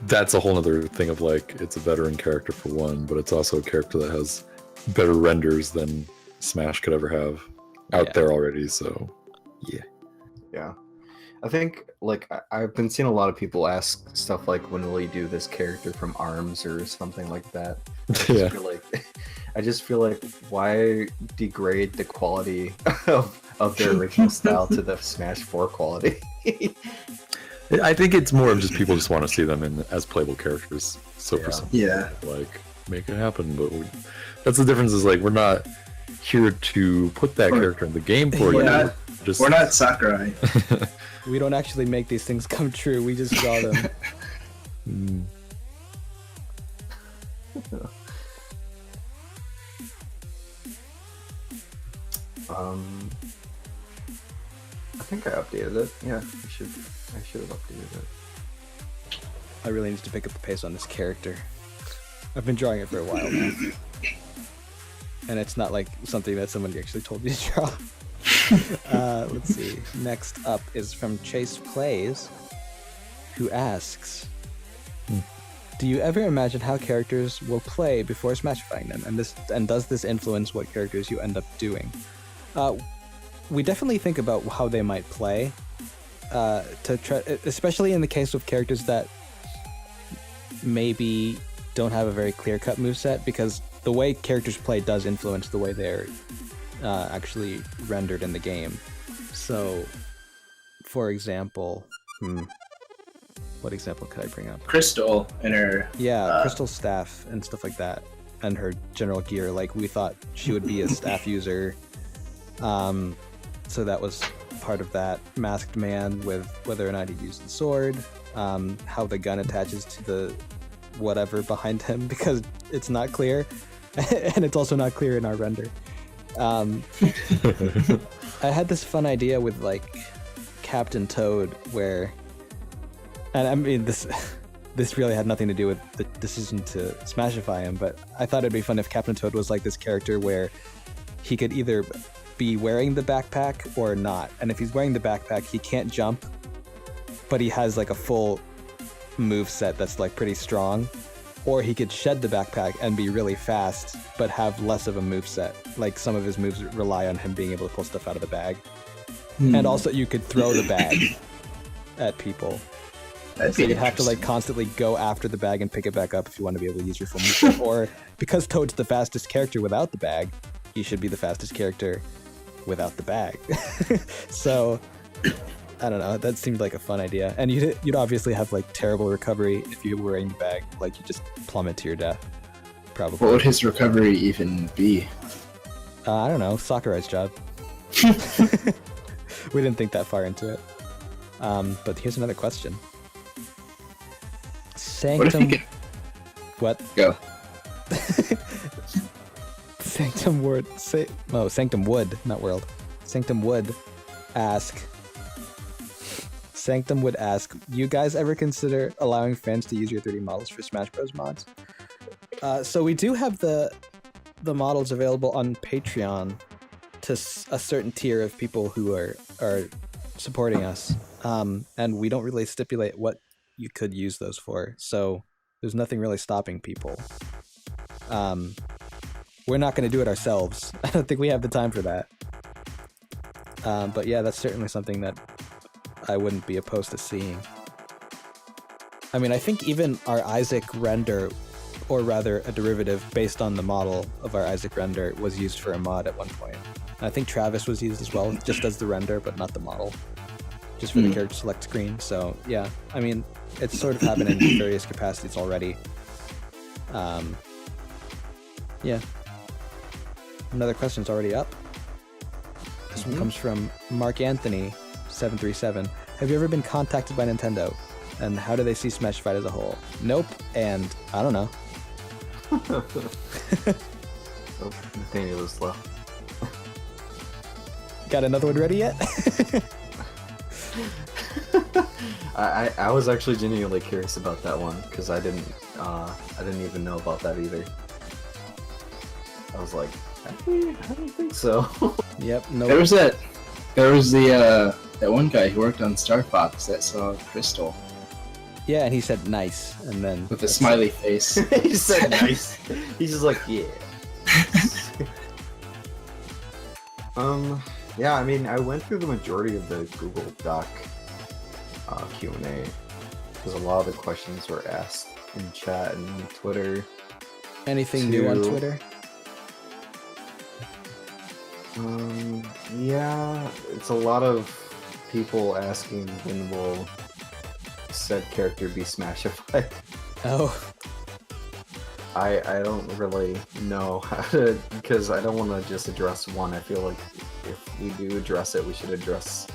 that's a whole other thing of like, it's a veteran character for one, but it's also a character that has better renders than Smash could ever have out there already, so yeah. Yeah. I think, like, I've been seeing a lot of people ask stuff like, when will you do this character from ARMS or something like that? Yeah. I just feel like why degrade the quality of their original style to the Smash 4 quality? I think it's more of just people just want to see them as playable characters. So for some Yeah. people, like, make it happen. But that's the difference. Is like we're not here to put that character in the game for you. We're not Sakurai. We don't actually make these things come true. We just draw them. I think I updated it. Yeah, I should have updated it. I really need to pick up the pace on this character. I've been drawing it for a while now. And it's not like something that somebody actually told me to draw. Let's see. Next up is from Chase Plays, who asks, do you ever imagine how characters will play before smashifying them? And does this influence what characters you end up doing? We definitely think about how they might play, to try, especially in the case of characters that maybe don't have a very clear-cut moveset, because the way characters play does influence the way they're actually rendered in the game. So, for example, what example could I bring up? Crystal and her... Crystal staff and stuff like that, and her general gear. Like, we thought she would be a staff user, so that was part of that. Masked Man, with whether or not he used the sword, how the gun attaches to the whatever behind him, because it's not clear, and it's also not clear in our render. I had this fun idea with like Captain Toad, where, and I mean this really had nothing to do with the decision to smashify him, but I thought it'd be fun if Captain Toad was like this character where he could either be wearing the backpack or not, and if he's wearing the backpack, he can't jump, but he has like a full move set that's like pretty strong, or he could shed the backpack and be really fast but have less of a move set. Like, some of his moves rely on him being able to pull stuff out of the bag, and also you could throw the bag at people, so you have to like constantly go after the bag and pick it back up if you want to be able to use your full move set. Or because Toad's the fastest character without the bag, he should be the fastest character without the bag. So I don't know, that seemed like a fun idea. And you'd obviously have like terrible recovery if you were wearing the bag, like you just plummet to your death, probably. What would his recovery even be? I don't know, Sakurai's job. We didn't think that far into it. But here's another question. Sanctum... What? Go. Sanctum Wood, Sanctum Wood, not World. Sanctum Wood would ask, you guys ever consider allowing fans to use your 3D models for Smash Bros. Mods? So we do have the models available on Patreon to a certain tier of people who are supporting us. And we don't really stipulate what you could use those for, so there's nothing really stopping people. We're not going to do it ourselves. I don't think we have the time for that. But yeah, that's certainly something that I wouldn't be opposed to seeing. I mean, I think even our Isaac render, or rather a derivative based on the model of our Isaac render, was used for a mod at one point. I think Travis was used as well, just as the render, but not the model, just for the character select screen. So yeah, I mean, it's sort of happened in various capacities already. Yeah. Another question's already up. This one comes from Mark Anthony 737. Have you ever been contacted by Nintendo? And how do they see Smashified as a whole? Nope, and I don't know. Oh, Nathaniel was slow. Got another one ready yet? I was actually genuinely curious about that one, because I didn't even know about that either. I was like, I don't think so. Yep, no. There was that one guy who worked on Star Fox that saw Crystal Yeah, and he said nice, and then with a smiley face. He said nice. He's just like, yeah. Yeah, I mean, I went through the majority of the Google Doc Q&A, because a lot of the questions were asked in chat and Twitter. Anything new on Twitter? Yeah, it's a lot of people asking when will said character be Smashified. Oh, I don't really know how to, because I don't want to just address one. I feel like if we do address it, we should address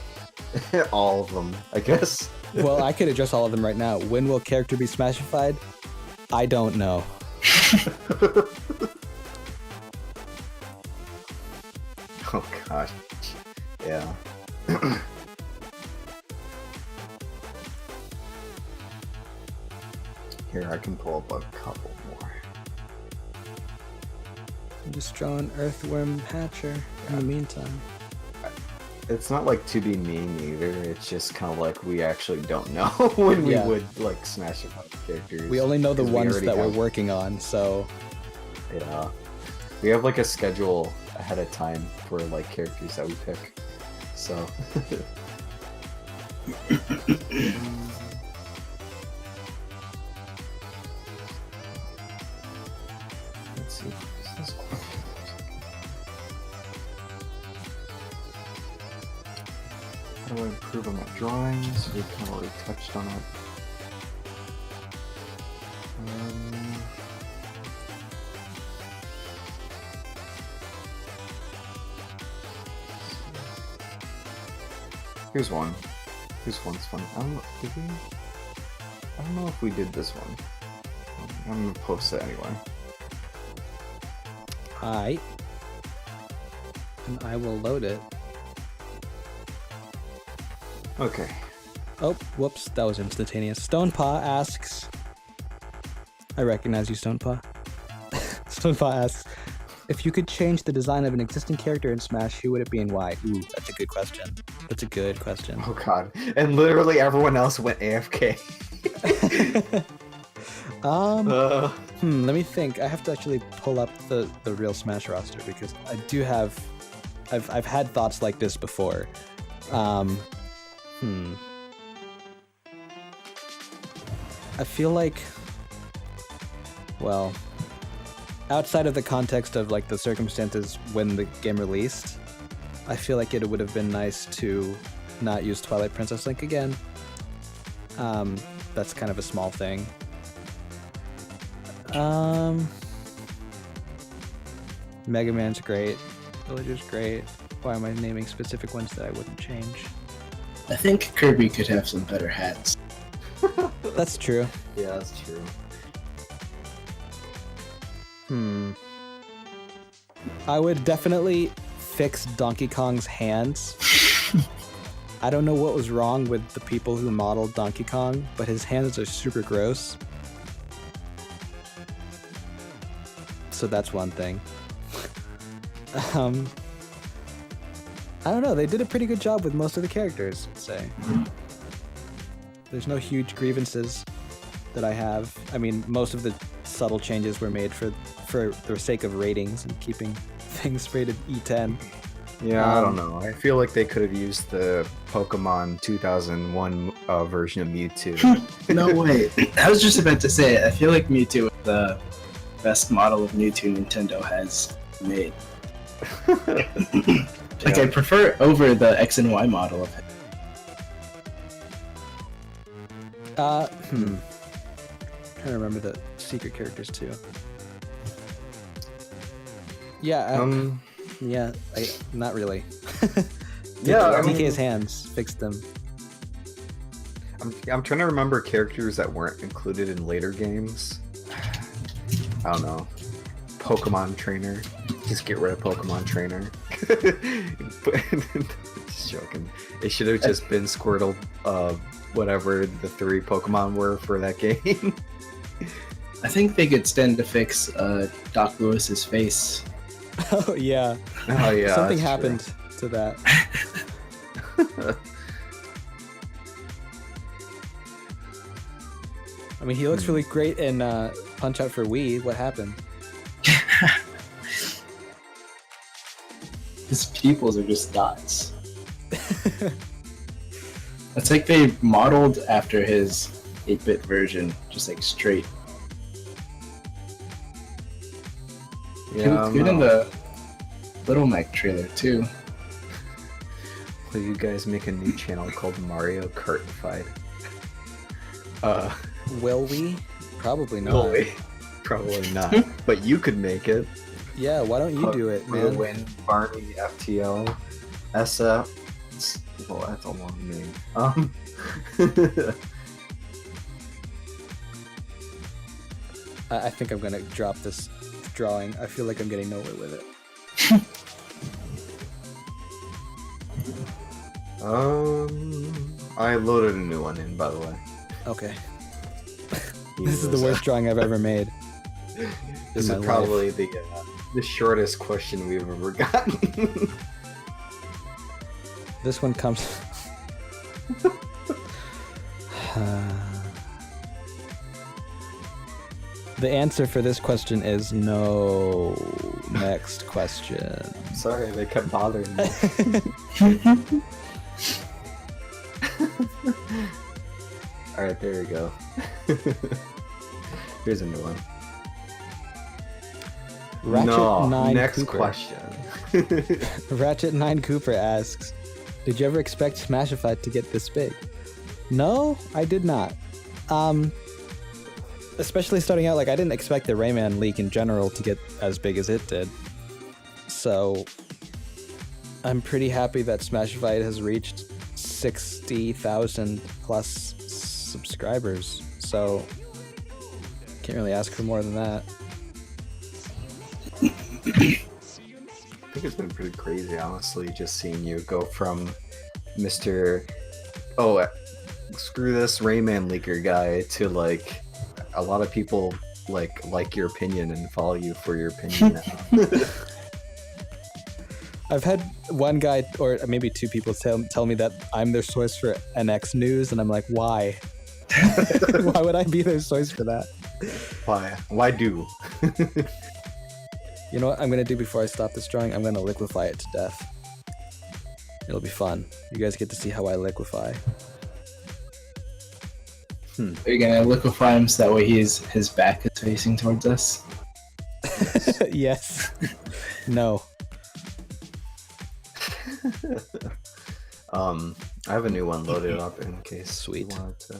all of them, I guess. well, I could address all of them right now. When will character be Smashified? I don't know. Oh god. Yeah. Here, I can pull up a couple more. I'm just drawing Earthworm Hatcher in the meantime. It's not like to be mean either, it's just kind of like we actually don't know when we Yeah. would like smash about characters. We only know the 'cause we ones already that we're have- working on, so Yeah. We have like a schedule ahead of time for like characters that we pick. So let's see. This is cool. How do I improve on that drawings? We kind of already touched on it. Here's one. Here's one's fun. I don't know. Did we? I don't know if we did this one. I'm gonna post it anyway. Alright. And I will load it. Okay. Oh, whoops, that was instantaneous. Stonepaw asks... I recognize you, Stonepaw. Stonepaw asks, if you could change the design of an existing character in Smash, who would it be and why? Ooh, that's a good question. That's a good question. Oh god. And literally everyone else went AFK. Let me think. I have to actually pull up the real Smash roster because I do have... I've had thoughts like this before. I feel like... Well... Outside of the context of like the circumstances when the game released, I feel like it would have been nice to not use Twilight Princess Link again. That's kind of a small thing. Mega Man's great. Villager's great. Why am I naming specific ones that I wouldn't change? I think Kirby could have some better hats. That's true. Yeah, that's true. I would definitely fix Donkey Kong's hands. I don't know what was wrong with the people who modeled Donkey Kong, but his hands are super gross. So that's one thing. I don't know, they did a pretty good job with most of the characters, I'd say. There's no huge grievances that I have. I mean, most of the subtle changes were made for the sake of ratings and keeping things rated E10. Yeah, I don't know. I feel like they could have used the Pokemon 2001 version of Mewtwo. No way. I was just about to say it. I feel like Mewtwo is the best model of Mewtwo Nintendo has made. Like, I prefer it over the X and Y model of it. Trying to remember the secret characters too. Yeah, not really. Yeah, I mean- DK's hands fixed them. I'm trying to remember characters that weren't included in later games. I don't know. Pokemon Trainer. Just get rid of Pokemon Trainer. Just joking. It should have just been Squirtle, whatever the 3 Pokemon were for that game. I think they could stand to fix Doc Lewis's face. Oh yeah. Oh yeah. Something that's happened to that. I mean, he looks really great in Punch Out for Wii. What happened? His pupils are just dots. It's like they modeled after his 8-bit version, just like straight. Yeah, He looked good in the Little Mac trailer too. Will you guys make a new channel called Mario Cartography? Will we? Probably not. No way. Probably not. But you could make it. Yeah, why don't you do it, man? Win, Barney, FTL, SF. Well, that's a long name. I think I'm gonna drop this drawing. I feel like I'm getting nowhere with it. I loaded a new one in, by the way. Okay. This is the worst drawing I've ever made. This is probably the shortest question we've ever gotten. This one comes. The answer for this question is no. Next question. Sorry, they kept bothering me. Alright, there we go. Here's a new one. Next Cooper. question. Ratchet9 Cooper asks, did you ever expect Smashified to get this big? No, I did not. Especially starting out, like, I didn't expect the Rayman leak in general to get as big as it did. So, I'm pretty happy that Smashified has reached 60,000 plus subscribers. So, can't really ask for more than that. I think it's been pretty crazy, honestly, just seeing you go from Mr. Oh, screw this Rayman leaker guy to, like, a lot of people like your opinion and follow you for your opinion now. I've had one guy, or maybe two people, tell me that I'm their source for NX news, and I'm like, why? Why would I be their source for that? Why? Why do? You know what I'm gonna do before I stop this drawing? I'm gonna liquefy it to death. It'll be fun. You guys get to see how I liquefy. Are you gonna liquefy him so that way his back is facing towards us? Yes. No. I have a new one loaded up in case Sweet. you wanted to.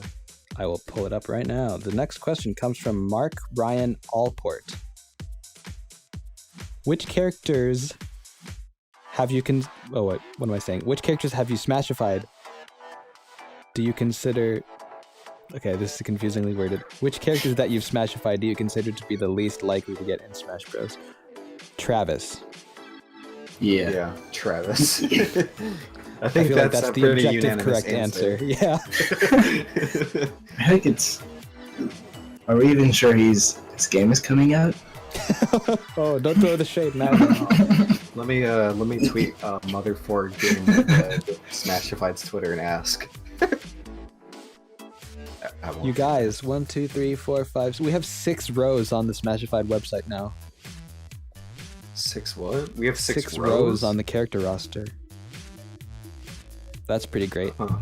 I will pull it up right now. The next question comes from Mark Ryan Allport. Which characters have you what am I saying? Which characters have you Smashified? Do you consider... Okay, this is confusingly worded. Which characters that you've Smashified do you consider to be the least likely to get in Smash Bros? Travis. Yeah. Travis. I I think feel like that's a the pretty objective unanimous correct answer. Yeah. I think it's... Are we even sure his game is coming out? Oh, don't throw the shade now. Let me tweet Motherford during the Smashified's Twitter and ask. You guys, 1, 2, 3, 4, 5. So we have 6 rows on the Smashified website now. 6 what? We have 6 rows on the character roster. That's pretty great. Huh.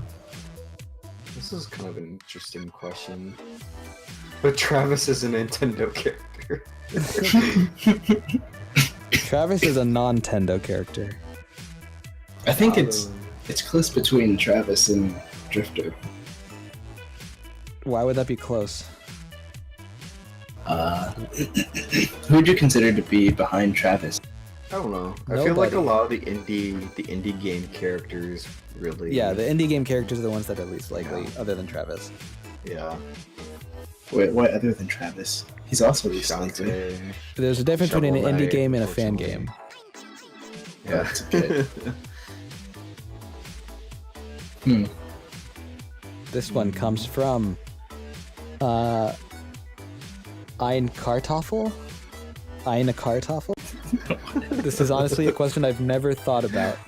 This is kind of an interesting question. But Travis is a Nintendo character. Travis is a non-Tendo character. I think it's close between Travis and Drifter. Why would that be close? Who would you consider to be behind Travis? I don't know. I feel like a lot of the indie game characters really. Yeah, the indie game characters are the ones that are least likely, other than Travis. Yeah. Wait, what other than Travis? He's also least likely. Shantae. There's a difference between an Shovel indie Knight, game and a fan unfortunately. game. Yeah, That's good. Hmm. This one comes from Ein Kartoffel? Eine Kartoffel? This is honestly a question I've never thought about.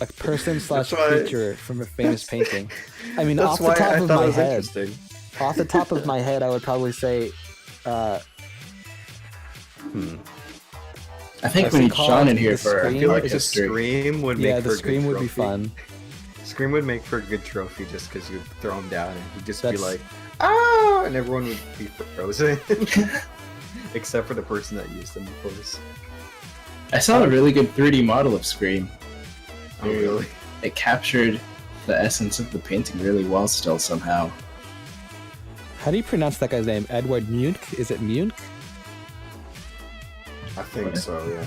A person slash creature from a famous painting. I mean, off the top of my head. Off the top of my head, I would probably say. I think we need Sean in here for I feel like the history. Scream would make Yeah, for the a Scream good would be trophy. fun. Scream would make for a good trophy just because you'd throw him down and he'd just be That's- like, ah, and everyone would be frozen. Except for the person that used him, of course. I saw a really good 3D model of Scream. Oh, really? It captured the essence of the painting really well still somehow. How do you pronounce that guy's name? Edward Munch? Is it Munch? I think so, yeah.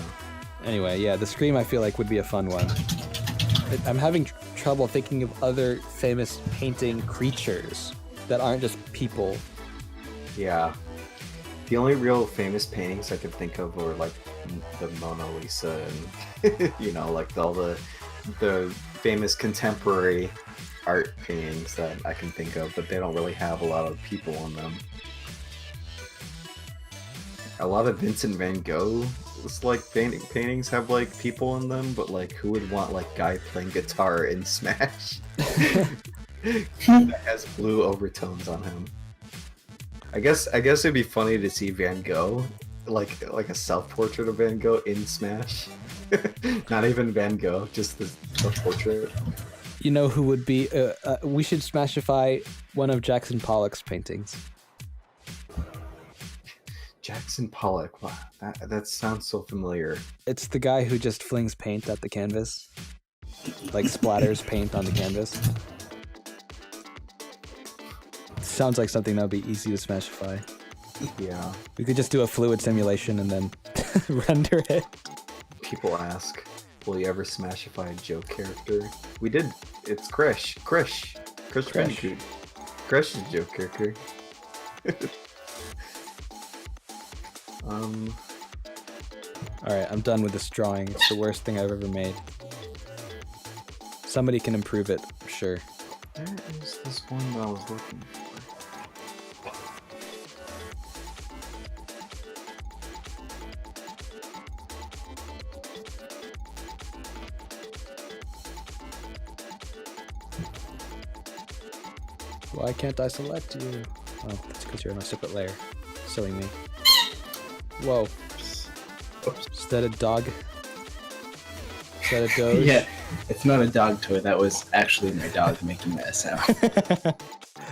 Anyway, yeah, the Scream I feel like would be a fun one. I'm having trouble thinking of other famous painting creatures that aren't just people. Yeah. The only real famous paintings I could think of were like the Mona Lisa and you know, like all the famous contemporary art paintings that I can think of, but they don't really have a lot of people on them. A lot of Vincent van Gogh like paintings have like people in them, but like who would want like guy playing guitar in Smash that has blue overtones on him? I guess it'd be funny to see Van Gogh, like a self-portrait of Van Gogh in Smash. Not even Van Gogh, just the portrait. You know who would be? We should Smashify one of Jackson Pollock's paintings. Jackson Pollock. Wow, that sounds so familiar. It's the guy who just flings paint at the canvas, like splatters paint on the canvas. Sounds like something that would be easy to Smashify. Yeah. We could just do a fluid simulation and then render it. People ask, will you ever Smashify a joke character? We did. It's Krish. Krish Bandicoot. Krish is a joke character. Alright, I'm done with this drawing. It's the worst thing I've ever made. Somebody can improve it, sure. There is this one that I was looking for. Why can't I select you? Oh, that's because you're in a separate layer. Silly me. Whoa. Is that a dog? Is that a doge? Yeah, it's not a dog toy. That was actually my dog making that sound.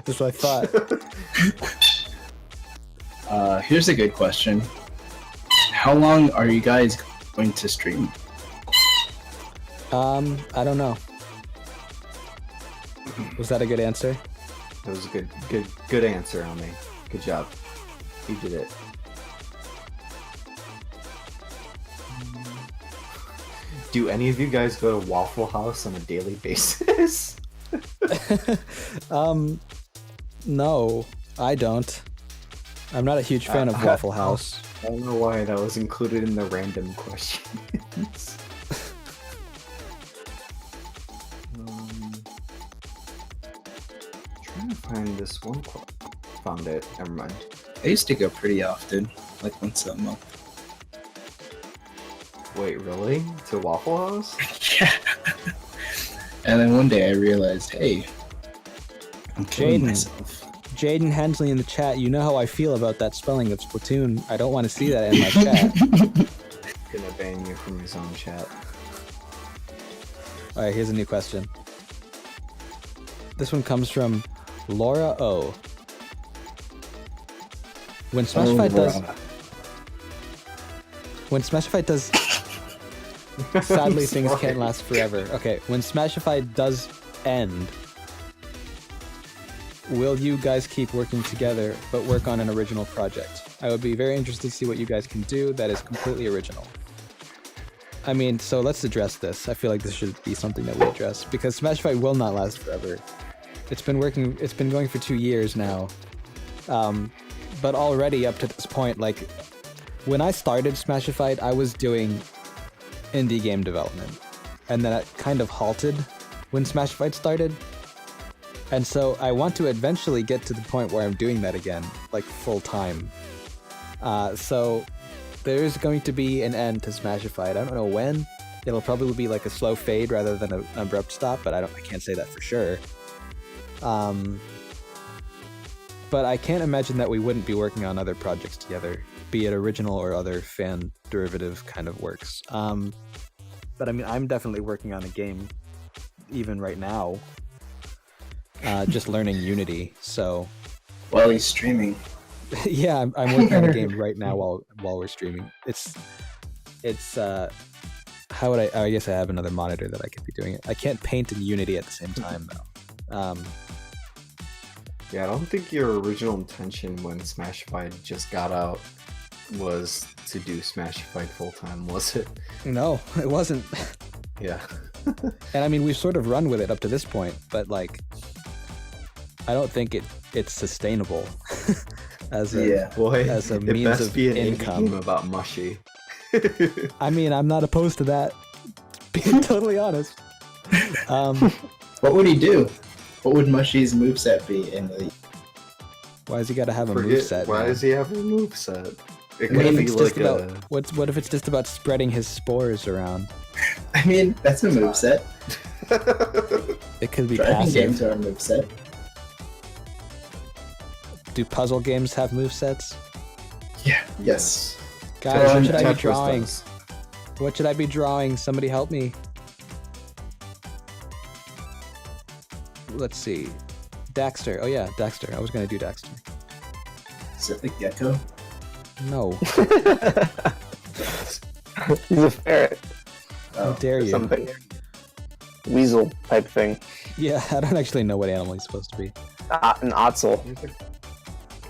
That's what I thought. Here's a good question. How long are you guys going to stream? I don't know. Was that a good answer? That was a good answer on me. Good job. You did it. Do any of you guys go to Waffle House on a daily basis? No, I don't. I'm not a huge fan of Waffle House. I don't know why that was included in the random questions. Trying to find this one quote. Found it. Never mind. I used to go pretty often, like once a month. Wait, really? To Waffle House? Yeah. And then one day I realized, hey, I'm killing Jaden. myself. Jaden Hensley in the chat, you know how I feel about that spelling of Splatoon. I don't want to see that in my chat. Gonna ban you from his own chat. Alright, here's a new question. This one comes from Laura O. When Smashified does sadly things can't last forever. Okay, when Smashified does end, will you guys keep working together but work on an original project? I would be very interested to see what you guys can do that is completely original. I mean, so let's address this. I feel like this should be something that we address because Smashified will not last forever. It's been going for 2 years now. But already up to this point, like, when I started Smashified, I was doing indie game development. And then it kind of halted when Smashified started. And so I want to eventually get to the point where I'm doing that again, like full time. So there is going to be an end to Smashified. I don't know when. It'll probably be like a slow fade rather than an abrupt stop, but I can't say that for sure. But I can't imagine that we wouldn't be working on other projects together, be it original or other fan derivative kind of works. But I mean, I'm definitely working on a game even right now, just learning Unity. So While he's streaming. yeah, I'm working on a game right now while we're streaming. it's how would I guess I have another monitor that I could be doing it. I can't paint in Unity at the same time though. Yeah, I don't think your original intention when Smashified just got out was to do Smashified full time, was it? No, it wasn't. Yeah. And I mean, we've sort of run with it up to this point, but like, I don't think it's sustainable as a Boy, as a it means best of be an indie income. game about Mushy. I mean, I'm not opposed to that. Being totally honest. What would he do? What would Mushy's moveset be in the... Why has he got to have a Forget, moveset? why man? does he have a moveset? It What could if be it's like just about what if it's just about spreading his spores around? I mean, that's a moveset. It could be Driving passive. games are a moveset. Do puzzle games have movesets? Yeah. Yes. Guys, what should I be Tetris drawing? does. What should I be drawing? Somebody help me. Let's see. Daxter. Oh yeah, Daxter. I was gonna do Daxter. Is it the gecko? No. He's a ferret. How dare you? Something. Weasel type thing. Yeah, I don't actually know what animal he's supposed to be. An otzel.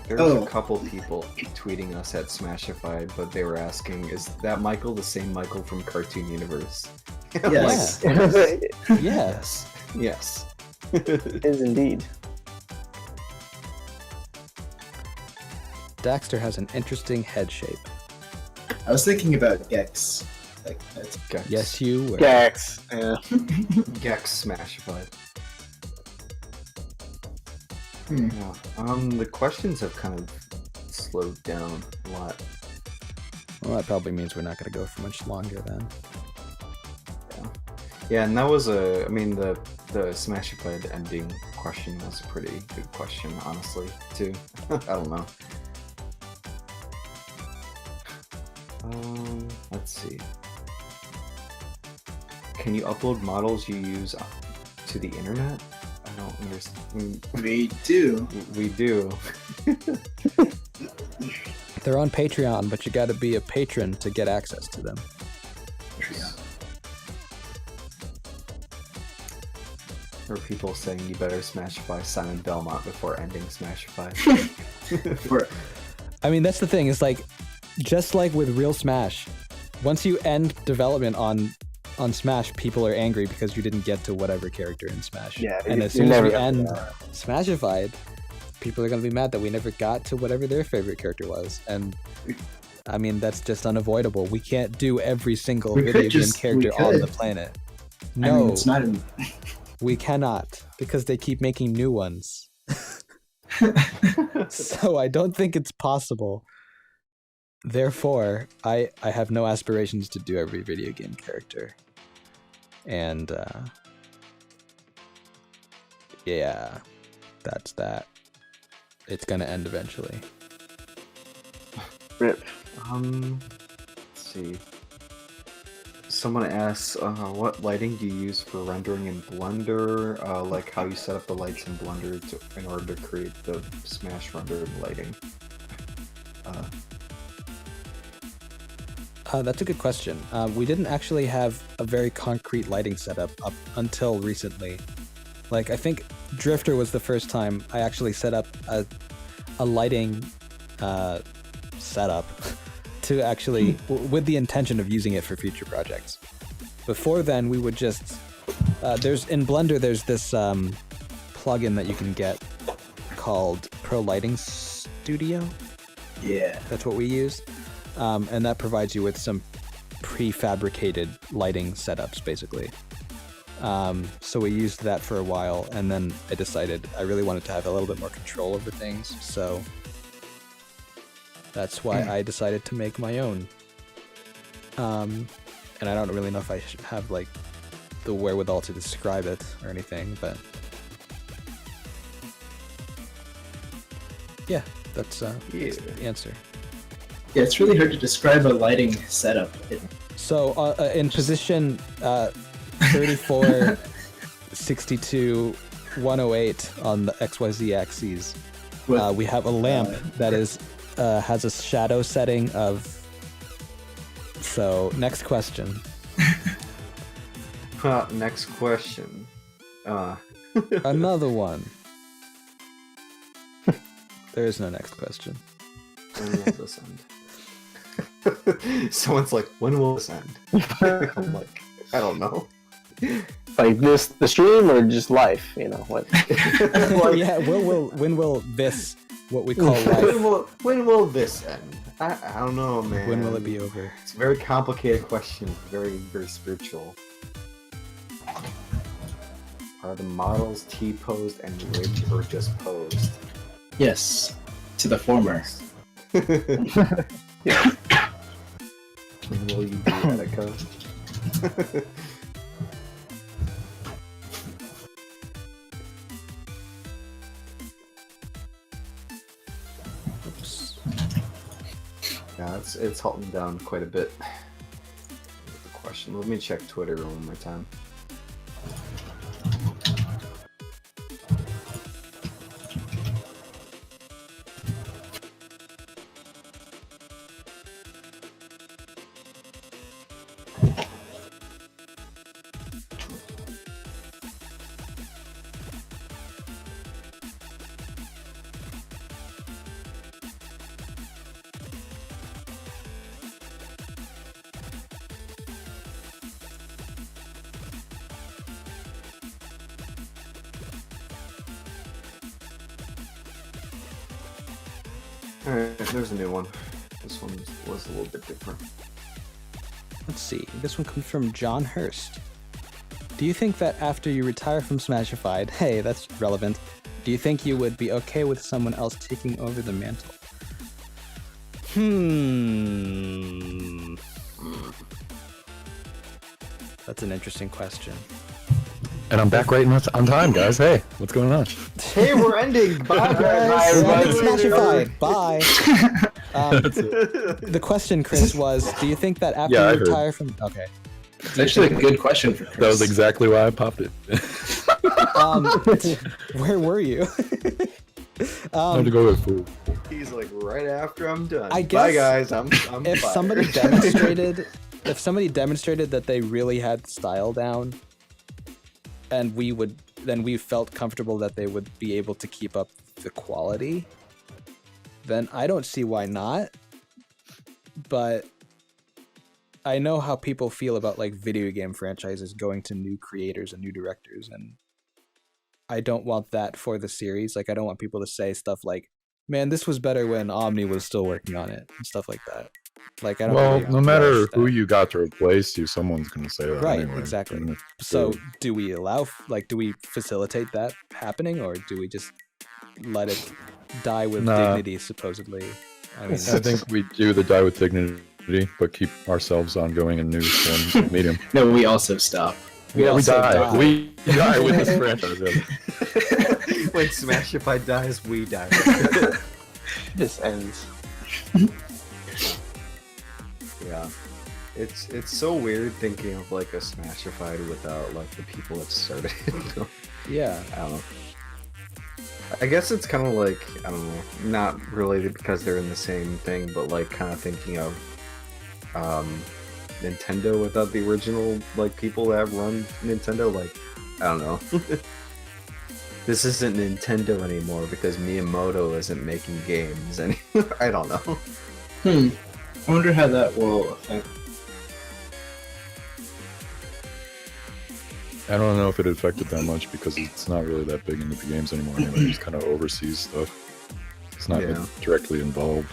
There's a couple people tweeting us at Smashified, but they were asking, is that Michael the same Michael from Cartoon Universe? Yes. Yes. Yes. It is indeed. Daxter has an interesting head shape. I was thinking about Gex. Like, that's... Gex. Yes, you were. Gax. Yeah. Gex Smashified. Hmm. Yeah. The questions have kind of slowed down a lot. Well, that probably means we're not going to go for much longer then. Yeah, and that was I mean, the Smashified ending question was a pretty good question, honestly, too. I don't know. Let's see. Can you upload models you use to the internet? I don't understand. We do. We do. They're on Patreon, but you got to be a patron to get access to them. Yeah. Or people saying you better Smashify Simon Belmont before ending Smashify. I mean, that's the thing. Is like, just like with real Smash, once you end development on Smash, people are angry because you didn't get to whatever character in Smash. Yeah, and as soon as we end Smashified, people are going to be mad that we never got to whatever their favorite character was. And I mean, that's just unavoidable. We can't do every single video game character on the planet. No, I mean, it's not in... we cannot, because they keep making new ones. So I don't think it's possible. Therefore, I have no aspirations to do every video game character. And yeah, that's that. It's gonna end eventually. Rip. Let's see. Someone asks, what lighting do you use for rendering in Blender? Like how you set up the lights in Blender in order to create the Smash rendered lighting. That's a good question. We didn't actually have a very concrete lighting setup up until recently. Like, I think Drifter was the first time I actually set up a lighting setup to actually, with the intention of using it for future projects. Before then, we would just, in Blender, there's this plugin that you can get called Pro Lighting Studio. Yeah. That's what we use. And that provides you with some prefabricated lighting setups, basically. So we used that for a while, and then I decided I really wanted to have a little bit more control over things, so that's why I decided to make my own. And I don't really know if I should have, like, the wherewithal to describe it or anything, but yeah, that's the answer. Yeah, it's really hard to describe a lighting setup. So in position 34, 62, 108 on the XYZ axes, we have a lamp that is has a shadow setting of So, next question. Next question. Another one. There is no next question. When will this end? Someone's like, when will this end? I'm like, I don't know. Like this, the stream, or just life? You know what? Yeah, when will this, what we call life, when will this end? I don't know, man. when will it be over? It's a very complicated question. Very, very spiritual. Are the models T-posed and rigged or just posed? Yes, to the former. Yeah. When will you be Etika? Oops. Yeah, it's halting down quite a bit. The question. Let me check Twitter one more time. Alright, there's a new one. This one was a little bit different. Let's see. This one comes from John Hurst. Do you think that after you retire from Smashified, hey, that's relevant, do you think you would be okay with someone else taking over the mantle? That's an interesting question. And I'm back right on time, guys. Hey, what's going on? Hey, we're ending! Bye, guys! Bye, everybody. Smashified. Bye! The question, Chris, was, do you think that after Yeah, I you heard. retire from... Okay. It's actually a good question for Chris. That was exactly why I popped it. Where were you? Time to go with food. He's like, right after I'm done. I Bye, guess guys. I'm if fired. somebody demonstrated that they really had style down, and we felt comfortable that they would be able to keep up the quality, then I don't see why not. But I know how people feel about like video game franchises going to new creators and new directors, and I don't want that for the series. Like, I don't want people to say stuff like, man, this was better when Omni was still working on it, and stuff like that. Like, I don't Well, really no matter relish who that. you got to replace you, someone's going to say that Right, anyway. exactly. Even if- So do we allow, like, do we facilitate that happening, or do we just let it die with Nah. dignity, supposedly? I mean, I think we do the die with dignity, but keep ourselves ongoing in new forms of medium. No, we also stop. We also die. We die with this franchise. Yeah. When Smashified dies, we die. This ends. Yeah. It's so weird thinking of like a Smashified without like the people that started it. yeah. I don't know. I guess it's kind of like, I don't know, not related because they're in the same thing, but like kind of thinking of Nintendo without the original like people that run Nintendo. Like, I don't know. This isn't Nintendo anymore because Miyamoto isn't making games anymore. I don't know. I wonder how that will affect. I don't know if it affected that much because it's not really that big into the games anymore. Anyway, it's kind of overseas stuff. It's not Yeah. directly involved.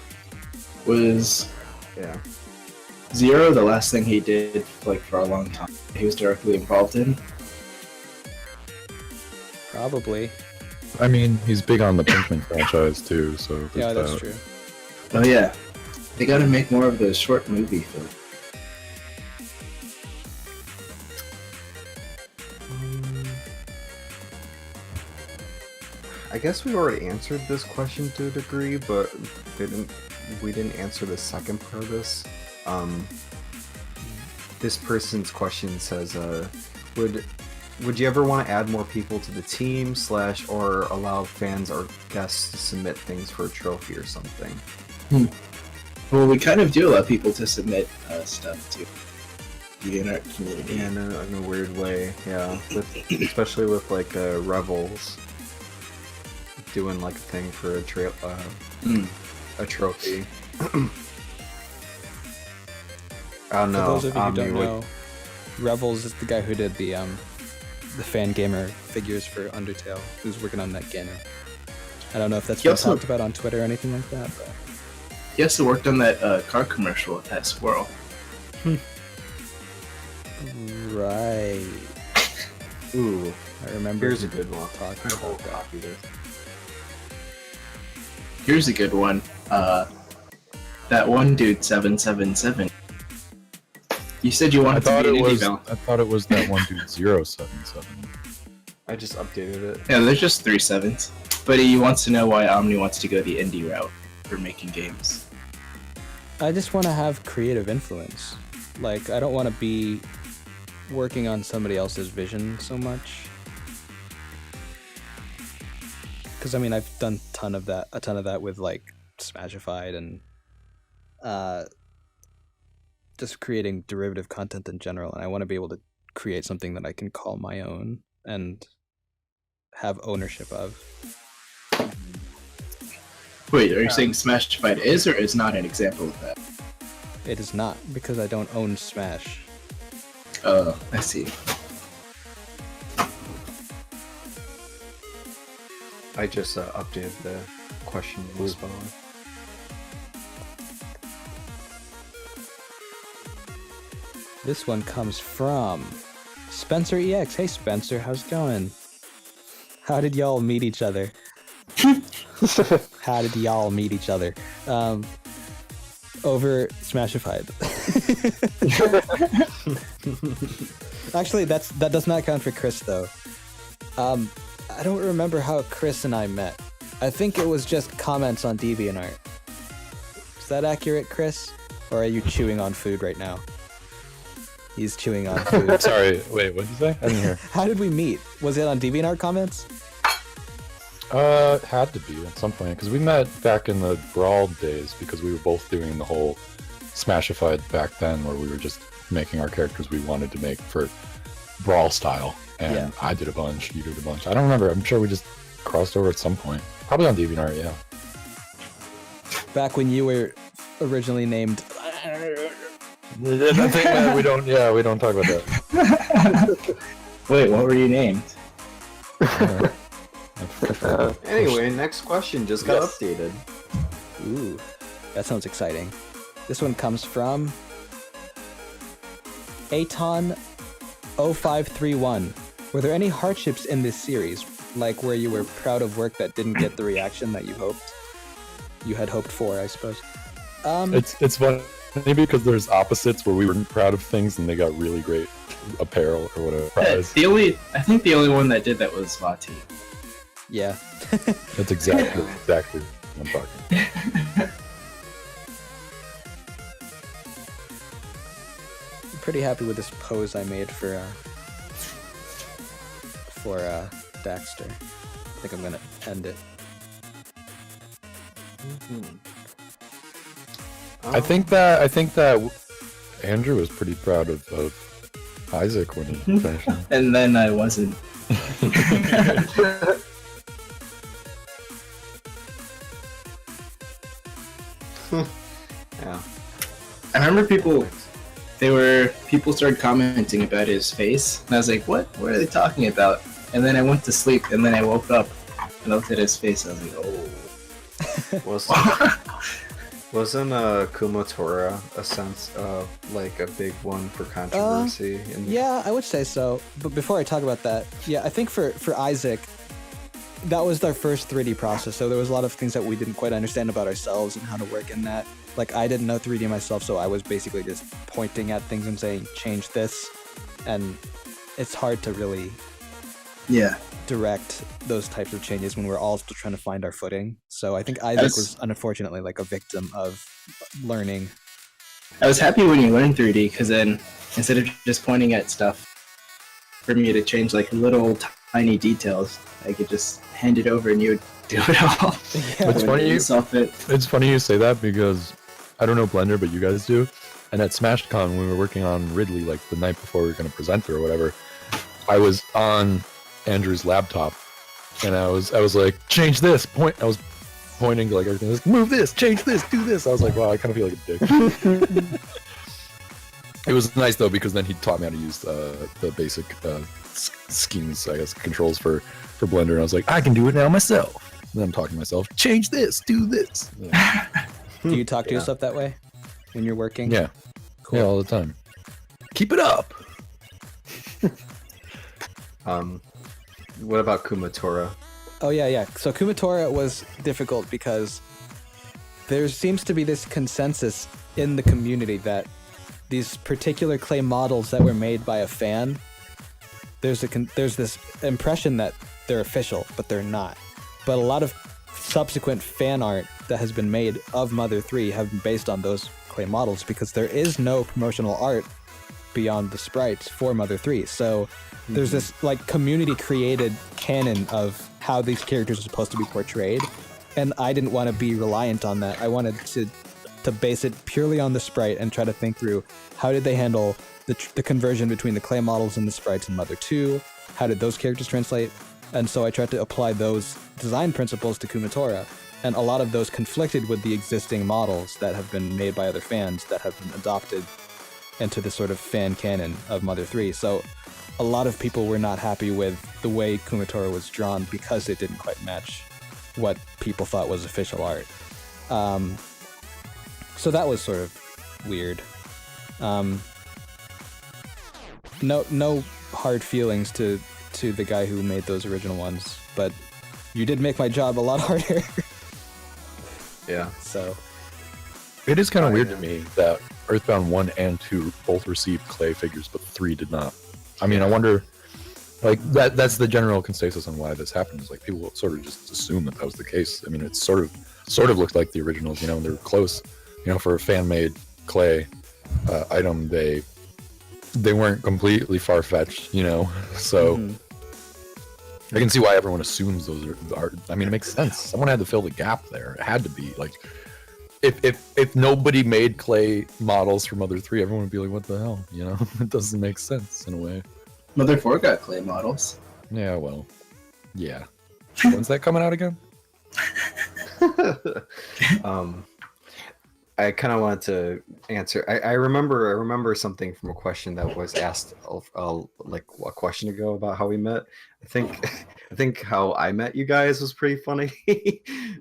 Was Yeah. Zero the last thing he did like for a long time? He was directly involved in. Probably. I mean, he's big on the Pinkman franchise too, so there's Yeah, that's that. true. Oh yeah, they got to make more of those short movie films. I guess we already answered this question to a degree, but we didn't answer the second part of this. This person's question says, would you ever want to add more people to the team / or allow fans or guests to submit things for a trophy or something? Well, we kind of do allow people to submit stuff to the art community. Yeah, in a weird way. Yeah, especially with like Revels doing like a thing for a trophy. Oh no! For those of you who don't know, Revels is the guy who did the fan gamer figures for Undertale, who's working on that gamer. I don't know if that's been talked about on Twitter or anything like that. But... He also worked on that car commercial with that squirrel. Right. Ooh, I remember. Here's a good one. Talking about that. Here's a good one. That one dude, 777. You said you wanted to be an indie developer. I thought it was that one dude 077. I just updated it. Yeah, there's just 3 sevens. But he wants to know why Omni wants to go the indie route for making games. I just want to have creative influence. Like, I don't want to be working on somebody else's vision so much. Because I mean, I've done a ton of that with like Smashified and just creating derivative content in general, and I want to be able to create something that I can call my own and have ownership of. Wait, are you saying Smashified is or is not an example of that? It is not, because I don't own Smash. Oh, I see. I just updated the question response. This one comes from Spencer EX. Hey Spencer, how's it going? How did y'all meet each other? How did y'all meet each other? Over Smashified. Actually, that does not count for Chris though. I don't remember how Chris and I met. I think it was just comments on DeviantArt. Is that accurate, Chris? Or are you chewing on food right now? He's chewing on food. Sorry, wait, what did you say? I didn't hear. How did we meet? Was it on DeviantArt comments? It had to be at some point, because we met back in the Brawl days, because we were both doing the whole Smashified back then, where we were just making our characters we wanted to make for Brawl style. And yeah. I did a bunch, you did a bunch. I don't remember, I'm sure we just crossed over at some point. Probably on DeviantArt, yeah. Back when you were originally named... I think that we don't talk about that. Wait, what were you named? Anyway, next question just got updated. Ooh, that sounds exciting. This one comes from Aton0531. Were there any hardships in this series, like where you were proud of work that didn't get the reaction that you had hoped for, I suppose? It's funny because there's opposites where we were proud of things and they got really great apparel or whatever. I think the only one that did that was Vati. Yeah. That's exactly what I'm talking. I'm pretty happy with this pose I made for Daxter. I think I'm gonna end it. I think that Andrew was pretty proud of Isaac when he finished. And then I wasn't. Yeah. I remember people started commenting about his face, and I was like, what are they talking about? And then I went to sleep, and then I woke up and looked at his face, and I was like, oh. Wasn't Kumotora a sense of like a big one for controversy? Yeah, I would say so. But before I talk about that, yeah, I think for Isaac, that was our first 3D process, so there was a lot of things that we didn't quite understand about ourselves and how to work in that. Like, I didn't know 3D myself, so I was basically just pointing at things and saying, change this, and it's hard to really direct those types of changes when we're all still trying to find our footing. So I think Isaac was unfortunately like a victim of learning. I was happy when you learned 3D, because then instead of just pointing at stuff for me to change like little tiny details, I could just hand it over and you would do it all. Yeah. It's funny you say that, because I don't know Blender, but you guys do. And at SmashCon, when we were working on Ridley, like the night before we were going to present her or whatever, I was on Andrew's laptop, and I was like, change this. I was pointing to like everything. I was like, move this, change this, do this. I was like, wow, I kind of feel like a dick. It was nice though, because then he taught me how to use the basic schemes, I guess, controls for Blender. And I was like, I can do it now myself. And then I'm talking to myself, change this, do this. Yeah. Do you talk to yourself that way when you're working? Yeah. Cool. Yeah, all the time. Keep it up. What about Kumatora? Oh yeah. So Kumatora was difficult because there seems to be this consensus in the community that these particular clay models that were made by a fan, there's this impression that they're official, but they're not. But a lot of subsequent fan art that has been made of Mother 3 have been based on those clay models, because there is no promotional art beyond the sprites for Mother 3. So there's this like community created canon of how these characters are supposed to be portrayed, and I didn't want to be reliant on that. I wanted to base it purely on the sprite and try to think through how did they handle the conversion between the clay models and the sprites in Mother 2, how did those characters translate, and so I tried to apply those design principles to Kumatora, and a lot of those conflicted with the existing models that have been made by other fans that have been adopted into this sort of fan canon of Mother 3. So a lot of people were not happy with the way Kumatora was drawn because it didn't quite match what people thought was official art. So that was sort of weird. No hard feelings to the guy who made those original ones, but you did make my job a lot harder. Yeah. So It is kind of weird to me that Earthbound 1 and 2 both received clay figures, but 3 did not. I mean, I wonder, like, that's the general consensus on why this happened. Is like people sort of just assume that was the case. I mean, it sort of looked like the originals, you know, and they were close. You know, for a fan-made clay item, they weren't completely far-fetched, you know. So I can see why everyone assumes those are the art. I mean, it makes sense. Someone had to fill the gap there. It had to be like, if nobody made clay models for Mother 3, everyone would be like, what the hell? You know, it doesn't make sense in a way. Mother 4 got clay models. Yeah, well, yeah. When's that coming out again? I kind of wanted to answer. I remember something from a question that was asked like a question ago about how we met. I think how I met you guys was pretty funny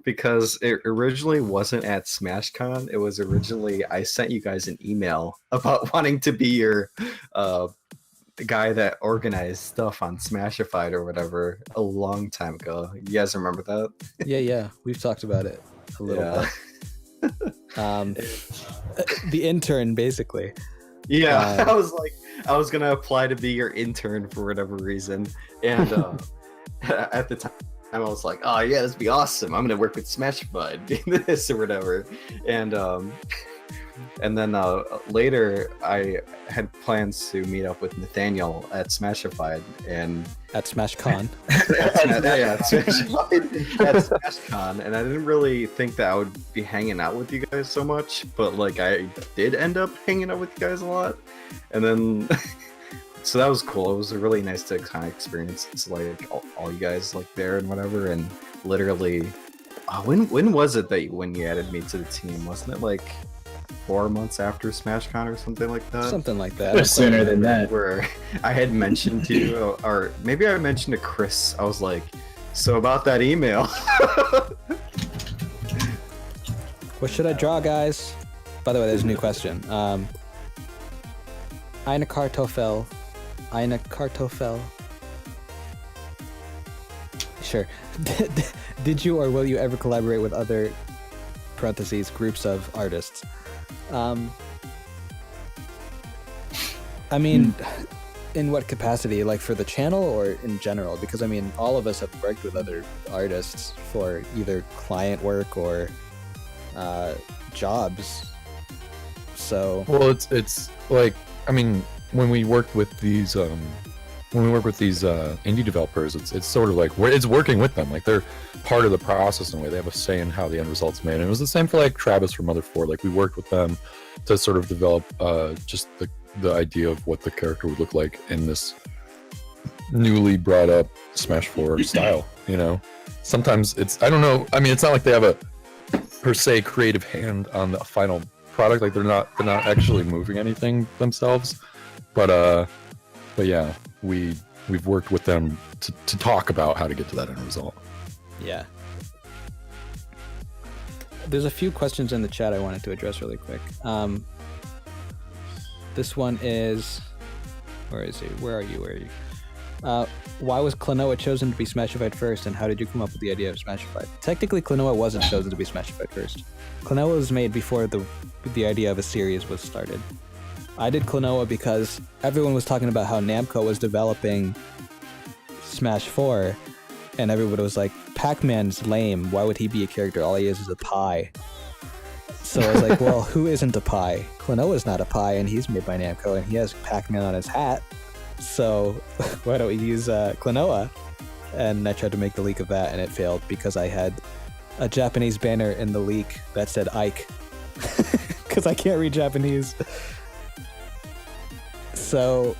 because it originally wasn't at SmashCon. It was originally I sent you guys an email about wanting to be your the guy that organized stuff on Smashified or whatever a long time ago. You guys remember that? yeah, we've talked about it a little bit. The intern, basically. Yeah, I was gonna apply to be your intern for whatever reason, and at the time I was like, oh yeah, this would be awesome. I'm gonna work with Smashified, doing this or whatever, and then later I had plans to meet up with Nathaniel at Smashified and At SmashCon. at SmashCon, and I didn't really think that I would be hanging out with you guys so much, but like I did end up hanging out with you guys a lot, and then so that was cool. It was really nice to kind of experience like all you guys like there and whatever, and literally, when was it that when you added me to the team? Wasn't it like 4 months after SmashCon or something like that? Something like that. Sooner than that. Where I had mentioned to you, or maybe I mentioned to Chris, I was like, so about that email. What should I draw, guys? By the way, there's a new question. Eine Kartoffel. Sure. Did you or will you ever collaborate with other parentheses groups of artists? I mean, in what capacity? Like for the channel or in general? Because I mean, all of us have worked with other artists for either client work or jobs. So Well, it's like, I mean, when we worked with these when we work with these indie developers, it's sort of like it's working with them. Like they're part of the process in a way. They have a say in how the end result's made. And it was the same for like Travis from Mother 4. Like we worked with them to sort of develop just the idea of what the character would look like in this newly brought up Smash 4 style. You know, sometimes I don't know. I mean, it's not like they have a per se creative hand on the final product. Like they're not actually moving anything themselves. But yeah, we've worked with them to talk about how to get to that end result. Yeah. There's a few questions in the chat I wanted to address really quick. This one is, where is he? Where are you? Why was Klonoa chosen to be Smashified first, and how did you come up with the idea of Smashified? Technically, Klonoa wasn't chosen to be Smashified first. Klonoa was made before the idea of a series was started. I did Klonoa because everyone was talking about how Namco was developing Smash 4, and everybody was like, Pac-Man's lame, why would he be a character? All he is a pie. So I was like, well, who isn't a pie? Klonoa's not a pie, and he's made by Namco, and he has Pac-Man on his hat. So why don't we use Klonoa? And I tried to make the leak of that, and it failed because I had a Japanese banner in the leak that said Ike. Because I can't read Japanese. So,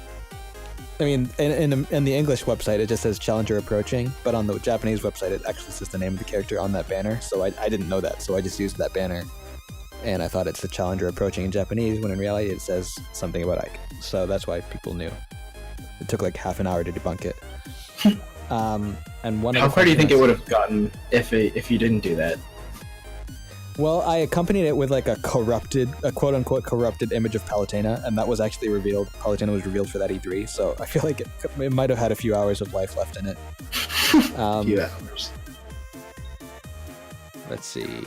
I mean, in the English website, it just says Challenger approaching, but on the Japanese website, it actually says the name of the character on that banner. So I didn't know that, so I just used that banner. And I thought it's the Challenger approaching in Japanese, when in reality it says something about Ike. So that's why people knew. It took like half an hour to debunk it. And one. How far do you think it would have gotten if you didn't do that? Well, I accompanied it with like a quote-unquote corrupted image of Palutena, and that was actually revealed. Palutena was revealed for that E3, so I feel like it might have had a few hours of life left in it. Few hours. Let's see.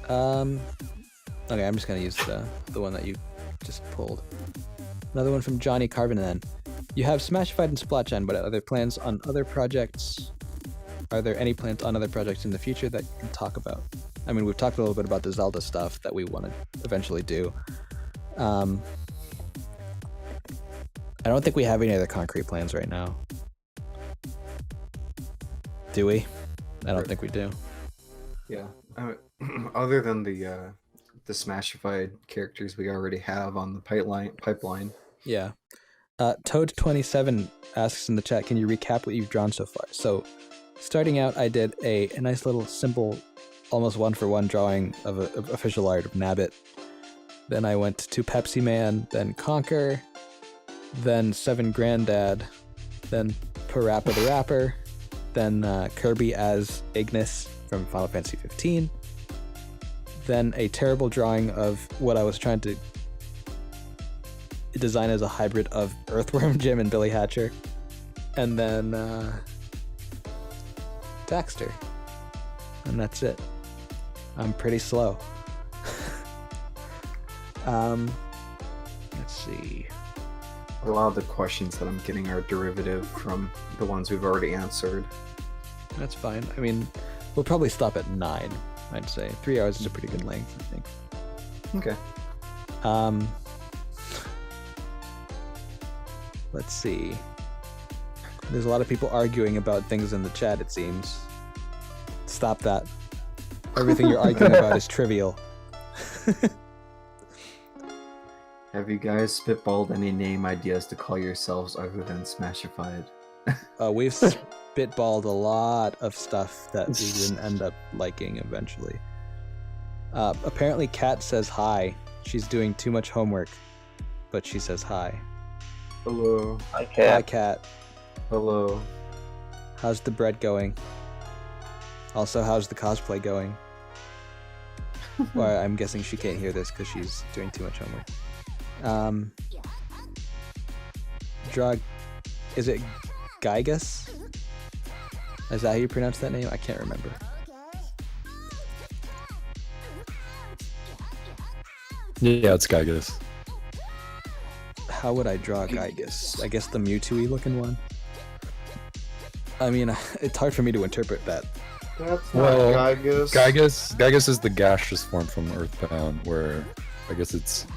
Okay, I'm just gonna use the one that you just pulled. Another one from Johnny Carvin then. You have Smashified and Splatgen, but are there plans on other projects? Are there any plans on other projects in the future that you can talk about? I mean, we've talked a little bit about the Zelda stuff that we want to eventually do. I don't think we have any other concrete plans right now. Do we? I don't think we do. Yeah. Other than the Smashified characters we already have on the pipeline. Yeah. Toad27 asks in the chat, can you recap what you've drawn so far? So, starting out, I did a nice little simple, almost one-for-one drawing of official art of Nabbit. Then I went to Pepsi Man, then Conker, then Seven Granddad, then Parappa the Rapper, then Kirby as Ignis from Final Fantasy 15, then a terrible drawing of what I was trying to design as a hybrid of Earthworm Jim and Billy Hatcher, and then Daxter, and that's it. I'm pretty slow. Let's see. A lot of the questions that I'm getting are derivative from the ones we've already answered. That's fine. I mean, we'll probably stop at 9, I'd say. 3 hours is a pretty good length, I think. Okay. Let's see. There's a lot of people arguing about things in the chat, it seems. Stop that. Everything you're arguing about is trivial. Have you guys spitballed any name ideas to call yourselves other than Smashified? We've spitballed a lot of stuff that we didn't end up liking eventually. Apparently Kat says hi. She's doing too much homework, but she says hi. Hello. Hi, Kat. Hi, Kat. Hello. How's the bread going? Also, how's the cosplay going? Well, I'm guessing she can't hear this because she's doing too much homework. Drug, is it Gygus? Is that how you pronounce that name? I can't remember. Yeah, it's Gygus. How would I draw Gygus? I guess the Mewtwo-y looking one? I mean, it's hard for me to interpret that. That's Well, not Gygus. Gygus is the gaseous form from Earthbound, where I guess it's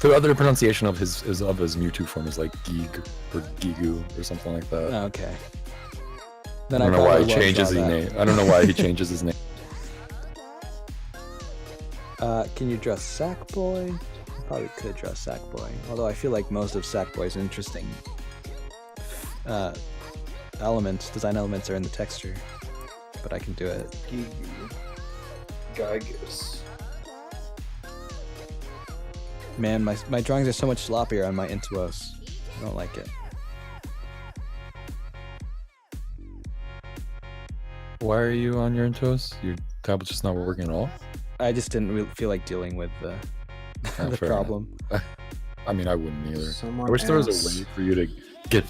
The other pronunciation of his Mewtwo form is like Geeg or Gigu or something like that. Okay. Then I don't know why he probably changes his draw that. name. I don't know why he changes his name. Can you draw Sackboy? Probably could draw Sackboy. Although I feel like most of Sackboy's interesting design elements are in the texture. But I can do it. Gygus. Man, my drawings are so much sloppier on my Intuos. I don't like it. Why are you on your Intuos? Your tablet's just not working at all? I just didn't really feel like dealing with the the fair problem. I mean, I wouldn't either. Someone I wish there was else. a way for you to get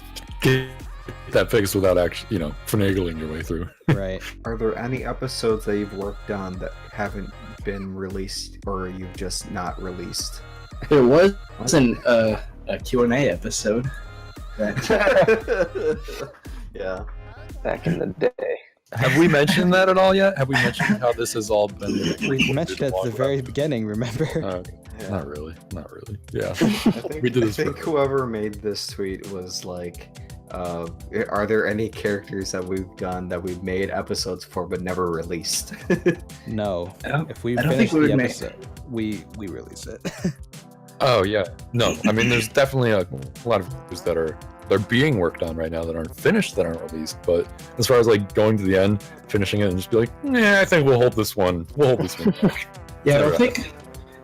that fixed without actually, finagling your way through. Right. Are there any episodes that you've worked on that haven't been released, or you've just not released? There wasn't a Q&A episode. Yeah. Back in the day. Have we mentioned that at all yet? Have we mentioned how this has all been? We mentioned it at the very beginning, remember? Yeah. Not really. Yeah. I think, We did this I think for- whoever made this tweet was like, are there any characters that we've done that we've made episodes for but never released? No. I don't- If we I don't finish think we the would make- episode, we release it. Oh yeah. No, I mean, there's definitely a lot of things that they're being worked on right now that aren't finished, that aren't released. But as far as like going to the end, finishing it, and just be like, nah, I think we'll hold this one. Yeah, I don't think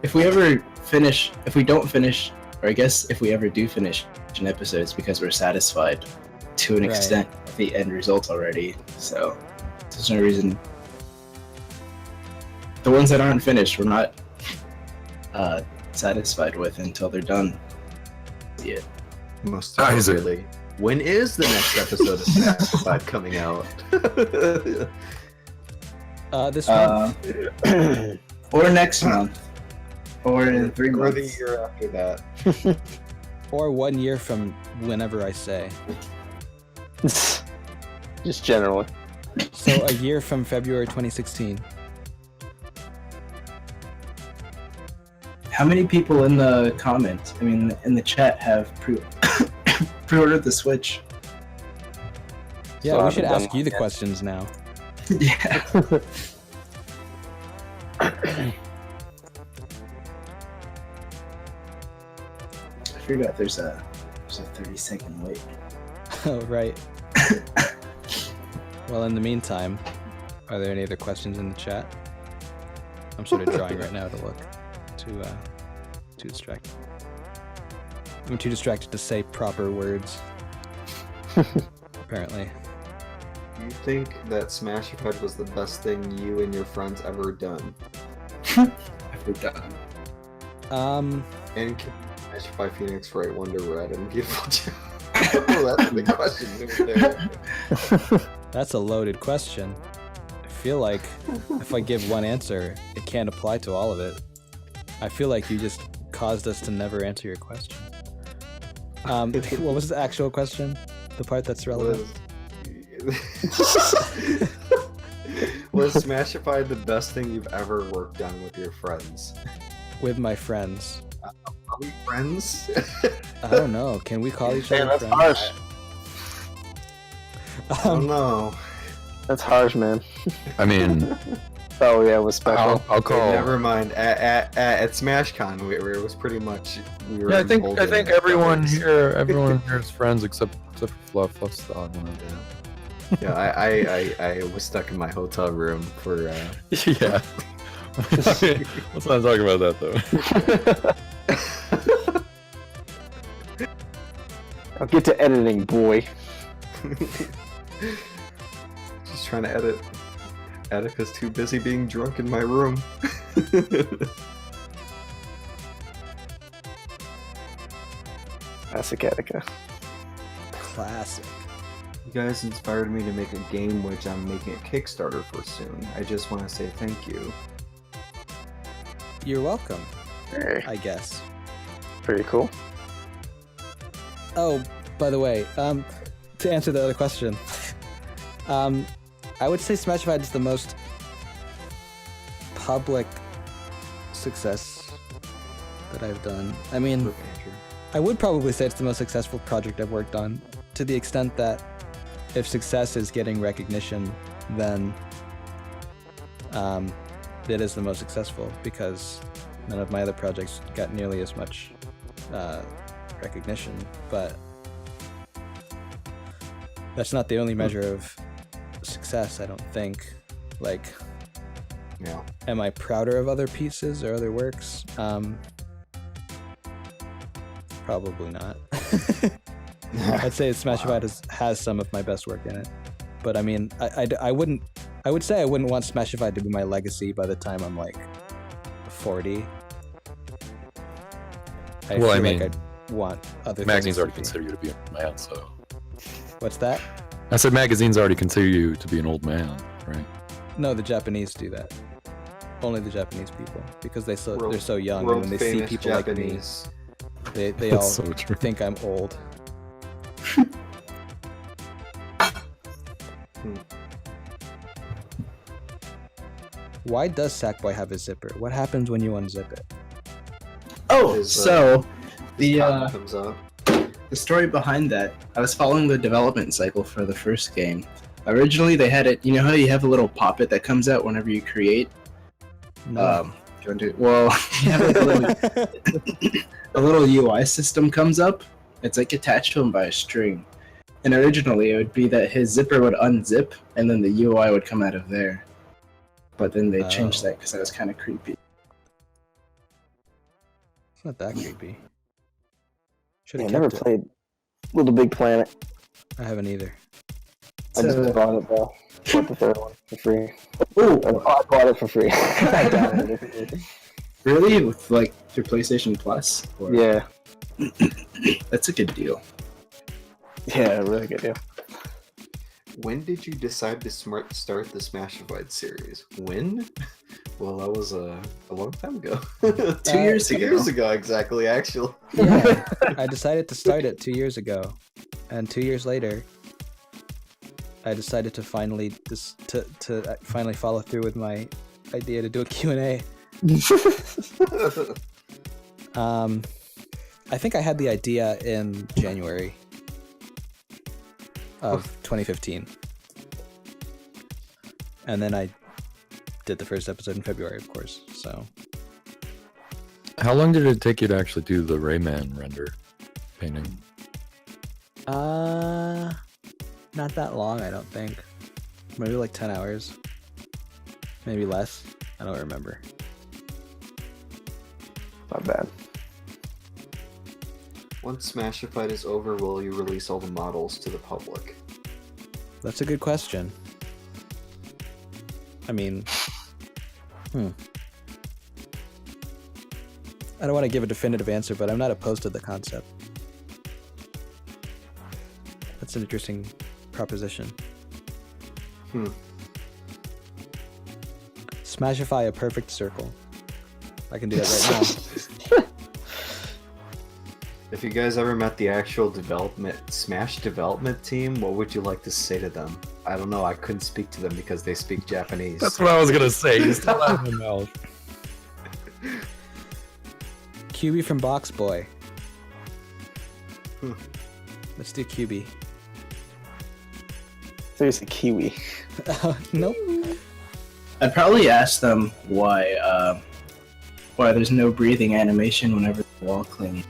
if we don't finish, or I guess if we ever do finish an episode, it's because we're satisfied to an Right. extent with the end result already. So there's no reason. The ones that aren't finished, we're not satisfied with until they're done. Yeah. Most Isaac. really. When is the next episode of Smashified coming out? This one. Or next month. Or in 3 Or the months. year after that. Or 1 year from whenever I say. Just generally. So a year from February 2016. How many people in the comments, in the chat have pre-ordered the Switch? Yeah, So I we should haven't ask done you the one yet. questions now. Yeah. I forgot there's a 30-second wait. Oh, right. Well, in the meantime, are there any other questions in the chat? I'm sort of drawing right now to look. Too distracted. I'm too distracted to say proper words. Apparently. Do you think that Smashified was the best thing you and your friends ever done? I forgot. Um, And can Smashify Phoenix Wright Wonder Red and Beautiful Joe? Oh, that's a big question right there. that's a loaded question. I feel like if I give one answer, it can't apply to all of it. I feel like you just caused us to never answer your question. What was the actual question? The part that's relevant? Was Smashified the best thing you've ever worked on with your friends? With my friends. Are we friends? I don't know. Can we call each Damn, other that's friends? harsh. Oh no. That's harsh, man. I mean, Oh yeah, it was special. I'll call. Never mind. At SmashCon, it was pretty much. We were Yeah, I think holding everyone brothers. here is friends except for Fluff. Fluff's the odd one out. Yeah, I was stuck in my hotel room for. Yeah. Let's not talk about that though. I'll get to editing, boy. Just trying to edit. Attica's too busy being drunk in my room. Classic Attica. Classic. You guys inspired me to make a game which I'm making a Kickstarter for soon. I just want to say thank you. You're welcome, Hey, I guess. pretty cool. Oh, by the way, to answer the other question, I would say Smashified is the most public success that I've done. I mean, I would probably say it's the most successful project I've worked on, to the extent that if success is getting recognition, then it is the most successful, because none of my other projects got nearly as much recognition. But that's not the only measure of success, I don't think. Like, Yeah. am I prouder of other pieces or other works? Probably not. I'd say Smashified has some of my best work in it, but I mean, I would say I wouldn't want Smashified to be my legacy by the time I'm like 40. I want other magazines things already to be. consider you to be an old man, so. What's that? I said magazines already consider you to be an old man, right? No, the Japanese do that. Only the Japanese people, because they're so young, and World when they see famous people Japanese. like me, they That's all so true. think I'm old. Why does Sackboy have a zipper? What happens when you unzip it? Oh, His, so the cotton comes out. the story behind that, I was following the development cycle for the first game. Originally, they had it. You know how you have a little poppet that comes out whenever you create. No. You have like a little UI system comes up. It's like attached to him by a string. And originally, it would be that his zipper would unzip, and then the UI would come out of there. But then they changed that because that was kind of creepy. It's not that creepy. Should I have never kept it. played Little Big Planet. I haven't either. I just bought it though. Bought the third one for free. Ooh, I bought it for free. I downloaded it for free. really? With like through PlayStation Plus? Or... Yeah. That's a good deal. Yeah, really good deal. When did you decide to start the Smashified series? When? Well, that was a long time ago. 2 years 2 ago. years ago, exactly, actually. Yeah, I decided to start it 2 years ago, and 2 years later, I decided to finally finally follow through with my idea to do a Q&A. I think I had the idea in January of 2015, and then I did the first episode in February, of course. So, How long did it take you to actually do the Rayman render painting? not that long, I don't think. Maybe like 10 hours, maybe less. I don't remember. Not bad. Once Smashified is over, will you release all the models to the public? That's a good question. I mean, I don't want to give a definitive answer, but I'm not opposed to the concept. That's an interesting proposition. Smashify a perfect circle. I can do that right now. If you guys ever met the actual Smash development team, what would you like to say to them? I don't know, I couldn't speak to them because they speak Japanese. That's what I was gonna say. You still have my mouth. QB from Box Boy. Let's do QB. Seriously, Kiwi. Nope. I'd probably ask them why there's no breathing animation whenever the wall cleaning.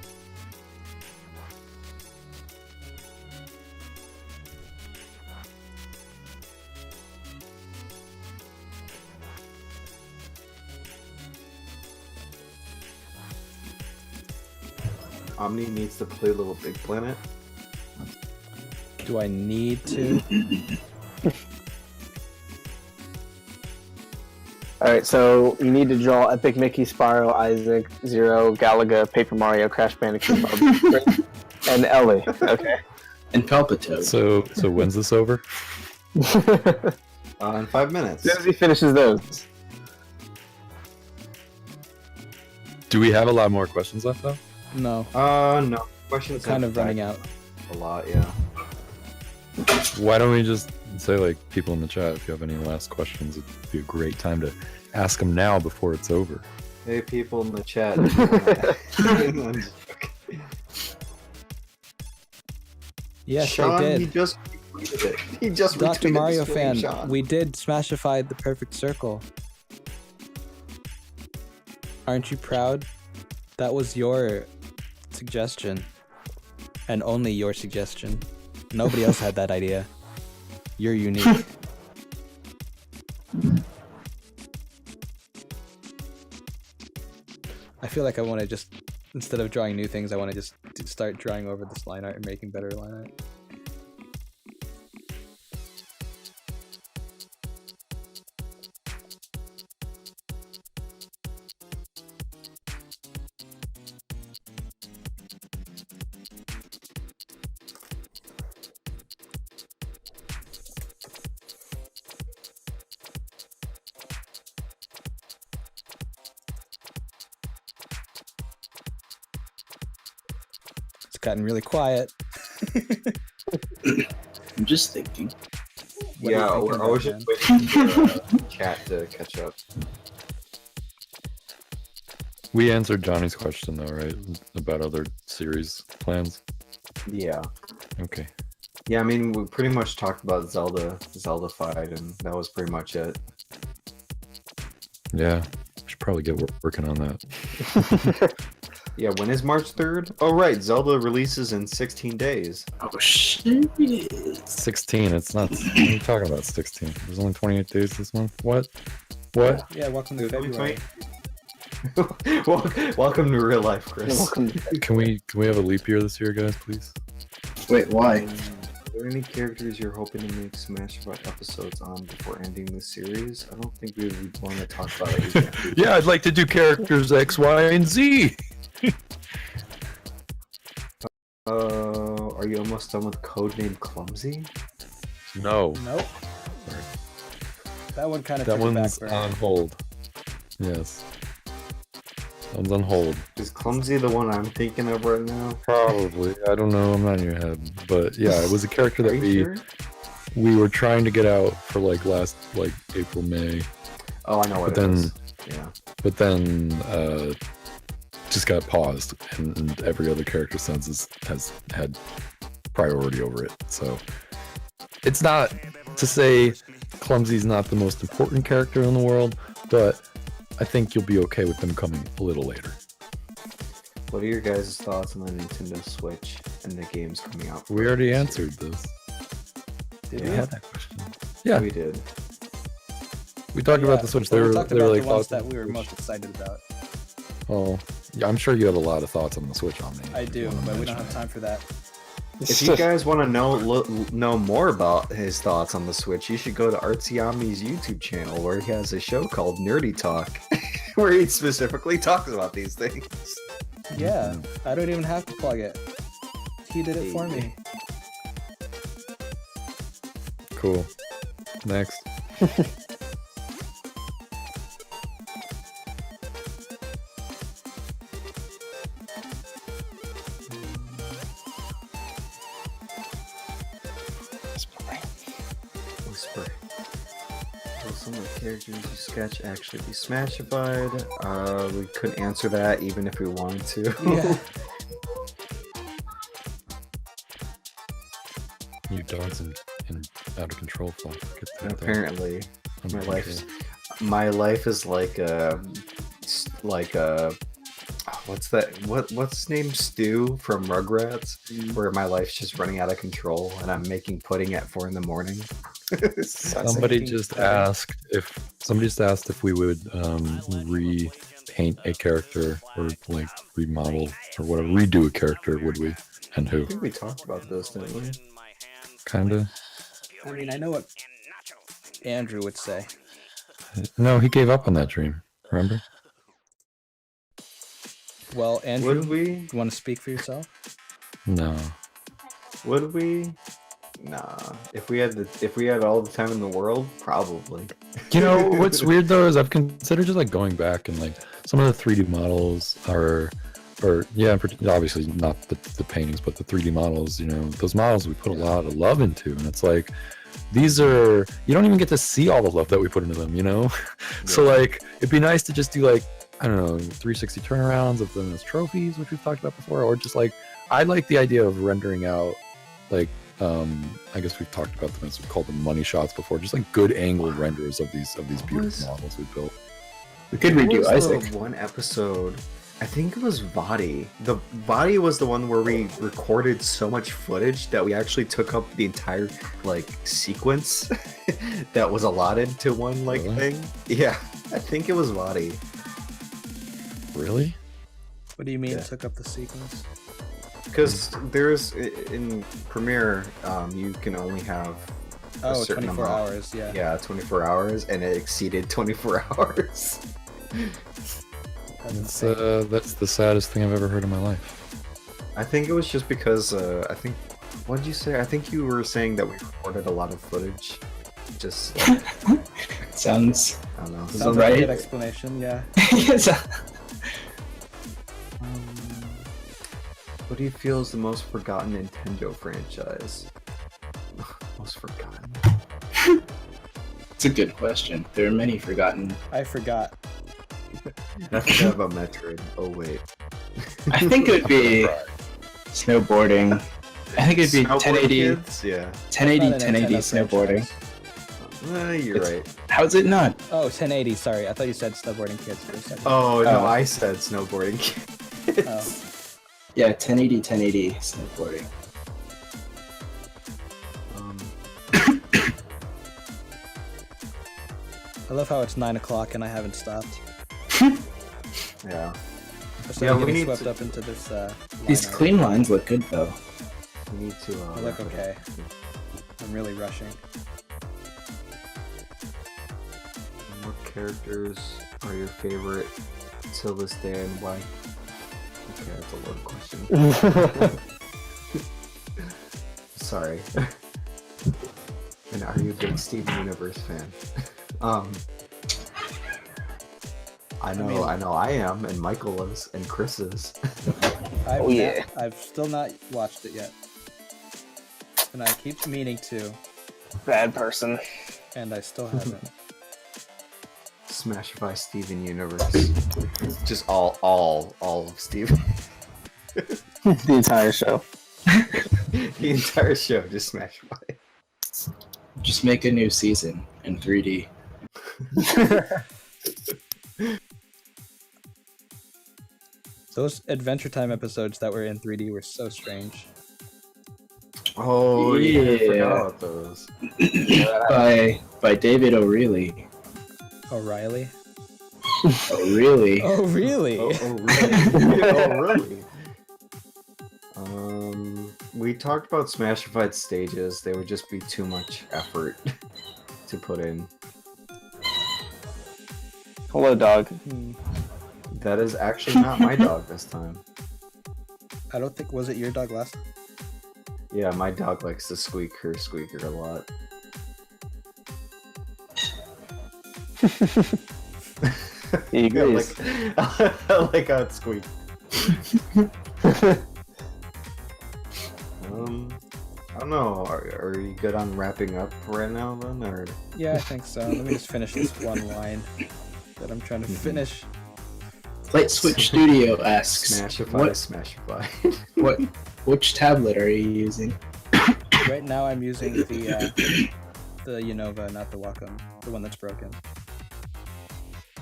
Omni needs to play Little Big Planet. Do I need to? Alright, so you need to draw Epic Mickey, Spyro, Isaac, Zero, Galaga, Paper Mario, Crash Bandicoot, and Ellie. Okay. And Palpitoad. So when's this over? In 5 minutes. As soon as he finishes those. Do we have a lot more questions left though? No. No. Questions Kind have of running died out. a lot, yeah. Why don't we just say, like, people in the chat, if you have any last questions, it'd be a great time to ask them now before it's over. Hey, people in the chat. if you wanna- I'm just joking. Yes, Sean, they he did. just retweeted it. He just Dr. retweeted Mario the stream, fan, Sean. we did Smashified the perfect circle. Aren't you proud? That was your suggestion. And only your suggestion. Nobody else had that idea. You're unique. I feel like I want to just, instead of drawing new things, I want to just start drawing over this line art and making better line art. It's gotten really quiet. I'm just thinking. What are you Yeah, thinking I was about, just waiting for chat to catch up. We answered Johnny's question though, right? About other series plans. Yeah. Okay. Yeah, I mean, we pretty much talked about Zelda-fied, and that was pretty much it. Yeah. We should probably get working on that. Yeah, when is March 3rd? Oh, right, Zelda releases in 16 days. Oh shit! 16. It's not. What are you talking about? 16. There's only 28 days this month. What? What? Yeah, welcome to There's only February. Welcome to real life, Chris. Welcome. Can we have a leap year this year, guys, please? Wait, why? Are there any characters you're hoping to make Smashified episodes on before ending this series? I don't think we would want to talk about it again. Yeah, I'd like to do characters X, Y, and Z. Are you almost done with Codename Clumsy? No, Nope. That one kind of that took a back one's burner. on hold. Yes. That one's on hold. Is Clumsy the one I'm thinking of right now? Probably. I don't know. I'm not in your head. But yeah, it was a character Are that you sure? we were trying to get out for like last April, May. Oh, I know what But it then is. Yeah. but then just got paused, and every other character since has had priority over it. So it's not to say Clumsy's not the most important character in the world, but I think you'll be okay with them coming a little later. What are your guys' thoughts on the Nintendo Switch and the games coming out? We already answered this. Did Yeah. we? Had that question. Yeah, We did. we talked about the Switch. They we were talked they about were the like ones thoughts that we were on the most Switch. excited about. Oh, yeah, I'm sure you have a lot of thoughts on the Switch, Omni. I if you do, wanna but we mention don't have it. time for that. If you guys want to know more about his thoughts on the Switch, you should go to Artsy Omni's YouTube channel, where he has a show called Nerdy Talk, where he specifically talks about these things. Yeah, I don't even have to plug it. He did it for me. Cool. Next. Whisper. Will some of the characters you sketch actually be Smashified? We couldn't answer that even if we wanted to. Yeah. Your dog's in out of control, Fluff. Get that dog Apparently, under my control. life is like a what's that? What's his name? Stu from Rugrats, where my life's just running out of control and I'm making pudding at 4 a.m. Somebody making just better. asked if we would repaint a character or like remodel or whatever, redo a character, would we? And who? I think we talked about this, didn't we? Kinda. I mean, I know what Andrew would say. No, he gave up on that dream. Remember? Well, Andrew, Would we? you want to speak for yourself? No. Would we? Nah. If we had all the time in the world, probably. You know what's weird though is I've considered just like going back and like some of the 3D models obviously not the paintings, but the 3D models. You know, those models we put a lot of love into, and it's like these are, you don't even get to see all the love that we put into them. You know, so like it'd be nice to just do like I don't know, 360 turnarounds of them as trophies, which we've talked about before, or just like I like the idea of rendering out like I guess we've talked about them as we call them money shots before, just like good angle renders of these beautiful models we built. We could redo Isaac. One episode, I think it was Vadi. The Vadi was the one where we recorded so much footage that we actually took up the entire like sequence that was allotted to one like Really? thing. Yeah, I think it was Vadi. Really? What do you mean Yeah. took up the sequence? Because there's in Premiere, you can only have a Oh, certain 24 amount. hours, yeah. Yeah, 24 hours, and it exceeded 24 hours. That's insane. That's the saddest thing I've ever heard in my life. I think it was just because I think what did you say? I think you were saying that we recorded a lot of footage. Just Sounds I don't know. Sounds like a right. good explanation, yeah. Yes. What do you feel is the most forgotten Nintendo franchise? Most forgotten. It's a good question. There are many forgotten. I forgot. I forgot about Metroid. Oh wait. I think it would be snowboarding. I think it'd be Snowboarding 1080, kids? Yeah. 1080, Not a 1080 Nintendo snowboarding. franchise. You're It's- right. How's it not? Oh, 1080, sorry. I thought you said snowboarding kids for a second. Oh no, Oh. I said snowboarding kids. Oh. Yeah, 1080 snowboarding. Um, I love how it's 9 o'clock and I haven't stopped. yeah. So Yeah, I'm we getting need swept to- up into this These line clean lines look good though. We need to. They look okay. I'm really rushing. What characters are your favorite till this day and why? Okay, that's a loaded question. Sorry. And are you a big Steven Universe fan? I know I am, and Michael is, and Chris is. I've Oh, yeah. I've still not watched it yet. And I keep meaning to, Bad person. and I still haven't. Smashified Steven Universe. Just all of Steven. The entire show. The entire show just Smashified. Just make a new season in 3D. Those Adventure Time episodes that were in 3D were so strange. Oh yeah, I Yeah. forgot about those. by David O'Reilly. O'Reilly? O'Reilly. Oh, really? Oh really? Oh really? We talked about Smashified stages. They would just be too much effort to put in. Hello, dog. Hmm. That is actually not my dog this time. I don't think, was it your dog last time? Yeah, my dog likes to squeak her squeaker a lot. He agrees. I like how it squeaks. I don't know. Are you good on wrapping up right now then, or? Yeah, I think so. Let me just finish this one line that I'm trying to finish. Light Switch Studio asks, Smashify. which tablet are you using? Right now I'm using the Unova, not the Wacom, the one that's broken.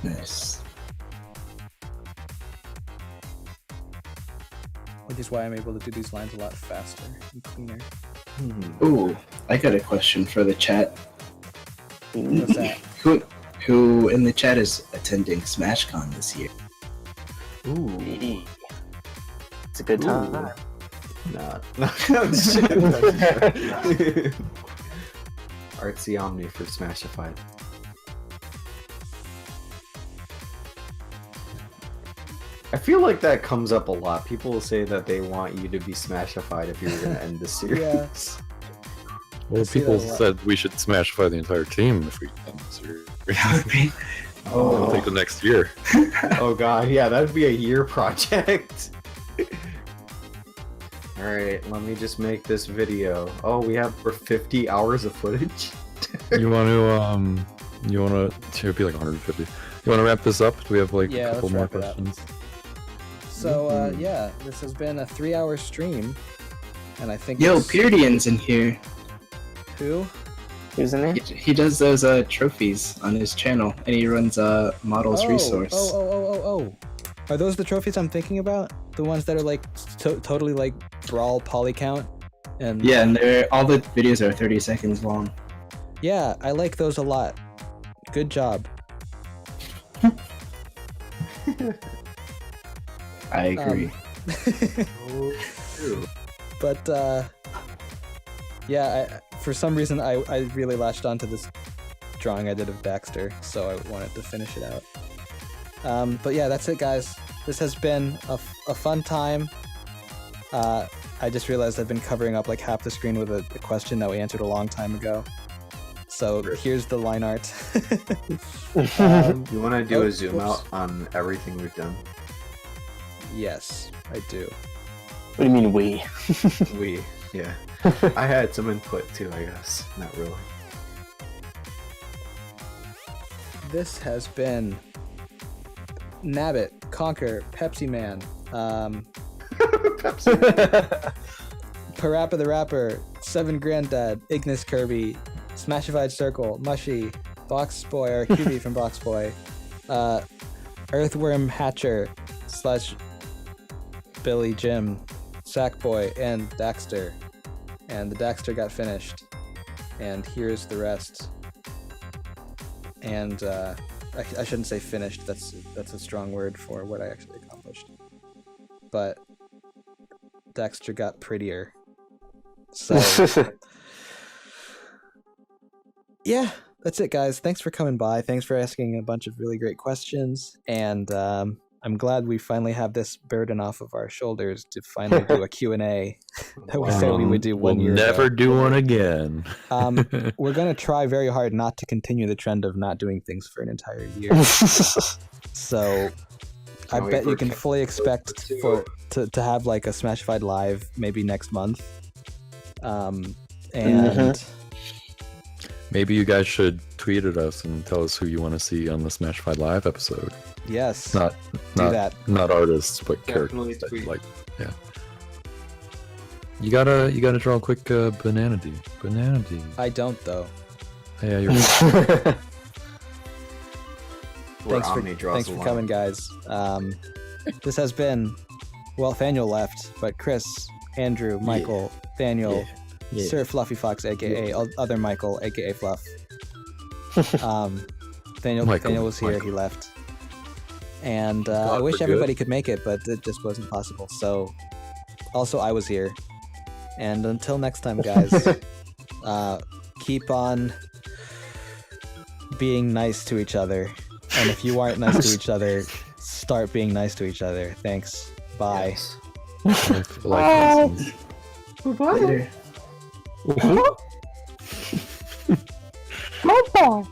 Nice. Which is why I'm able to do these lines a lot faster and cleaner. Ooh, I got a question for the chat. What's that? Who in the chat is attending SmashCon this year? Ooh. It's a good time. Nah. Artsy Omni for Smashified. I feel like that comes up a lot. People will say that they want you to be Smashified if you're going to end the series. Yeah. Well, see people that a lot. said we should Smashify the entire team if we end the series. Oh. I think the next year. Oh god, yeah, that'd be a year project. Alright, let me just make this video. Oh, we have for 50 hours of footage? You want to, it would be like 150. You want to wrap this up? Do we have like Yeah, a couple let's more wrap it up. questions? So yeah, this has been a 3-hour stream, and I think Yo, it's- Peardian's in here. Who? Who's in there? He does those trophies on his channel, and he runs models resource. Oh. Are those the trophies I'm thinking about? The ones that are like totally like brawl poly count? And Yeah, and all the videos are 30 seconds long. yeah, I like those a lot. Good job. I agree. But yeah, for some reason I really latched onto this drawing I did of Daxter, so I wanted to finish it out. But yeah, that's it, guys. This has been a fun time. I just realized I've been covering up like half the screen with a question that we answered a long time ago. So here's the line art. You want to do Oh, a zoom whoops. out on everything we've done? Yes, I do. What do you mean we? Yeah. I had some input too, I guess. Not really. This has been Nabbit, Conquer, Pepsi Man, Parappa the Rapper, Seven Granddad, Ignis Kirby, Smashified Circle, Mushy, Box Boy or QB from Box Boy, Earthworm Hatcher / Billy Jim, Sackboy, and Daxter. And the Daxter got finished. And here's the rest. And I shouldn't say finished. That's a strong word for what I actually accomplished. But Daxter got prettier. So yeah, that's it, guys. Thanks for coming by. Thanks for asking a bunch of really great questions. And I'm glad we finally have this burden off of our shoulders to finally do a Q&A that we said we would do one we'll year never ago. do one again. We're going to try very hard not to continue the trend of not doing things for an entire year. So I Can't bet wait you for can Camp fully Out expect to have like a Smashified live maybe next month. And Maybe you guys should tweet at us and tell us who you want to see on the Smashified Live episode. yes, Not do that. not artists, but Definitely characters. tweet. Like, yeah. You gotta draw a quick banana D. Banana D. I don't though. Yeah, you're. Where Thanks Omni draws thanks the for line. coming, guys. This has been, well, Thaniel left, but Chris, Andrew, Michael, Thaniel, Sir Fluffy Fox, aka other Michael, aka Fluff. Thaniel was here. Michael. He left, and I God, wish we're everybody could make it, but it just wasn't possible. So, also I was here, and until next time, guys, keep on being nice to each other. And if you aren't nice to each other, start being nice to each other. Thanks. Bye. Yes. Life lessons. Later. Bye bye.